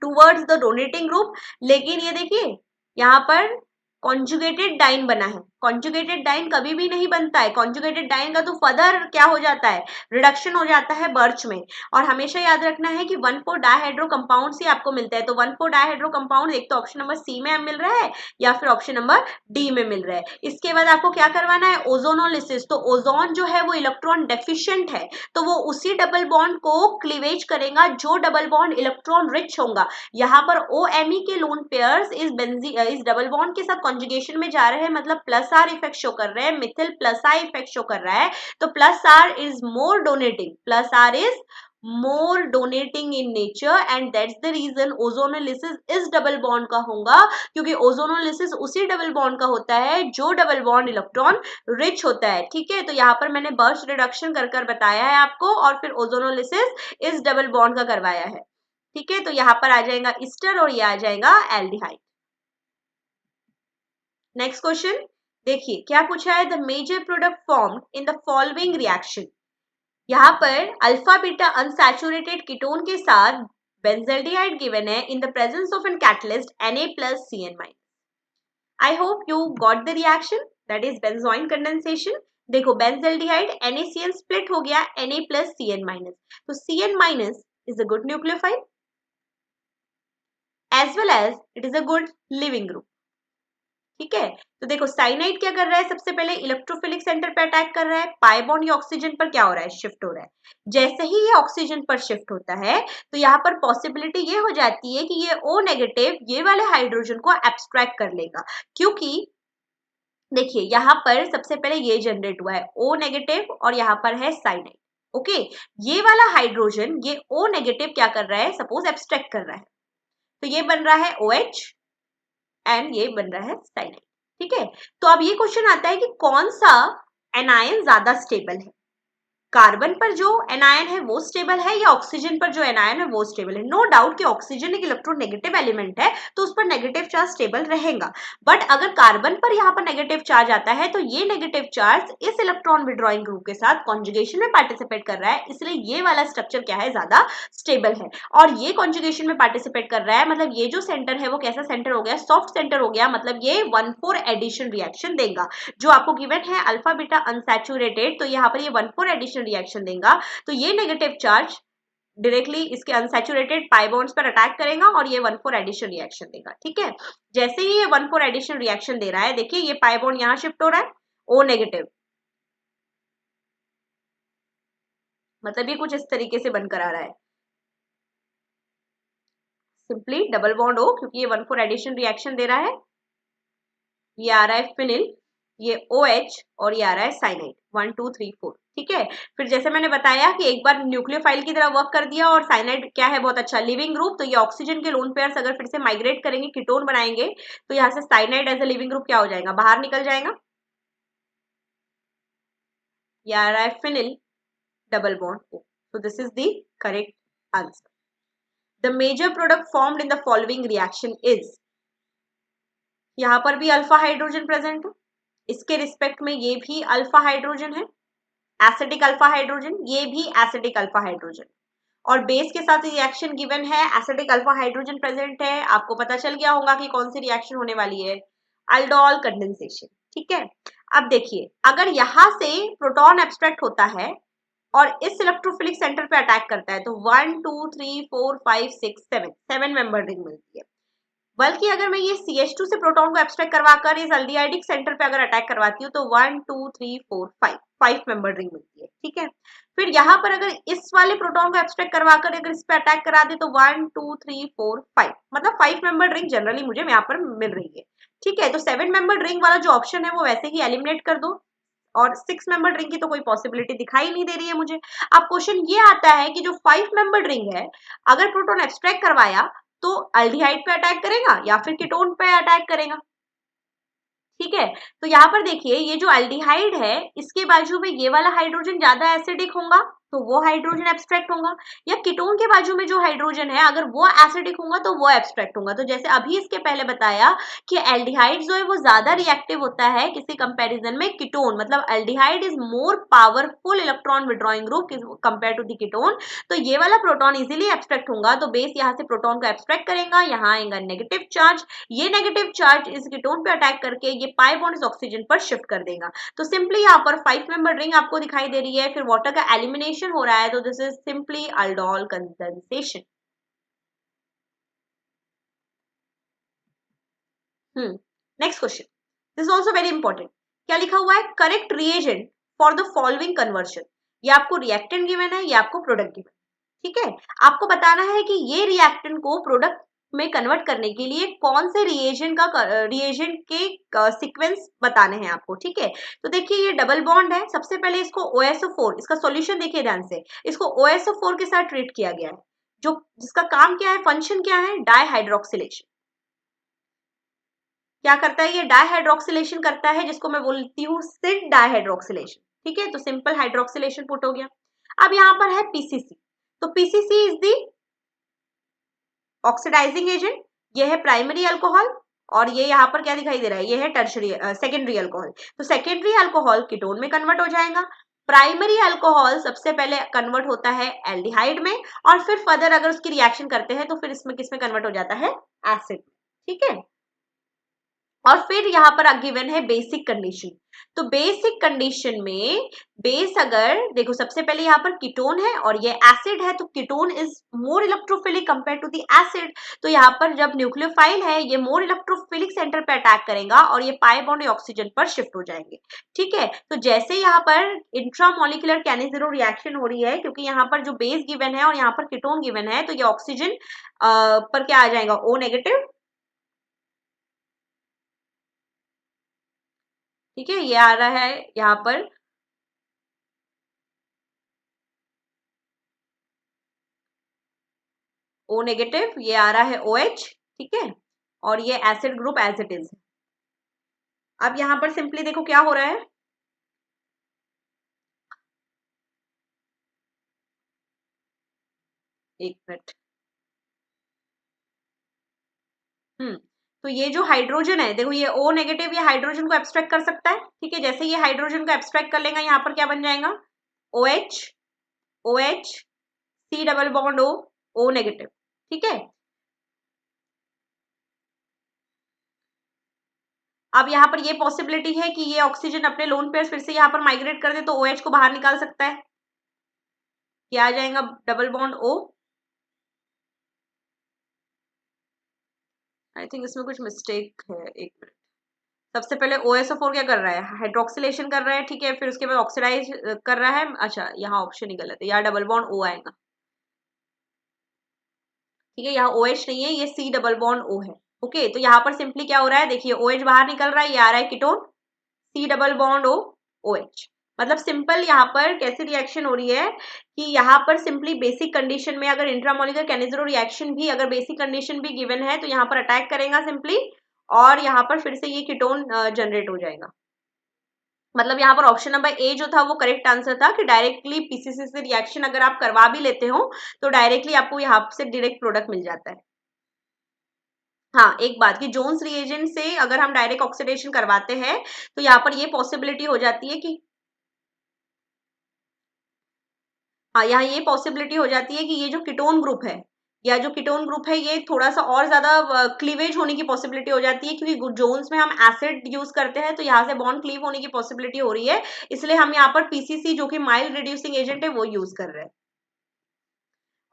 टूवर्ड्स द डोनेटिंग ग्रुप। लेकिन ये देखिए यहाँ पर कॉन्जुगेटेड डाइन बना है, कॉन्जुगेटेड डाइन कभी भी नहीं बनता है, कॉन्जुगेटेड डाइन का तो फर्दर क्या हो जाता है, रिडक्शन हो जाता है बर्च में। और हमेशा याद रखना है कि 1,4 डायहाइड्रो कंपाउंड ही आपको मिलता है, तो 1,4 डायहाइड्रो कंपाउंड एक तो ऑप्शन नंबर सी में मिल रहा है या फिर ऑप्शन नंबर डी में मिल रहा है। इसके बाद आपको क्या करवाना है, ओजोनोलिसिस। तो ओजोन जो है वो इलेक्ट्रॉन डेफिशिएंट है, तो वो उसी डबल बॉन्ड को क्लीवेज करेगा जो डबल बॉन्ड इलेक्ट्रॉन रिच होगा। यहाँ पर OMe के लोन पेयर्स इस डबल बॉन्ड के साथ कॉन्जुगेशन में जा रहे हैं, मतलब प्लस आर इफेक्ट शो कर रहे हैं, methyl plus I effect show कर रहा है। तो plus R is more donating, plus R is more donating in nature and that's the reason ozonolysis इस डबल बॉन्ड का होगा, क्योंकि ओजोनोलिसिस उसी डबल बॉन्ड का होता है जो डबल बॉन्ड इलेक्ट्रॉन रिच होता है। ठीक है, तो यहाँ पर मैंने बर्च रिडक्शन कर बताया है आपको, और फिर ओजोनोलिसिस इस डबल बॉन्ड का करवाया है। ठीक है, तो यहाँ पर आ जाएगा ईस्टर और ये आ जाएगा एल्डिहाइड। नेक्स्ट क्वेश्चन देखिए क्या पूछा है, the major product formed in the following reaction. यहाँ पर अल्फा बीटा अनसैचुरेटेड कीटोन के साथ बेंजल्डिहाइड गिवन है in the presence of an catalyst Na+Cn-। I hope you got the reaction, that is benzoin condensation. देखो benzaldehyde NaCN split हो गया Na+Cn-, तो Cn- is a good nucleophile as well as it is a good living group। ठीक है, तो देखो cyanide क्या कर रहा है, सबसे पहले इलेक्ट्रोफिलिक सेंटर पे अटैक कर रहा है, पाई बॉन्ड ये ऑक्सीजन पर क्या हो रहा है, शिफ्ट हो रहा है। जैसे ही ये ऑक्सीजन पर शिफ्ट होता है तो यहाँ पर पॉसिबिलिटी ये हो जाती है कि ये O- ये वाले हाइड्रोजन को एब्स्ट्रैक्ट कर लेगा, क्योंकि देखिए यहाँ पर सबसे पहले ये जनरेट हुआ है O- और यहाँ पर है साइनाइड। ओके, ये वाला हाइड्रोजन ये O- क्या कर रहा है, सपोज एब्स्ट्रैक्ट कर रहा है, तो ये बन रहा है OH एंड ये बन रहा है साइनाइड। ठीक है, तो अब ये क्वेश्चन आता है कि कौन सा एनायन ज्यादा स्टेबल है, कार्बन पर जो एनायन है वो स्टेबल है या ऑक्सीजन पर जो एनायन है वो स्टेबल है। नो डाउट कि ऑक्सीजन एक इलेक्ट्रोनेगेटिव एलिमेंट है तो उस पर नेगेटिव चार्ज स्टेबल रहेगा, बट अगर कार्बन पर यहाँ पर नेगेटिव चार्ज आता है तो ये नेगेटिव चार्ज इस इलेक्ट्रॉन विड्रॉइंग ग्रुप के साथ कॉन्जुगेशन में पार्टिसिपेट कर रहा है, इसलिए ये वाला स्ट्रक्चर क्या है, ज्यादा स्टेबल है। और ये कॉन्जुगेशन में पार्टिसिपेट कर रहा है, मतलब ये जो सेंटर है वो कैसा सेंटर हो गया, सॉफ्ट सेंटर हो गया, मतलब ये 1,4 एडिशन रिएक्शन देगा। जो आपको गिवन है अल्फा बीटा अनसैचुरेटेड, तो यहाँ पर ये 1,4 एडिशन रिएक्शन देगा, तो ये नेगेटिव चार्ज डायरेक्टली इसके अनसैचुरेटेड पाई बॉन्ड्स पर अटैक करेगा और ये 1,4 एडिशन रिएक्शन देगा। ठीक है, जैसे ही ये 1,4 एडिशन रिएक्शन दे रहा है, देखिए ये पाई बॉन्ड यहां शिफ्ट हो रहा है O-, मतलब ये कुछ इस तरीके से बनकर आ रहा है, सिंपली डबल बॉन्ड हो, क्योंकि ये 1,4 एडिशन रिएक्शन दे रहा है। ये आ रहा है फिनिल, ये OH और ये आ रहा है साइनाइड, 1 2 3 4। ठीक है, फिर जैसे मैंने बताया कि एक बार न्यूक्लियोफाइल की तरह वर्क कर दिया, और साइनाइड क्या है, बहुत अच्छा लिविंग ग्रुप, तो ये ऑक्सीजन के लोन पेयर्स अगर फिर से माइग्रेट करेंगे, कीटोन बनाएंगे, तो यहाँ से cyanide as a leaving group क्या हो जाएगा, बाहर निकल जाएगा। ये आ रहा है phenyl double bond O, so this is the correct answer. The major product formed in the following reaction is, यहाँ पर भी अल्फा हाइड्रोजन प्रेजेंट है, इसके रिस्पेक्ट में ये भी अल्फा हाइड्रोजन है, एसिडिक अल्फा हाइड्रोजन, ये भी एसिडिक अल्फा हाइड्रोजन, और बेस के साथ रिएक्शन गिवन है, एसिडिक अल्फा हाइड्रोजन प्रेजेंट है। आपको पता चल गया होगा कि कौन सी रिएक्शन होने वाली है, अल्डोल कंडेंसेशन। ठीक है, अब देखिए अगर यहां से प्रोटॉन एब्स्ट्रैक्ट होता है और इस इलेक्ट्रोफिलिक सेंटर पे अटैक करता है, तो 1 2 3 4 5 6 7 मेंबर रिंग मिलती है। बल्कि अगर मैं ये CH2 से प्रोटॉन को एब्स्ट्रैक्ट करवाकर इस एल्डिहाइडिक सेंटर पे अगर अटैक करवाती हूँ, तो 1 2 3 4 5 मेंबर रिंग मिलती है। ठीक है, फिर यहाँ पर अगर इस वाले प्रोटॉन को एब्स्ट्रैक्ट करवाकर अगर इस पे अटैक करा दे, तो 1 2 3 4 5, मतलब 5 मेंबर रिंग जनरली मुझे यहाँ पर मिल रही है। ठीक है, तो 7 मेंबर रिंग वाला जो ऑप्शन है वो वैसे ही एलिमिनेट कर दो, और 6 मेंबर रिंग की तो कोई पॉसिबिलिटी दिखाई नहीं दे रही है मुझे। अब क्वेश्चन ये आता है कि जो 5 मेंबर रिंग है, अगर प्रोटॉन एब्स्ट्रैक्ट करवाया तो अल्डिहाइड पे अटैक करेगा या फिर कीटोन पे अटैक करेगा। ठीक है, तो यहाँ पर देखिए ये जो अल्डिहाइड है इसके बाजू में ये वाला हाइड्रोजन ज्यादा एसिडिक होगा, तो वो हाइड्रोजन एब्स्ट्रैक्ट होगा, या कीटोन के बाजू में जो हाइड्रोजन है अगर वो एसिडिक होगा तो वो एब्स्ट्रैक्ट होगा। तो जैसे अभी इसके पहले बताया कि एल्डिहाइड जो है वो ज्यादा रिएक्टिव होता है किसी कंपैरिजन में कीटोन, मतलब aldehyde is more powerful electron withdrawing group compare to the ketone. तो ये वाला प्रोटॉन इजीली एब्स्ट्रैक्ट होगा, तो बेस यहाँ से प्रोटॉन को एब्स्ट्रैक्ट करेगा, यहाँ आएगा नेगेटिव चार्ज, ये नेगेटिव चार्ज इस कीटोन पे अटैक करके ये पाई बॉन्ड इस ऑक्सीजन पर शिफ्ट कर देगा। तो सिंपली यहाँ पर 5 मेंबर रिंग आपको दिखाई दे रही है, फिर वाटर का एलिमिनेशन हो रहा है, तो this is simply aldol condensation. Next question, this is also very important. क्या लिखा हुआ है? Correct reagent for the following conversion. ये आपको रिएक्टेंट गिवन है, ये आपको प्रोडक्ट गिवन, ठीक है। आपको बताना है कि ये रिएक्टेंट को प्रोडक्ट में कन्वर्ट करने के लिए कौन से रिएजेंट के सीक्वेंस बताने हैं आपको, ठीक है। तो देखिए ये डबल बॉन्ड है, सबसे पहले इसको OSO4, इसका सॉल्यूशन देखिए ध्यान से, इसको OSO4 के साथ ट्रीट किया गया है, जो जिसका काम क्या है, फंक्शन क्या है, डाइहाइड्रोक्सिलेशन। क्या करता है ये? डाइहाइड्रोक्सिलेशन करता है, जिसको मैं बोलती हूँ सिड डाइहाइड्रोक्सिलेशन, ठीक है। तो सिंपल हाइड्रोक्सिलेशन पुट हो गया। अब यहाँ पर है PCC, तो PCC is the oxidising agent, ये है प्राइमरी अल्कोहल, और ये यहाँ पर क्या दिखाई दे रहा है, ये है टर्शरी सेकेंडरी अल्कोहल। तो सेकेंडरी अल्कोहल कीटोन में कन्वर्ट हो जाएगा, प्राइमरी अल्कोहल सबसे पहले कन्वर्ट होता है एल्डिहाइड में, और फिर फर्दर अगर उसकी रिएक्शन करते हैं तो फिर इसमें किसमें कन्वर्ट हो जाता है, एसिड, ठीक है। और फिर यहाँ पर गिवन है बेसिक कंडीशन। तो बेसिक कंडीशन में बेस अगर देखो, सबसे पहले यहाँ पर कीटोन है और ये एसिड है, तो ketone is more electrophilic compare to the acid. तो यहाँ पर जब न्यूक्लियोफाइल है ये मोर इलेक्ट्रोफिलिक सेंटर पे अटैक करेगा और ये पाई बॉन्ड ऑक्सीजन पर शिफ्ट हो जाएंगे, ठीक है। तो जैसे यहाँ पर इंट्रामोलिकुलर कैनिजेरो रिएक्शन हो रही है, क्योंकि यहाँ पर जो बेस गिवन है और यहाँ पर कीटोन गिवन है, तो ये ऑक्सीजन पर क्या आ जाएगा, O नेगेटिव, ठीक है। ये आ रहा है यहाँ पर O नेगेटिव, ये आ रहा है OH, ठीक है। और ये acid group as it is. अब यहाँ पर सिंपली देखो क्या हो रहा है, एक मिनट। तो ये जो हाइड्रोजन है देखो, ये O नेगेटिव ये हाइड्रोजन को एब्स्ट्रैक्ट कर सकता है, ठीक है। जैसे ये हाइड्रोजन को एब्स्ट्रैक्ट कर लेगा, यहाँ पर क्या बन जाएगा, OH, OH, C double bond O negative, ठीक है। अब यहाँ पर ये पॉसिबिलिटी है कि ये ऑक्सीजन अपने लोन पेयर फिर से यहाँ पर माइग्रेट कर दे, तो OH को बाहर निकाल सकता है, क्या आ जाएगा, double bond O। I think इसमें कुछ मिस्टेक है, एक मिनट। सबसे पहले OSO4 क्या कर रहा है, हाइड्रोक्सिलेशन कर रहा है, ठीक है। फिर उसके बाद ऑक्सीडाइज कर रहा है, अच्छा यहाँ ऑप्शन ही गलत है, यहाँ डबल बॉन्ड O आएगा, ठीक है। यहाँ OH नहीं है, ये C डबल बॉन्ड O है, ओके। तो यहाँ पर सिंपली क्या हो रहा है, देखिए OH बाहर निकल रहा है, ये आ रहा है ketone, C double bond O, OH। मतलब सिंपल यहाँ पर कैसी रिएक्शन हो रही है कि यहाँ पर सिंपली बेसिक कंडीशन में अगर इंट्रामोलिकुलर कैनिजेरो रिएक्शन भी अगर बेसिक कंडीशन भी गिवन है, तो यहाँ पर अटैक करेगा सिंपली, और यहाँ पर फिर से ये कीटोन जनरेट हो जाएगा। मतलब यहाँ पर ऑप्शन नंबर ए जो था वो करेक्ट आंसर था कि डायरेक्टली PCC से रिएक्शन अगर आप करवा भी लेते हो तो डायरेक्टली आपको यहाँ से डायरेक्ट प्रोडक्ट मिल जाता है। हाँ, एक बात कि जोन्स रिएजेंट से अगर हम डायरेक्ट ऑक्सीडेशन करवाते हैं तो यहाँ पर ये पॉसिबिलिटी हो जाती है कि हाँ, यहाँ ये पॉसिबिलिटी हो जाती है कि ये जो कीटोन ग्रुप है या जो कीटोन ग्रुप है ये थोड़ा सा और ज्यादा क्लीवेज होने की पॉसिबिलिटी हो जाती है, क्योंकि जोन्स में हम एसिड यूज करते हैं तो यहाँ से बॉन्ड क्लीव होने की पॉसिबिलिटी हो रही है, इसलिए हम यहाँ पर PCC जो कि माइल्ड रिड्यूसिंग एजेंट है वो यूज कर रहे हैं।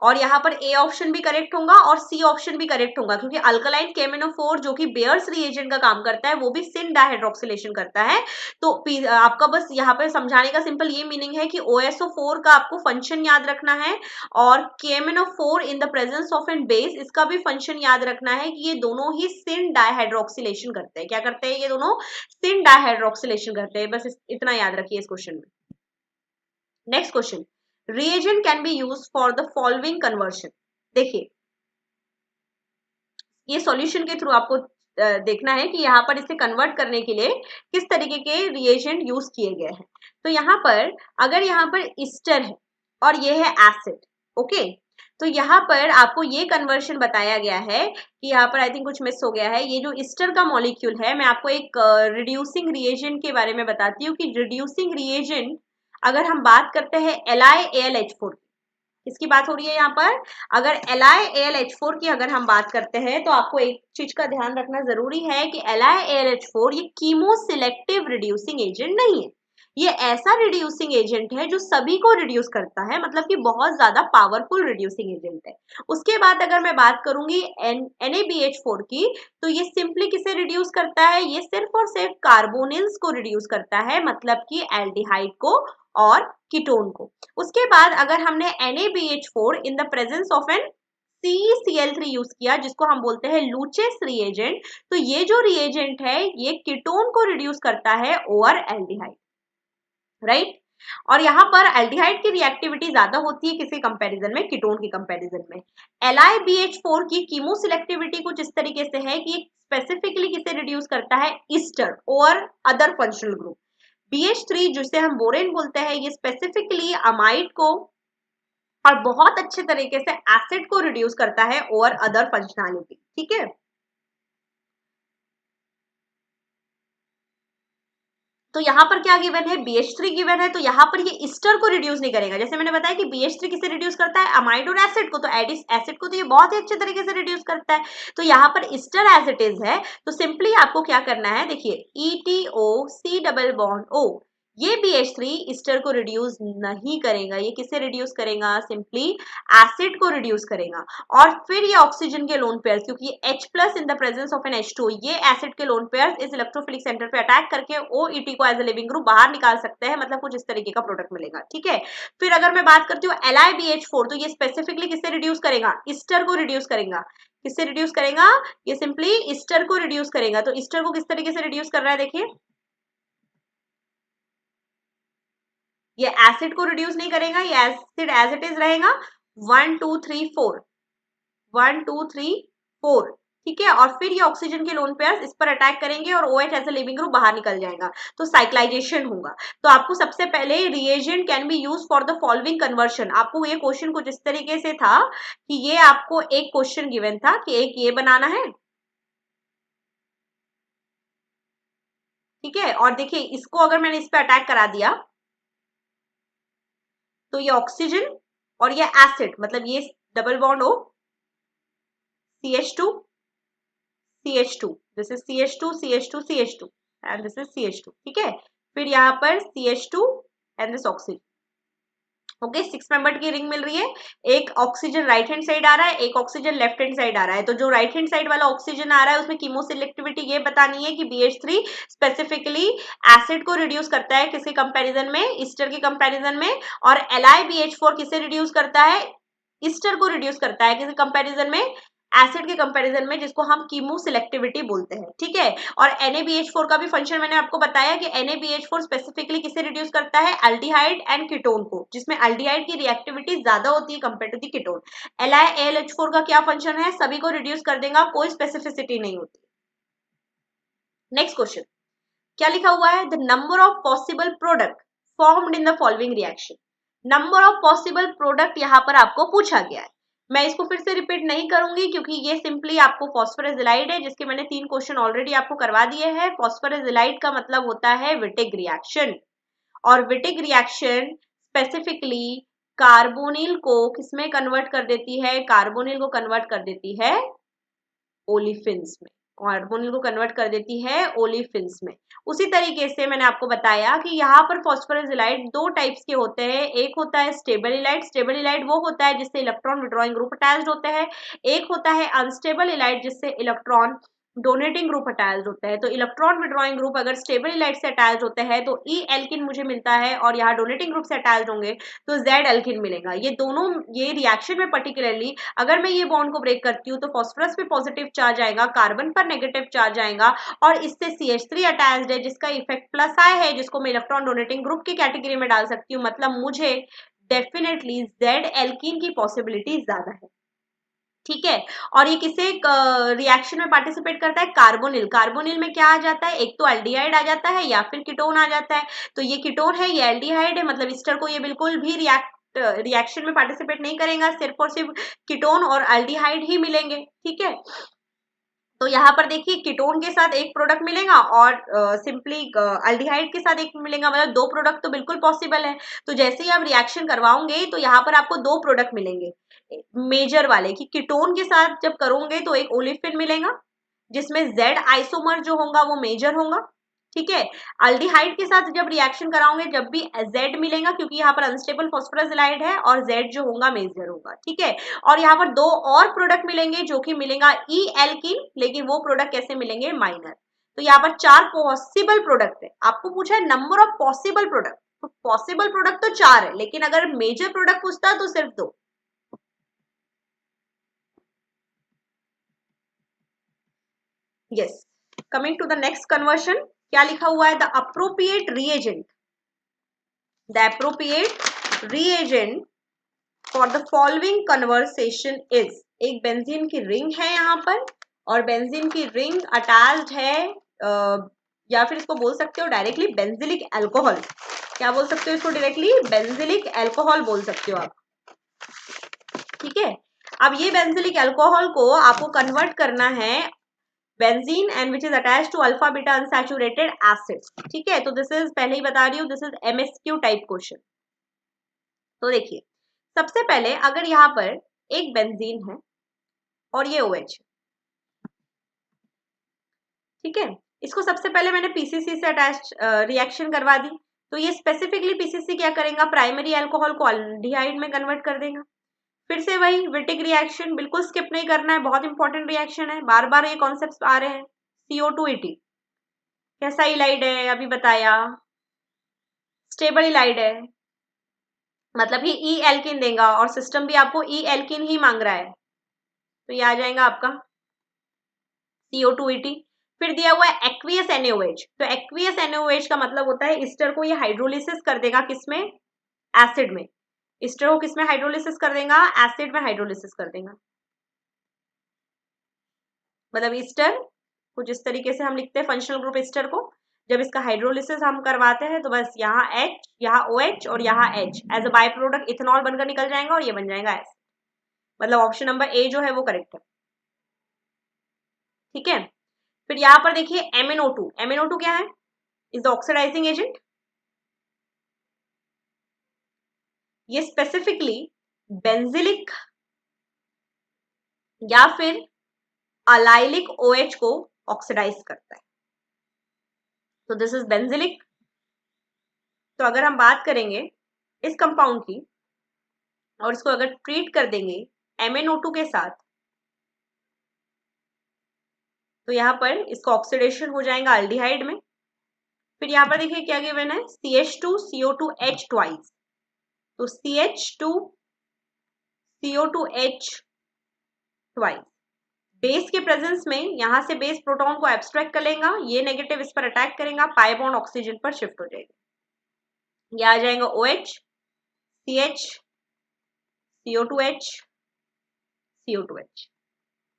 और यहाँ पर ए ऑप्शन भी करेक्ट होगा और सी ऑप्शन भी करेक्ट होगा, क्योंकि अल्कलाइन KMnO4 जो कि बेयर्स रिएजेंट का काम करता है वो भी सिन डाइहाइड्रोक्सिलेशन करता है। तो आपका बस यहाँ पर समझाने का सिंपल ये मीनिंग है कि OSO4 का आपको फंक्शन याद रखना है, और KMnO4 in the presence of an base इसका भी फंक्शन याद रखना है कि ये दोनों ही सिन डाइहाइड्रोक्सिलेशन करते हैं। क्या करते हैं ये दोनों? सिन डाइहाइड्रोक्सिलेशन करते हैं। बस इतना याद रखिए इस क्वेश्चन में। Next question, reagent can be used for the following conversion। देखिए ये सॉल्यूशन के थ्रू आपको देखना है कि यहाँ पर इसे कन्वर्ट करने के लिए किस तरीके के रिएजेंट यूज किए गए हैं। तो यहाँ पर अगर यहाँ पर ईस्टर है, और ये है एसिड। ओके, तो यहाँ पर आपको ये कन्वर्शन बताया गया है कि यहाँ पर आई थिंक कुछ मिस हो गया है। ये जो ईस्टर का मॉलिक्यूल है, मैं आपको एक रिड्यूसिंग रिएजेंट के बारे में बताती हूँ कि रिड्यूसिंग रिएजेंट अगर हम बात करते हैं LiAlH4 की, किसकी बात हो रही है यहाँ पर, अगर LiAlH4 की अगर हम बात करते हैं तो आपको एक चीज का ध्यान रखना जरूरी है कि LiAlH4 ये कीमो सिलेक्टिव रिड्यूसिंग एजेंट नहीं है। ये ऐसा रिड्यूसिंग एजेंट है जो सभी को रिड्यूस करता है, मतलब कि बहुत ज्यादा पावरफुल रिड्यूसिंग एजेंट है। उसके बाद अगर मैं बात करूंगी NaBH4 की, तो ये सिंपली किसे रिड्यूस करता है, ये सिर्फ और सिर्फ कार्बोनिल्स को रिड्यूस करता है, मतलब कि एल्डिहाइड को और कीटोन को। उसके बाद अगर हमने NaBH4 in the presence of an CeCl3 use किया, जिसको हम बोलते हैं लूचेस रिएजेंट, तो ये जो रिएजेंट है ये कीटोन को रिड्यूस करता है ओवर एल्डिहाइड, राइट। और यहाँ पर एल्डिहाइड की रिएक्टिविटी ज्यादा होती है किसी कंपैरिजन में, कीटोन की कंपैरिजन में। LiBH4 की कीमो सिलेक्टिविटी कुछ इस तरीके से है कि स्पेसिफिकली किसे रिड्यूस करता है, ईस्टर और अदर फंक्शनल ग्रुप। BH3 जिसे हम बोरेन बोलते हैं, ये स्पेसिफिकली अमाइड को और बहुत अच्छे तरीके से एसिड को रिड्यूस करता है और अदर फंक्शनैलिटी, ठीक है। तो यहाँ पर क्या गिवन है, BH3 गिवन है, तो यहाँ पर ये ईस्टर को रिड्यूस नहीं करेगा। जैसे मैंने बताया कि BH3 किसे रिड्यूस करता है, अमाइड और एसिड को, तो एसिड को तो ये बहुत ही अच्छे तरीके से रिड्यूस करता है। तो यहाँ पर ईस्टर एज इट इज है, तो सिंपली आपको क्या करना है, देखिए ETOC डबल बॉन्ड O, ये BH3 ईस्टर को रिड्यूस नहीं करेगा। ये किसे रिड्यूस करेगा, सिंपली एसिड को रिड्यूस करेगा। और फिर ये ऑक्सीजन के लोन पेयर्स, क्योंकि H+ in the presence of an H2, ये एसिड के लोन पेयर्स इस इलेक्ट्रोफिलिक सेंटर पे अटैक करके OET को एज ए लिविंग ग्रुप बाहर निकाल सकते हैं, मतलब कुछ इस तरीके का प्रोडक्ट मिलेगा, ठीक है। फिर अगर मैं बात करती हूँ LiBH4, तो ये स्पेसिफिकली किससे रिड्यूस करेगा, ईस्टर को रिड्यूस करेगा। किससे रिड्यूस करेगा, ये सिंपली ईस्टर को रिड्यूस करेगा। तो ईस्टर को किस तरीके से रिड्यूस कर रहा है, देखिए ये एसिड को रिड्यूस नहीं करेगा, ये एसिड एज इट इज रहेगा, 1 2 3 4, 1 2 3 4, ठीक है। और फिर ये ऑक्सीजन के लोन पेयर्स इस पर अटैक करेंगे और OH as a leaving group बाहर निकल जाएगा, तो साइक्लाइजेशन होगा। तो आपको सबसे पहले reagent can be use for the following conversion, आपको ये क्वेश्चन कुछ इस तरीके से था कि ये आपको एक क्वेश्चन गिवन था कि एक ये बनाना है, ठीक है। और देखिए इसको अगर मैंने इस पे अटैक करा दिया, तो ये ऑक्सीजन और ये एसिड, मतलब ये double bond O, CH2 CH2, this is CH2 CH2 CH2 and this is CH2, ठीक है। फिर यहाँ पर CH2 and this oxygen, okay, 6 member की रिंग मिल रही है। एक ऑक्सीजन राइट हैंड साइड आ रहा है, एक ऑक्सीजन लेफ्ट हैंड साइड आ रहा है। तो जो राइट हैंड साइड वाला ऑक्सीजन आ रहा है उसमें कीमो सिलेक्टिविटी ये बतानी है कि BH3 स्पेसिफिकली एसिड को रिड्यूस करता है किसी कंपैरिजन में, ईस्टर के कंपैरिजन में, और LiBH4 किसे रिड्यूस करता है, ईस्टर को रिड्यूस करता है किसी कंपैरिजन में, एसिड के कंपैरिजन में, जिसको हम कीमो सिलेक्टिविटी बोलते हैं, ठीक है। और NaBH4 का भी फंक्शन मैंने आपको बताया कि NaBH4 स्पेसिफिकली किसे रिड्यूस करता है, एल्डिहाइड एंड कीटोन को, जिसमें एल्डिहाइड की रिएक्टिविटी ज्यादा होती है compare to the ketone. LiAlH4 का क्या फंक्शन है, सभी को रिड्यूस कर देगा, कोई स्पेसिफिसिटी नहीं होती। नेक्स्ट क्वेश्चन क्या लिखा हुआ है, the number of possible product formed in the following reaction. Number of possible product यहाँ पर आपको पूछा गया है। मैं इसको फिर से रिपीट नहीं करूंगी क्योंकि ये सिंपली आपको फॉस्फोरेसिलाइड है, जिसके मैंने 3 क्वेश्चन ऑलरेडी आपको करवा दिए हैं। फॉस्फोरेसिलाइड का मतलब होता है विटिक रिएक्शन, और विटिक रिएक्शन स्पेसिफिकली कार्बोनिल को किसमें कन्वर्ट कर देती है, कार्बोनिल को कन्वर्ट कर देती है ओलिफिन्स में, कार्बोनिल को कन्वर्ट कर देती है ओलिफिन्स में। उसी तरीके से मैंने आपको बताया कि यहाँ पर फॉस्फोरेसिलाइड 2 टाइप्स के होते हैं, एक होता है स्टेबल इलाइड, स्टेबल इलाइड वो होता है जिससे इलेक्ट्रॉन विड्रॉइंग ग्रुप अटैच्ड होते हैं, एक होता है अनस्टेबल इलाइड जिससे इलेक्ट्रॉन डोनेटिंग ग्रुप अटैच्ड होता है। तो इलेक्ट्रॉन विड्रॉइंग ग्रुप अगर स्टेबल इलाइड से अटैच्ड होते हैं तो ई एल्किन मुझे मिलता है, और यहाँ डोनेटिंग ग्रुप से अटैच्ड होंगे तो जेड एल्किन मिलेगा। ये दोनों, ये रिएक्शन में पर्टिकुलरली अगर मैं ये बॉन्ड को ब्रेक करती हूँ तो फॉस्फोरस पे पॉजिटिव चार्ज आएगा, कार्बन पर नेगेटिव चार्ज आएगा, और इससे CH3 अटैच्ड है जिसका इफेक्ट प्लस आई है, जिसको मैं इलेक्ट्रॉन डोनेटिंग ग्रुप की कैटेगरी में डाल सकती हूँ। मतलब मुझे डेफिनेटली जेड एल्किन की पॉसिबिलिटी ज्यादा है, ठीक है। और ये किसे रिएक्शन में पार्टिसिपेट करता है, कार्बोनिल। कार्बोनिल में क्या आ जाता है, एक तो एल्डिहाइड आ जाता है या फिर कीटोन आ जाता है। तो ये कीटोन है, ये एल्डिहाइड है, मतलब ईस्टर को ये बिल्कुल भी रिएक्ट रिएक्शन में पार्टिसिपेट नहीं करेगा, सिर्फ और सिर्फ कीटोन और अल्डिहाइड ही मिलेंगे, ठीक है। तो यहाँ पर देखिए कीटोन के साथ एक प्रोडक्ट मिलेगा और सिंपली अल्डिहाइड के साथ एक मिलेगा, मतलब दो प्रोडक्ट तो बिल्कुल पॉसिबल है। तो जैसे ही आप रिएक्शन करवाओगे तो यहाँ पर आपको दो प्रोडक्ट मिलेंगे मेजर वाले, कि कीटोन के साथ जब करोगे तो एक ओलिफिन मिलेगा जिसमें Z आइसोमर जो होगा वो मेजर होगा, ठीक है। अल्डिहाइड के साथ जब रिएक्शन कराओगे जब भी Z मिलेगा, क्योंकि यहाँ पर अनस्टेबल फॉस्फोरसलाइड है, और Z जो होगा मेजर होगा, ठीक है। और यहाँ पर दो और प्रोडक्ट मिलेंगे जो कि मिलेगा ई एल्किन, लेकिन वो प्रोडक्ट कैसे मिलेंगे, माइनर। तो यहाँ पर चार पॉसिबल प्रोडक्ट है, आपको पूछा है नंबर ऑफ पॉसिबल प्रोडक्ट, तो पॉसिबल प्रोडक्ट तो चार है, लेकिन अगर मेजर प्रोडक्ट पूछता है तो सिर्फ दो। Yes, coming to the next conversion, क्या लिखा हुआ है, the appropriate reagent, the appropriate reagent for the following conversation is, एक बेंजीन की रिंग है यहाँ पर, और बेंजीन की रिंग अटैच्ड है या फिर इसको बोल सकते हो डायरेक्टली बेंजिलिक अल्कोहल, क्या बोल सकते हो इसको, डायरेक्टली बेंजिलिक अल्कोहल बोल सकते हो आप, ठीक है। अब ये बेंजिलिक अल्कोहल को आपको कन्वर्ट करना है benzene and which is attached to alpha beta unsaturated acid, ठीक है। तो दिस इज, पहले ही बता रही हूँ, this is MSQ type question. तो देखिए सबसे पहले अगर यहाँ पर एक बेंजीन है और ये OH, ठीक है, इसको सबसे पहले मैंने पीसीसी से अटैच रिएक्शन करवा दी, तो ये स्पेसिफिकली पीसीसी क्या करेगा, प्राइमरी अल्कोहल को अल्डिहाइड में कन्वर्ट कर देगा। फिर से वही विटिक रिएक्शन, बिल्कुल स्किप नहीं करना है, बहुत इंपॉर्टेंट रिएक्शन है, बार बार ये कॉन्सेप्ट आ रहे हैं। CO2 कैसा इलाइड है, अभी बताया, स्टेबल इलाइड है, मतलब ये ई एल्किन देगा, और सिस्टम भी आपको ई एल्किन ही मांग रहा है, तो ये आ जाएगा आपका CO2 फिर दिया हुआ है एक्वियस NaOH, तो एक्वियस NaOH का मतलब होता है ईस्टर को ये हाइड्रोलिसिस कर देगा, किसमें, एसिड में, ईस्टर को किसमें हाइड्रोलिसिस कर देगा, एसिड में हाइड्रोलिसिस कर देगा। मतलब ईस्टर को जिस तरीके से हम लिखते हैं फंक्शनल ग्रुप ईस्टर को, जब इसका हाइड्रोलिसिस हम करवाते हैं तो बस यहाँ H, यहाँ OH और यहाँ H as a by product ethanol बनकर निकल जाएगा और ये बन जाएगा एसिड, मतलब ऑप्शन नंबर ए जो है वो करेक्ट है, ठीक है। फिर यहाँ पर देखिए MnO2, MnO2 क्या है, इज द ऑक्सीडाइजिंग एजेंट, ये स्पेसिफिकली बेंजिलिक या फिर अलाइलिक OH को ऑक्सीडाइज करता है, तो दिस इज बेंजिलिक। तो अगर हम बात करेंगे इस कंपाउंड की और इसको अगर ट्रीट कर देंगे MnO2 के साथ, तो यहाँ पर इसका ऑक्सीडेशन हो जाएगा अल्डिहाइड में। फिर यहाँ पर देखिए क्या गिवन है, CH2CO2H ट्वाइस, तो CH2CO2H ट्वाइस, बेस के प्रेजेंस में यहाँ से बेस प्रोटॉन को एब्स्ट्रैक्ट कर लेगा, ये नेगेटिव इस पर अटैक करेगा, पाई बॉन्ड ऑक्सीजन पर शिफ्ट हो जाएगा, ये आ जाएगा OH CH CO2H CO2H,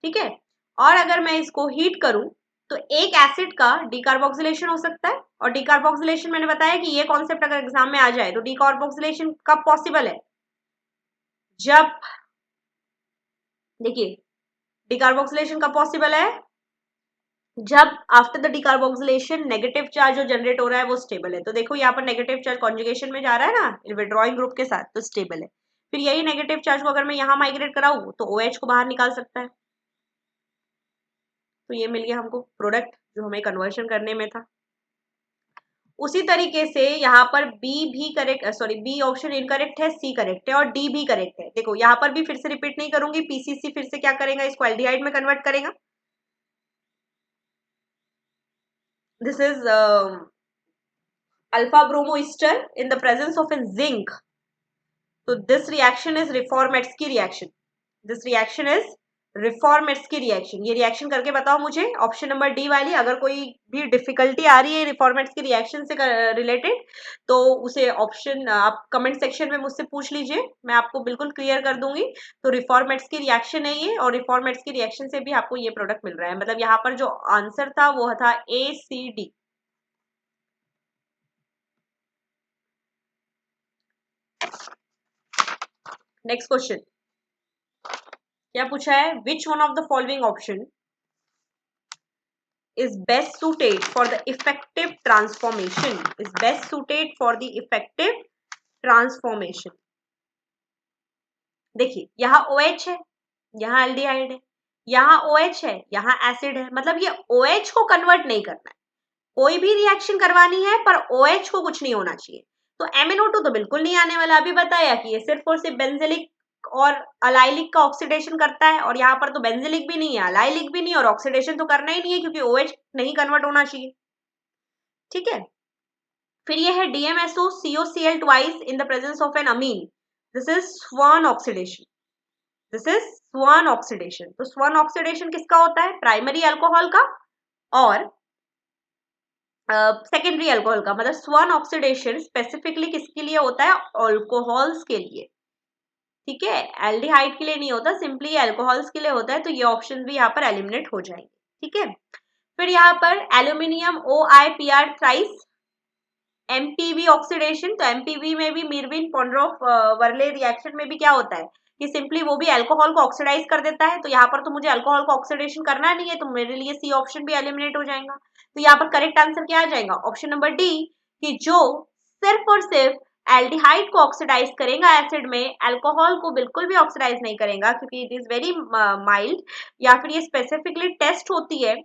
ठीक है। और अगर मैं इसको हीट करूं तो एक एसिड का डीकार्बोक्सिलेशन हो सकता है, और डीकार्बोक्सिलेशन मैंने बताया कि ये कॉन्सेप्ट अगर एग्जाम में आ जाए तो डीकार्बोक्सिलेशन कब पॉसिबल है, जब, देखिए डीकार्बोक्सिलेशन कब पॉसिबल है, जब after the decarboxylation negative charge जो जनरेट हो रहा है वो स्टेबल है। तो देखो यहाँ पर नेगेटिव चार्ज कॉन्जुगेशन में जा रहा है ना विड्रॉइंग ग्रुप के साथ, तो स्टेबल है। फिर यही नेगेटिव चार्ज को अगर मैं यहाँ माइग्रेट कराऊं तो OH को बाहर निकाल सकता है, तो ये मिल गया हमको प्रोडक्ट जो हमें कन्वर्शन करने में था। उसी तरीके से यहाँ पर बी भी correct, sorry B option incorrect है, सी करेक्ट है और डी भी करेक्ट है। देखो यहाँ पर भी फिर से रिपीट नहीं करूंगी, पीसीसी फिर से क्या करेगा, इसको एल्डिहाइड में कन्वर्ट करेगा, this is alpha bromo ester in the presence of an zinc, तो this reaction is Reformatsky reaction, this reaction is Reformatsky reaction. ये रिएक्शन करके बताओ मुझे ऑप्शन नंबर डी वाली, अगर कोई भी डिफिकल्टी आ रही है रिफॉर्मेट्स्की रिएक्शन से रिलेटेड तो उसे ऑप्शन आप कमेंट सेक्शन में मुझसे पूछ लीजिए, मैं आपको बिल्कुल क्लियर कर दूंगी। तो रिफॉर्मेट्स्की रिएक्शन है ये, और रिफॉर्मेट्स्की रिएक्शन से भी आपको ये प्रोडक्ट मिल रहा है, मतलब यहाँ पर जो आंसर था वो था ACD। नेक्स्ट क्वेश्चन क्या पूछा है, which one of the following option is best suited for the effective transformation, is best suited for the effective transformation. देखिए यहाँ OH है, यहाँ एल्डिहाइड है, यहाँ OH है, यहाँ एसिड है, मतलब ये OH को कन्वर्ट नहीं करना है, कोई भी रिएक्शन करवानी है पर OH को कुछ नहीं होना चाहिए। तो MnO2 तो बिल्कुल नहीं आने वाला, अभी बताया कि ये सिर्फ और सिर्फ बेंजिलिक और अलाइलिक का ऑक्सीडेशन करता है, और यहाँ पर तो बेंजिलिक भी नहीं है, अलाइलिक भी नहीं, और ऑक्सीडेशन तो करना ही नहीं है क्योंकि OH नहीं कन्वर्ट होना चाहिए। ठीक है, फिर ये है DMSO COCl twice in the presence of an amine, this is Swern oxidation, this is Swern oxidation. तो स्वान ऑक्सीडेशन किसका होता है, प्राइमरी अल्कोहल का और सेकेंडरी अल्कोहल का, मतलब स्वान ऑक्सीडेशन स्पेसिफिकली किसके लिए होता है, अल्कोहल्स के लिए। ठीक है, एल्डिहाइड के लिए नहीं होता, सिंपली अल्कोहल्स के लिए होता है, तो ये ऑप्शन भी यहाँ पर एलिमिनेट हो जाएंगे। ठीक है, फिर यहाँ पर aluminium OIPR thrice MPV oxidation, तो MPV में भी मीरविन पॉन्ड्रोफ वर्ले रिएक्शन में भी क्या होता है कि सिंपली वो भी अल्कोहल को ऑक्सीडाइज कर देता है, तो यहाँ पर तो मुझे अल्कोहल को ऑक्सीडेशन करना नहीं है, तो मेरे लिए सी ऑप्शन भी एलिमिनेट हो जाएगा। तो यहाँ पर करेक्ट आंसर क्या आ जाएगा, ऑप्शन नंबर डी, कि जो सिर्फ और सिर्फ एल्डिहाइड को ऑक्सीडाइज करेगा एसिड में, अल्कोहल को बिल्कुल भी ऑक्सीडाइज नहीं करेगा क्योंकि इट इज वेरी माइल्ड, या फिर ये स्पेसिफिकली टेस्ट होती है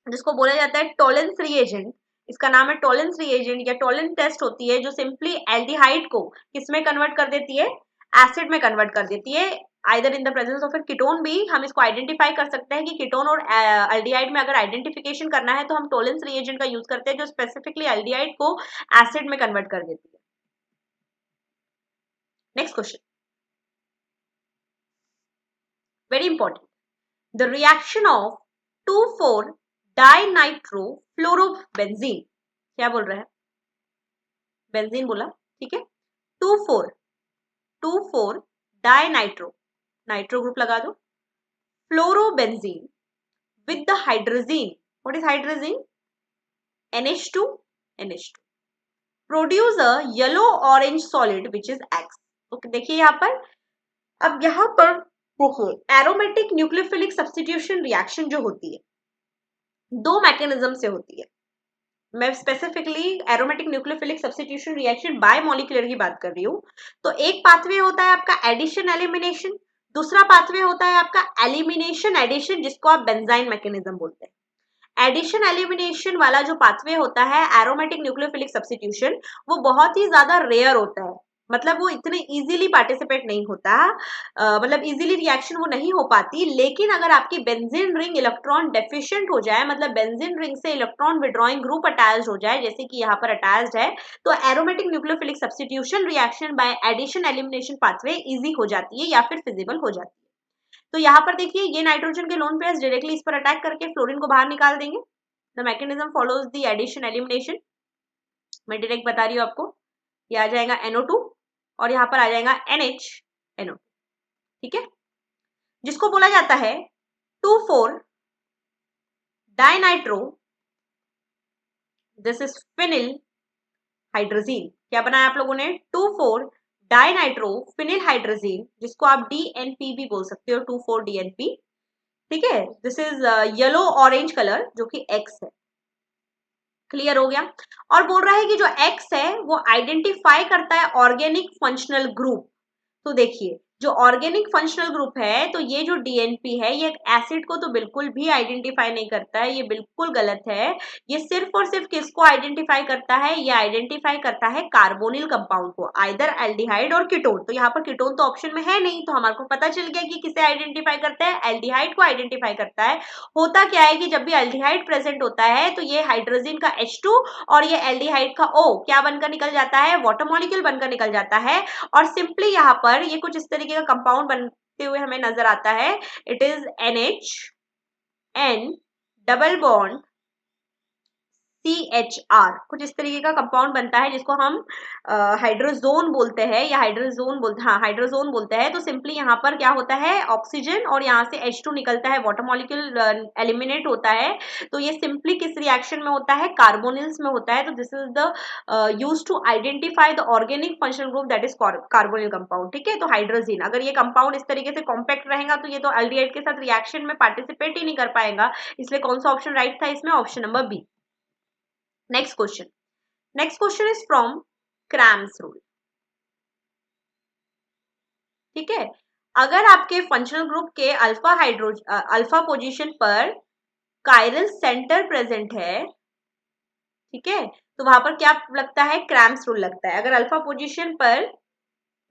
जिसको बोला जाता है टॉलेंस रिएजेंट, इसका नाम है टॉलेंस रिएजेंट या टॉलेंस टेस्ट होती है, जो सिंपली एल्डिहाइड को किसमें कन्वर्ट कर देती है, एसिड में कन्वर्ट कर देती है, either in the presence of A ketone भी हम इसको आइडेंटिफाई कर सकते हैं कि कीटोन और एल्डिहाइड में अगर आइडेंटिफिकेशन करना है तो हम टॉलेंस रिएजेंट का यूज करते हैं जो स्पेसिफिकली एल्डिहाइड को एसिड में कन्वर्ट कर देती है। Next question, very important, the reaction of 2,4 डाइनाइट्रोफ्लोरोबेंजीन, क्या बोल रहा है, बेंजीन बोला, ठीक है, 2,4 डाइनाइट्रो, नाइट्रो ग्रुप लगा दो, fluorobenzene with the hydrazine, what is hydrazine, NH2 NH2 produce a yellow orange solid which is X। तो देखिए यहाँ पर, अब यहाँ पर देखिए एरोमेटिक न्यूक्लियोफिलिक सब्स्टिट्यूशन रिएक्शन जो होती है दो मैकेनिज्म से होती है, मैं specifically aromatic nucleophilic substitution reaction bye molecular की बात कर रही हूँ। तो एक पाथवे होता है आपका एडिशन एलिमिनेशन, दूसरा पाथवे होता है आपका एलिमिनेशन एडिशन, जिसको आप बेंजाइन मैकेनिज्म बोलते हैं। एडिशन एलिमिनेशन वाला जो पाथवे होता है एरोमेटिक न्यूक्लियोफिलिक सब्स्टिट्यूशन, वो बहुत ही ज्यादा रेयर होता है, मतलब वो इतने इजीली पार्टिसिपेट नहीं होता, मतलब इजीली रिएक्शन वो नहीं हो पाती। लेकिन अगर आपकी बेंजीन रिंग इलेक्ट्रॉन डेफिशिएंट हो जाए, मतलब बेंजीन रिंग से इलेक्ट्रॉन विड्रॉइंग ग्रुप अटैच्ड हो जाए, जैसे कि यहाँ पर अटैच्ड है, तो aromatic nucleophilic substitution reaction by addition elimination pathway easy हो जाती है या फिर फिजिबल हो जाती है। तो यहाँ पर देखिए ये नाइट्रोजन के लोन पेयर्स डायरेक्टली इस पर अटैक करके फ्लोरीन को बाहर निकाल देंगे। The mechanism follows the addition elimination, मैं डायरेक्ट बता रही हूँ आपको, ये आ जाएगा NO2 और यहाँ पर आ जाएगा NH NO, ठीक है, जिसको बोला जाता है 2,4 dinitro, this is phenyl hydrazine. क्या बनाया आप लोगों ने, 2,4 डाइनाइट्रो फिनिल हाइड्रोजीन, जिसको आप DNP भी बोल सकते हो, 2,4 DNP, ठीक है, this is yellow orange colour जो कि X है। क्लियर हो गया, और बोल रहा है कि जो X है वो आइडेंटिफाई करता है ऑर्गेनिक फंक्शनल ग्रुप। तो देखिए जो ऑर्गेनिक फंक्शनल ग्रुप है, तो ये जो DNP है ये एसिड को तो बिल्कुल भी आइडेंटिफाई नहीं करता है, ये बिल्कुल गलत है। ये सिर्फ और सिर्फ किसको आइडेंटिफाई करता है, ये आइडेंटिफाई करता है कार्बोनिल कंपाउंड को, आइदर एल्डिहाइड और कीटोन। तो यहाँ पर कीटोन तो ऑप्शन में है नहीं, तो हमारे को पता चल गया कि किसे आइडेंटिफाई करता है, एल्डिहाइड को आइडेंटिफाई करता है। होता क्या है कि जब भी एल्डिहाइड प्रेजेंट होता है तो ये हाइड्रोजन का H2 और ये एल्डिहाइड का O क्या बनकर निकल जाता है, वाटर मॉलिक्यूल बनकर निकल जाता है, और सिंपली यहाँ पर ये कुछ इस तरीके का कंपाउंड बनते हुए हमें नजर आता है। It is NH N double bond CHR कुछ इस तरीके का कंपाउंड बनता है जिसको हम हाइड्रोजोन बोलते हैं या हाइड्रोजोन बोलते हैं। तो सिंपली यहाँ पर क्या होता है, ऑक्सीजन और यहाँ से H2 निकलता है, वाटर मॉलिक्यूल एलिमिनेट होता है। तो ये सिंपली किस रिएक्शन में होता है, कार्बोनिल्स में होता है। तो this is the use to identify the organic functional group that is carbonyl compound. ठीक है, तो हाइड्रोजीन अगर ये कंपाउंड इस तरीके से कॉम्पैक्ट रहेगा तो ये तो एल्डिहाइड के साथ रिएक्शन में पार्टिसिपेट ही नहीं कर पाएगा, इसलिए कौन सा ऑप्शन राइट था इसमें, option number B. Next question is from Cram's rule. ठीक है, अगर आपके फंक्शनल ग्रुप के अल्फा पोजीशन पर कायरल सेंटर प्रेजेंट है, ठीक है, तो वहां पर क्या लगता है, क्रैम्स रूल लगता है। अगर अल्फा पोजीशन पर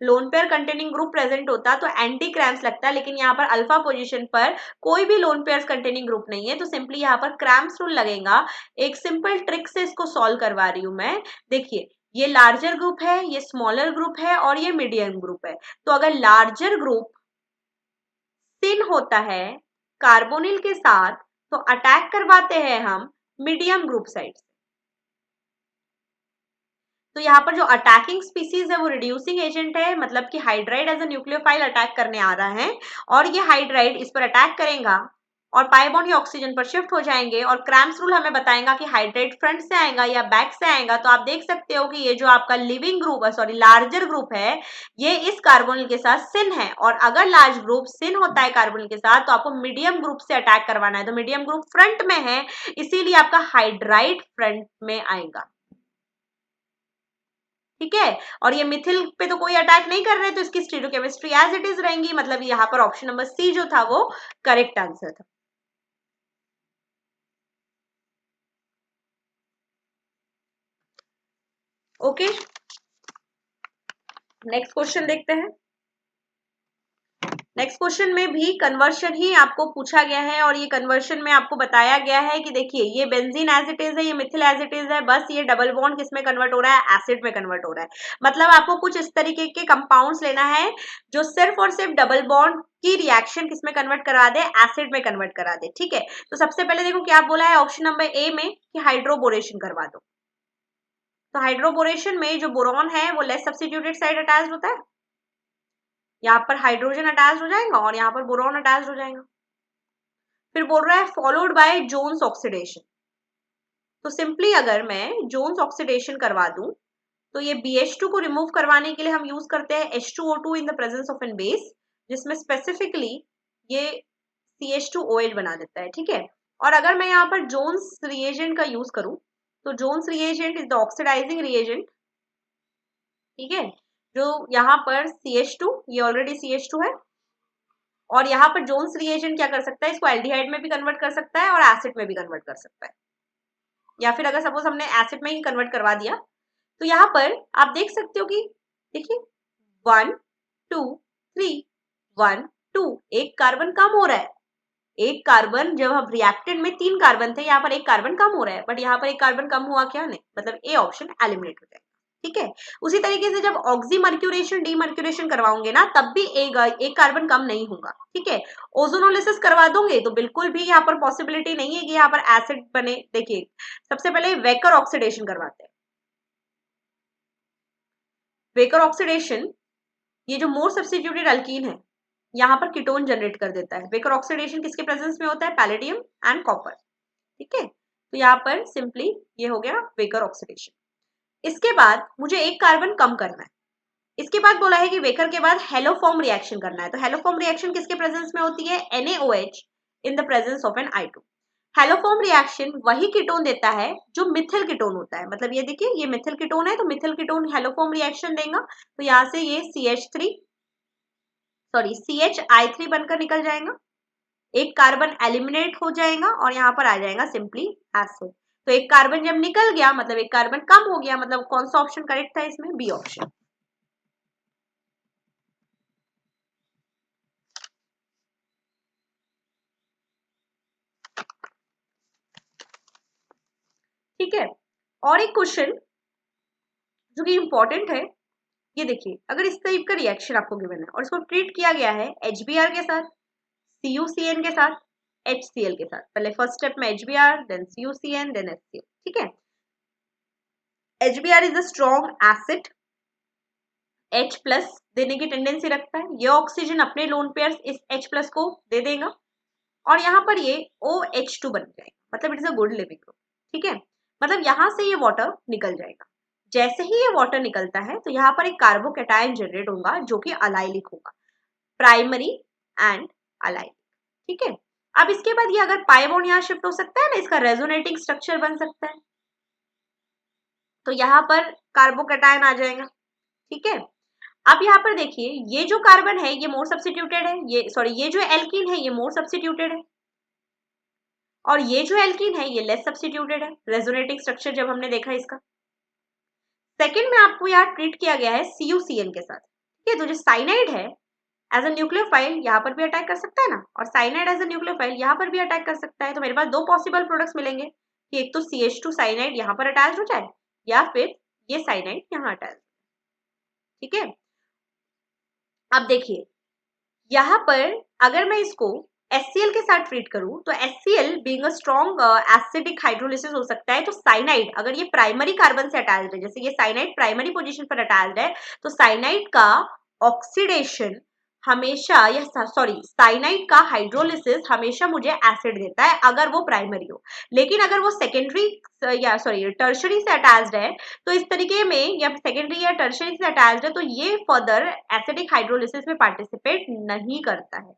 lone pair containing group present होता तो एंटी क्रैम्स लगता है, लेकिन यहाँ पर अल्फा पोजीशन पर कोई भी लोन पेयर कंटेनिंग ग्रुप नहीं है, तो सिंपली यहाँ पर क्रैम्स रूल लगेगा। एक सिंपल ट्रिक से इसको सॉल्व करवा रही हूं मैं। देखिए, ये लार्जर ग्रुप है, ये स्मॉलर ग्रुप है और ये मीडियम ग्रुप है। तो अगर लार्जर ग्रुप सिन होता है कार्बोनिल के साथ, तो अटैक करवाते हैं हम मीडियम ग्रुप साइड। तो यहाँ पर जो अटैकिंग स्पीसीज है वो रिड्यूसिंग एजेंट है, मतलब कि hydride as a nucleophile attack करने आ रहा है, और ये हाइड्राइड इस पर अटैक करेगा और पाई बॉन्ड ये ऑक्सीजन पर शिफ्ट हो जाएंगे। और क्रैम्स रूल हमें बताएगा कि हाइड्राइड फ्रंट से आएगा या बैक से आएगा। तो आप देख सकते हो कि ये जो आपका लिविंग ग्रुप लार्जर ग्रुप है, ये इस कार्बोनिल के साथ सिन है, और अगर लार्ज ग्रुप सिन होता है कार्बोनिल के साथ तो आपको मीडियम ग्रुप से अटैक करवाना है। तो मीडियम ग्रुप फ्रंट में है, इसीलिए आपका हाइड्राइड फ्रंट में आएगा। ठीक है, और ये मिथिल पे तो कोई अटैक नहीं कर रहे, तो इसकी स्टीरियोकेमिस्ट्री एज इट इज रहेंगी, मतलब यहाँ पर ऑप्शन नंबर सी जो था वो करेक्ट आंसर था। ओके, नेक्स्ट क्वेश्चन देखते हैं। नेक्स्ट क्वेश्चन में भी कन्वर्शन ही आपको पूछा गया है, और ये कन्वर्शन में आपको बताया गया है कि देखिए, ये बेंजीन एज इट इज है, ये मिथिल एज इट इज है, बस ये डबल बॉन्ड किस में कन्वर्ट हो रहा है, एसिड में कन्वर्ट हो रहा है। मतलब आपको कुछ इस तरीके के कंपाउंड्स लेना है जो सिर्फ और सिर्फ डबल बॉन्ड की रिएक्शन किस में कन्वर्ट करा दे, एसिड में कन्वर्ट करा दे। ठीक है, तो सबसे पहले देखो क्या बोला है ऑप्शन नंबर ए में कि हाइड्रोबोरेशन करवा दो। तो हाइड्रोबोरेशन में जो बोरॉन है वो लेस सब्स्टिट्यूटेड साइड अटैच होता है, यहाँ पर हाइड्रोजन अटैच हो जाएगा और यहाँ पर बोरॉन अटैच हो जाएगा। फिर बोल रहा है फॉलोड बाय जोन्स ऑक्सीडेशन। तो सिंपली अगर मैं जोन्स ऑक्सीडेशन करवा दूं तो ये BH2 को रिमूव करवाने के लिए हम यूज करते हैं H2O2 in the presence of an base, जिसमें स्पेसिफिकली ये CH2OH बना देता है। ठीक है, और अगर मैं यहाँ पर जोन्स रिएजेंट का यूज करूं तो Jones reagent is the oxidising reagent. ठीक है, जो यहाँ पर CH2, ये ऑलरेडी CH2 है, और यहाँ पर जोन्स रिएजेंट क्या कर सकता है, इसको एल्डिहाइड में भी कन्वर्ट कर सकता है और एसिड में भी कन्वर्ट कर सकता है, या फिर अगर सपोज हमने एसिड में ही कन्वर्ट करवा दिया तो यहाँ पर आप देख सकते हो कि देखिए 1 2 3 1 2, एक कार्बन कम हो रहा है। एक कार्बन, जब हम रिएक्टेंट में 3 कार्बन थे, यहाँ पर एक कार्बन कम हो रहा है, बट यहाँ पर एक कार्बन कम हुआ क्या, नहीं, मतलब ए ऑप्शन एलिमिनेट हो जाएगा। ठीक है, उसी तरीके से जब ऑक्सीमर्क्यूरेशन डीमर्क्यूरेशन करवाओगे ना, तब भी एक कार्बन कम नहीं होगा। ठीक है, ओजोनोलिसिस करवा दोगे तो बिल्कुल भी यहाँ पर पॉसिबिलिटी नहीं है कि यहाँ पर एसिड बने। देखिए, सबसे पहले वेकर ऑक्सीडेशन करवाते हैं। वेकर ऑक्सीडेशन, ये जो मोर सब्स्टिट्यूटेड अल्कीन है, यहाँ पर कीटोन जनरेट कर देता है। वेकर ऑक्सीडेशन किसके प्रेजेंस में होता है, पैलेडियम एंड कॉपर। ठीक है, तो यहाँ पर सिंपली ये हो गया वेकर ऑक्सीडेशन। इसके बाद मुझे एक कार्बन कम करना है। इसके बाद बोला है कि वेकर के बाद हेलोफॉर्म रिएक्शन करना है। तो हेलोफॉर्म रिएक्शन किसके प्रेजेंस में होती है, NaOH in the presence of an I2। Haloform reaction वही कीटोन देता है जो मिथिल कीटोन होता है, मतलब ये देखिए, ये मिथिल कीटोन है, तो मिथिल कीटोन हेलोफॉर्म रिएक्शन देगा, तो यहाँ से ये CHI3 बनकर निकल जाएगा, एक कार्बन एलिमिनेट हो जाएगा और यहाँ पर आ जाएगा सिंपली एसिड। तो एक कार्बन जब निकल गया मतलब एक कार्बन कम हो गया, मतलब कौन सा ऑप्शन करेक्ट था इसमें, बी ऑप्शन। ठीक है, और एक क्वेश्चन जो कि इंपॉर्टेंट है, ये देखिए, अगर इस टाइप का रिएक्शन आपको गिवन है और इसको ट्रीट किया गया है HBr के साथ, CuCN के साथ, HCl के साथ। पहले फर्स्ट स्टेप में HBr, then CuCN, then HCl। ठीक है, HBr is a strong acid, H plus देने की टेंडेंसी रखता है। ये ऑक्सीजन अपने लोन पेयर्स इस H प्लस को दे देगा और यहाँ पर ये OH2 बन जाएगा, मतलब it is a good leaving group. ठीक है, मतलब यहाँ से ये वाटर निकल जाएगा। जैसे ही ये वाटर निकलता है तो यहाँ पर एक कार्बोकैटायन जनरेट होगा जो कि अलाइलिक होगा, प्राइमरी एंड अलाइलिक। ठीक है, अब इसके बाद ये अगर पाई बॉन्ड यहाँ शिफ्ट हो सकता है ना, इसका रेजोनेटिंग स्ट्रक्चर बन सकता है, तो यहाँ पर कार्बोकैटायन आ जाएगा। ठीक है, अब यहाँ पर देखिए ये जो कार्बन है ये मोर सब्स्टिट्यूटेड है, ये सॉरी ये जो एल्कीन है ये मोर सब्स्टिट्यूटेड है और ये जो एल्कीन है ये लेस सब्स्टिट्यूटेड है, रेजोनेटिंग स्ट्रक्चर जब हमने देखा इसका। सेकंड में आपको यहाँ ट्रीट किया गया है CuCN के साथ। ठीक है, तो जो साइनाइड है एज अ न्यूक्लियोफाइल यहाँ पर भी अटैक कर सकता है ना, और साइनाइड एज अ न्यूक्लियोफाइल यहाँ पर भी अटैक कर सकता है। तो मेरे पास दो पॉसिबल प्रोडक्ट्स मिलेंगे कि एक तो CH2 साइनाइड यहाँ पर अटैच हो जाए या फिर ये साइनाइड यहाँ अटैच। ठीक है, अब देखिए यहाँ पर अगर मैं इसको HCl के साथ ट्रीट करूं तो HCl being a strong acidic hydrolysis हो सकता है। तो साइनाइड अगर ये प्राइमरी कार्बन से अटैच्ड है, जैसे ये साइनाइड प्राइमरी पोजीशन पर अटैच्ड है, तो साइनाइड का ऑक्सीडेशन हमेशा या सॉरी साइनाइड का हाइड्रोलिसिस हमेशा मुझे एसिड देता है अगर वो प्राइमरी हो। लेकिन अगर वो सेकेंडरी या सॉरी टर्शरी से अटैच्ड है तो इस तरीके में, या सेकेंडरी या टर्शरी से अटैच्ड है तो ये फर्दर एसिडिक हाइड्रोलिसिस में पार्टिसिपेट नहीं करता है।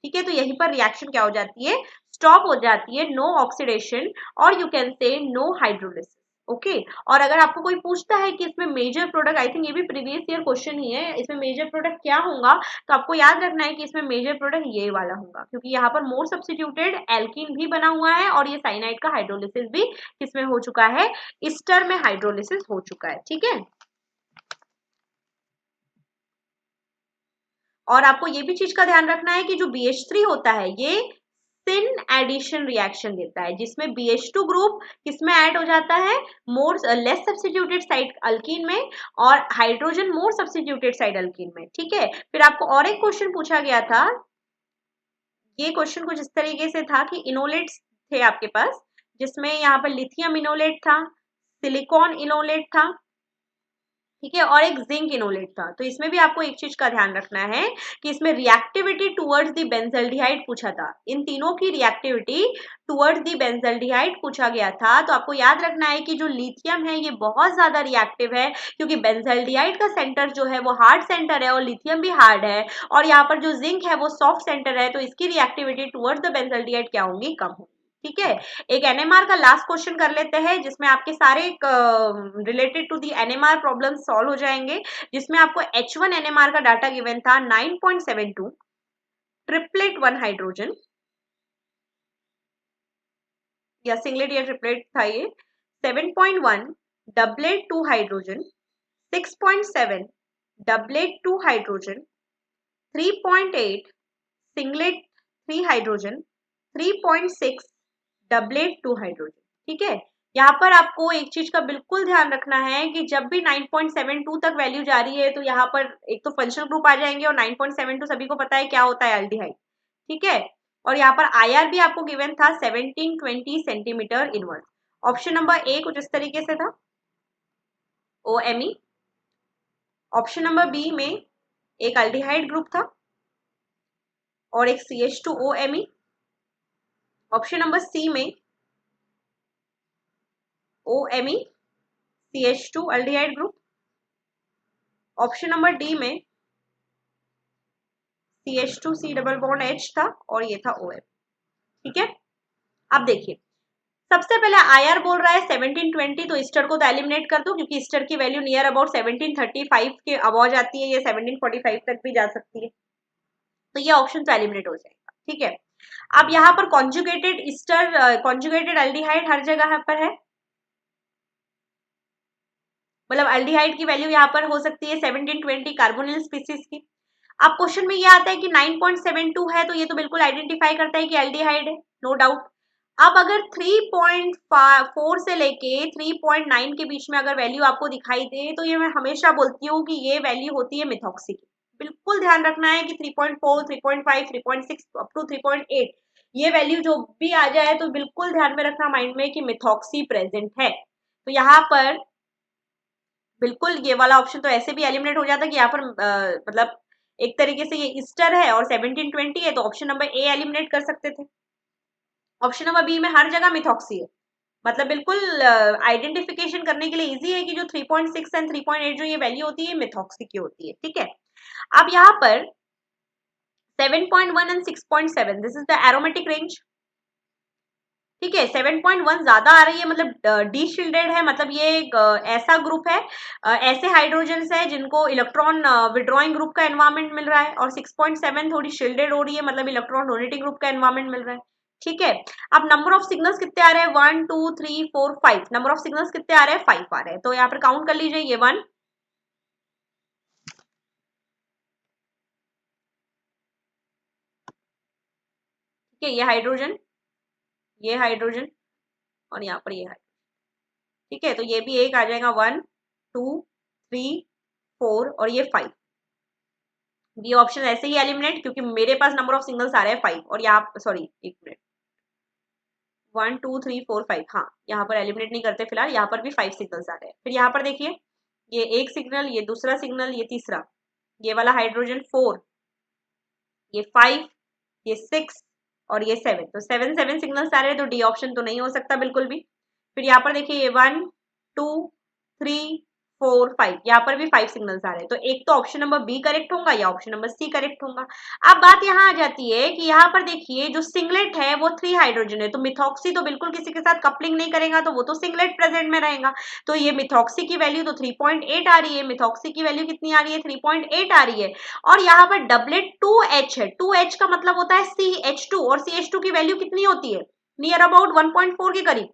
ठीक है, तो यहीं पर रिएक्शन क्या हो जाती है, स्टॉप हो जाती है, नो ऑक्सीडेशन और you can say no hydrolysis. Okay, और अगर आपको कोई पूछता है कि इसमें मेजर प्रोडक्ट, आई थिंक ये भी प्रीवियस ईयर क्वेश्चन ही है, इसमें मेजर प्रोडक्ट क्या होगा, तो आपको याद रखना है कि इसमें मेजर प्रोडक्ट ये वाला होगा, क्योंकि यहाँ पर मोर सब्स्टिट्यूटेड एल्कीन भी बना हुआ है और ये साइनाइड का हाइड्रोलिसिस भी किसमें हो चुका है, ईस्टर में हाइड्रोलिसिस हो चुका है। ठीक है, और आपको ये भी चीज का ध्यान रखना है कि जो BH3 होता है ये सिन एडिशन रिएक्शन देता है, जिसमें BH2 ग्रुप किसमें ऐड हो जाता है, more less substituted side alkyne में और हाइड्रोजन मोर सब्स्टिट्यूटेड साइड अल्कीन में। ठीक है, फिर आपको और एक क्वेश्चन पूछा गया था, ये क्वेश्चन कुछ इस तरीके से था कि इनोलेट्स थे आपके पास, जिसमें यहाँ पर लिथियम इनोलेट था, सिलिकॉन इनोलेट था, ठीक है, और एक जिंक इनोलेट था। तो इसमें भी आपको एक चीज का ध्यान रखना है कि इसमें रिएक्टिविटी टुवर्ड्स द बेंजल्डिहाइड पूछा था, इन तीनों की रिएक्टिविटी टुवर्ड्स द बेंजल्डिहाइड पूछा गया था। तो आपको याद रखना है कि जो लिथियम है ये बहुत ज्यादा रिएक्टिव है, क्योंकि बेंजल्डिहाइड का सेंटर जो है वो हार्ड सेंटर है और लिथियम भी हार्ड है, और यहाँ पर जो जिंक है वो सॉफ्ट सेंटर है, तो इसकी रिएक्टिविटी टुवर्ड्स द बेंजल्डिहाइड क्या होंगी, कम होगी। ठीक है, एक NMR का लास्ट क्वेश्चन कर लेते हैं जिसमें आपके सारे related to the NMR problem solve हो जाएंगे, जिसमें आपको H1 NMR का डाटा गिवन था 9.72, ट्रिपलेट 1 हाइड्रोजन या सिंगलेट या ट्रिपलेट था ये, 7.1 doublet 2 hydrogen, 6.7 doublet 2 hydrogen, 3.8 singlet 3 hydrogen, 3.6 doublet 2 hydrogen. ठीक है, यहाँ पर आपको एक चीज का बिल्कुल ध्यान रखना है कि जब भी 9.72 तक वैल्यू जा रही है तो यहाँ पर एक तो फंक्शनल ग्रुप आ जाएंगे, और 9.72 सभी को पता है क्या होता है, एल्डिहाइड। ठीक है, और यहाँ पर IR भी आपको गिवन था 1720 सेंटीमीटर इनवर्स। ऑप्शन नंबर ए कुछ इस तरीके से था, OMe। ऑप्शन नंबर बी में एक एल्डिहाइड ग्रुप था और एक CH2OMe। ऑप्शन नंबर सी में OMe CH2 aldehyde group. Option number D में CH2C डबल बॉन्ड H था और ये था OM। ठीक है, अब देखिए सबसे पहले IR बोल रहा है 1720, तो ईस्टर को तो एलिमिनेट कर दो, क्योंकि ईस्टर की वैल्यू नियर अबाउट 1735 के अबव जाती है, ये 1745 तक भी जा सकती है, तो ये ऑप्शन तो एलिमिनेट हो जाएगा। ठीक है, अब यहाँ पर कॉन्जुगेटेड ईस्टर कॉन्जुगेटेड एल्डिहाइड हर जगह पर है, मतलब एल्डिहाइड की वैल्यू यहाँ पर हो सकती है 1720 कार्बोनिल स्पीसीज की। अब क्वेश्चन में ये आता है कि 9.72 है, तो ये तो बिल्कुल आइडेंटिफाई करता है कि एल्डिहाइड है, नो डाउट। अब अगर 3.4 से लेके 3.9 के बीच में अगर वैल्यू आपको दिखाई दे, तो ये मैं हमेशा बोलती हूँ कि ये वैल्यू होती है मिथॉक्सी की। बिल्कुल ध्यान रखना है कि 3.4, 3.5, 3.6 अप टू 3.8 ये वैल्यू जो भी आ जाए तो बिल्कुल ध्यान में रखना माइंड में कि मिथॉक्सी प्रेजेंट है। तो यहाँ पर बिल्कुल ये वाला ऑप्शन तो ऐसे भी एलिमिनेट हो जाता कि यहाँ पर मतलब एक तरीके से ये ईस्टर है और 1720 है, तो ऑप्शन नंबर ए एलिमिनेट कर सकते थे। ऑप्शन नंबर बी में हर जगह मिथॉक्सी है, मतलब बिल्कुल आइडेंटिफिकेशन करने के लिए इजी है कि जो 3.6 एंड 3.8 जो ये वैल्यू होती है मिथॉक्सी की होती है। ठीक है, अब यहाँ पर 7.1 and 6.7 this is the aromatic range. ठीक है, 7.1 ज्यादा आ रही है, मतलब डी शिल्डेड है, मतलब ये एक ऐसा ग्रुप है, ऐसे हाइड्रोजन्स है जिनको इलेक्ट्रॉन विड्रॉइंग ग्रुप का एनवायरमेंट मिल रहा है, और 6.7 थोड़ी शिल्डेड हो रही है, मतलब इलेक्ट्रॉन डोनेटिंग ग्रुप का एनवायरमेंट मिल रहा है। ठीक है, अब नंबर ऑफ सिग्नल्स कितने आ रहे हैं, 1 2 3 4 5, नंबर ऑफ सिग्नल्स कितने आ रहे हैं, 5 आ रहे हैं। तो यहाँ पर काउंट कर लीजिए, ये 1, ठीक है, ये हाइड्रोजन और यहाँ पर ये हाइड्रोजन। ठीक है, तो ये भी एक आ जाएगा, 1 2 3 4 और ये 5। बी ऑप्शन ऐसे ही एलिमिनेट, क्योंकि मेरे पास नंबर ऑफ सिग्नल्स आ रहे हैं 5, और यहाँ सॉरी एक मिनट, 1 2 3 4 5, हाँ यहाँ पर एलिमिनेट नहीं करते फिलहाल, यहाँ पर भी 5 सिग्नल्स आ रहे हैं। फिर यहाँ पर देखिए, ये एक सिग्नल, ये दूसरा सिग्नल, ये तीसरा, ये वाला हाइड्रोजन 4, ये 5, ये 6 और ये 7, तो 7 सिग्नल्स आ रहे हैं, तो डी ऑप्शन तो नहीं हो सकता बिल्कुल भी। फिर यहाँ पर देखिए, ये 1 2 3 4 5, यहाँ पर भी 5 सिग्नल्स आ रहे हैं, तो एक तो ऑप्शन नंबर बी करेक्ट होगा या ऑप्शन नंबर सी करेक्ट होगा। अब बात यहाँ आ जाती है कि यहाँ पर देखिए जो सिंगलेट है वो 3 हाइड्रोजन है, तो मिथॉक्सी तो बिल्कुल किसी के साथ कपलिंग नहीं करेगा, तो वो तो सिंगलेट प्रेजेंट में रहेगा। तो ये मिथॉक्सी की वैल्यू तो 3.8 आ रही है, मिथॉक्सी की वैल्यू कितनी आ रही है, 3.8 आ रही है। और यहाँ पर डबलेट 2H है, 2H का मतलब होता है CH2, और CH2 की वैल्यू कितनी होती है, नियर अबाउट 1.4 के करीब।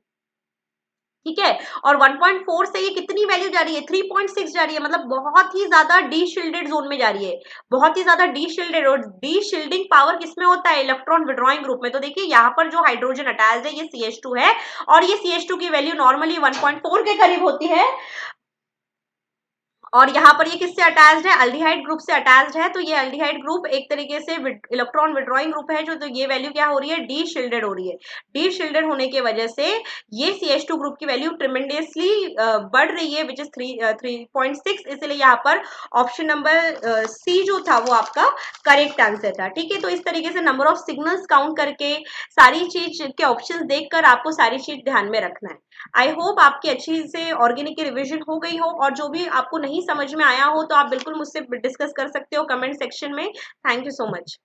ठीक है, और 1.4 से ये कितनी वैल्यू जा रही है, 3.6 जा रही है, मतलब बहुत ही ज्यादा डी शिल्डेड जोन में जा रही है, बहुत ही ज्यादा डी शिल्डेड। और डी शिल्डिंग पावर किसमें होता है, इलेक्ट्रॉन विड्रॉइंग ग्रुप में। तो देखिए यहाँ पर जो हाइड्रोजन अटैच्ड है ये CH2 है, और ये CH2 की वैल्यू नॉर्मली 1.4 के करीब होती है, और यहाँ पर ये किससे अटैच्ड है, अल्डिहाइड ग्रुप से अटैच्ड है। तो ये अल्डिहाइड ग्रुप एक तरीके से इलेक्ट्रॉन विड्रॉइंग ग्रुप है, जो तो ये वैल्यू क्या हो रही है, डी शिल्डेड हो रही है। डी शिल्डेड होने की वजह से ये CH2 ग्रुप की वैल्यू ट्रिमेंडियसली बढ़ रही है, विच इज 3.6, इसलिए यहाँ पर ऑप्शन नंबर सी जो था वो आपका करेक्ट आंसर था। ठीक है, तो इस तरीके से नंबर ऑफ सिग्नल्स काउंट करके सारी चीज के ऑप्शन देखकर आपको सारी चीज ध्यान में रखना है। आई होप आपकी अच्छी से ऑर्गेनिक की रिवीजन हो गई हो, और जो भी आपको नहीं समझ में आया हो तो आप बिल्कुल मुझसे डिस्कस कर सकते हो कमेंट सेक्शन में। Thank you so much.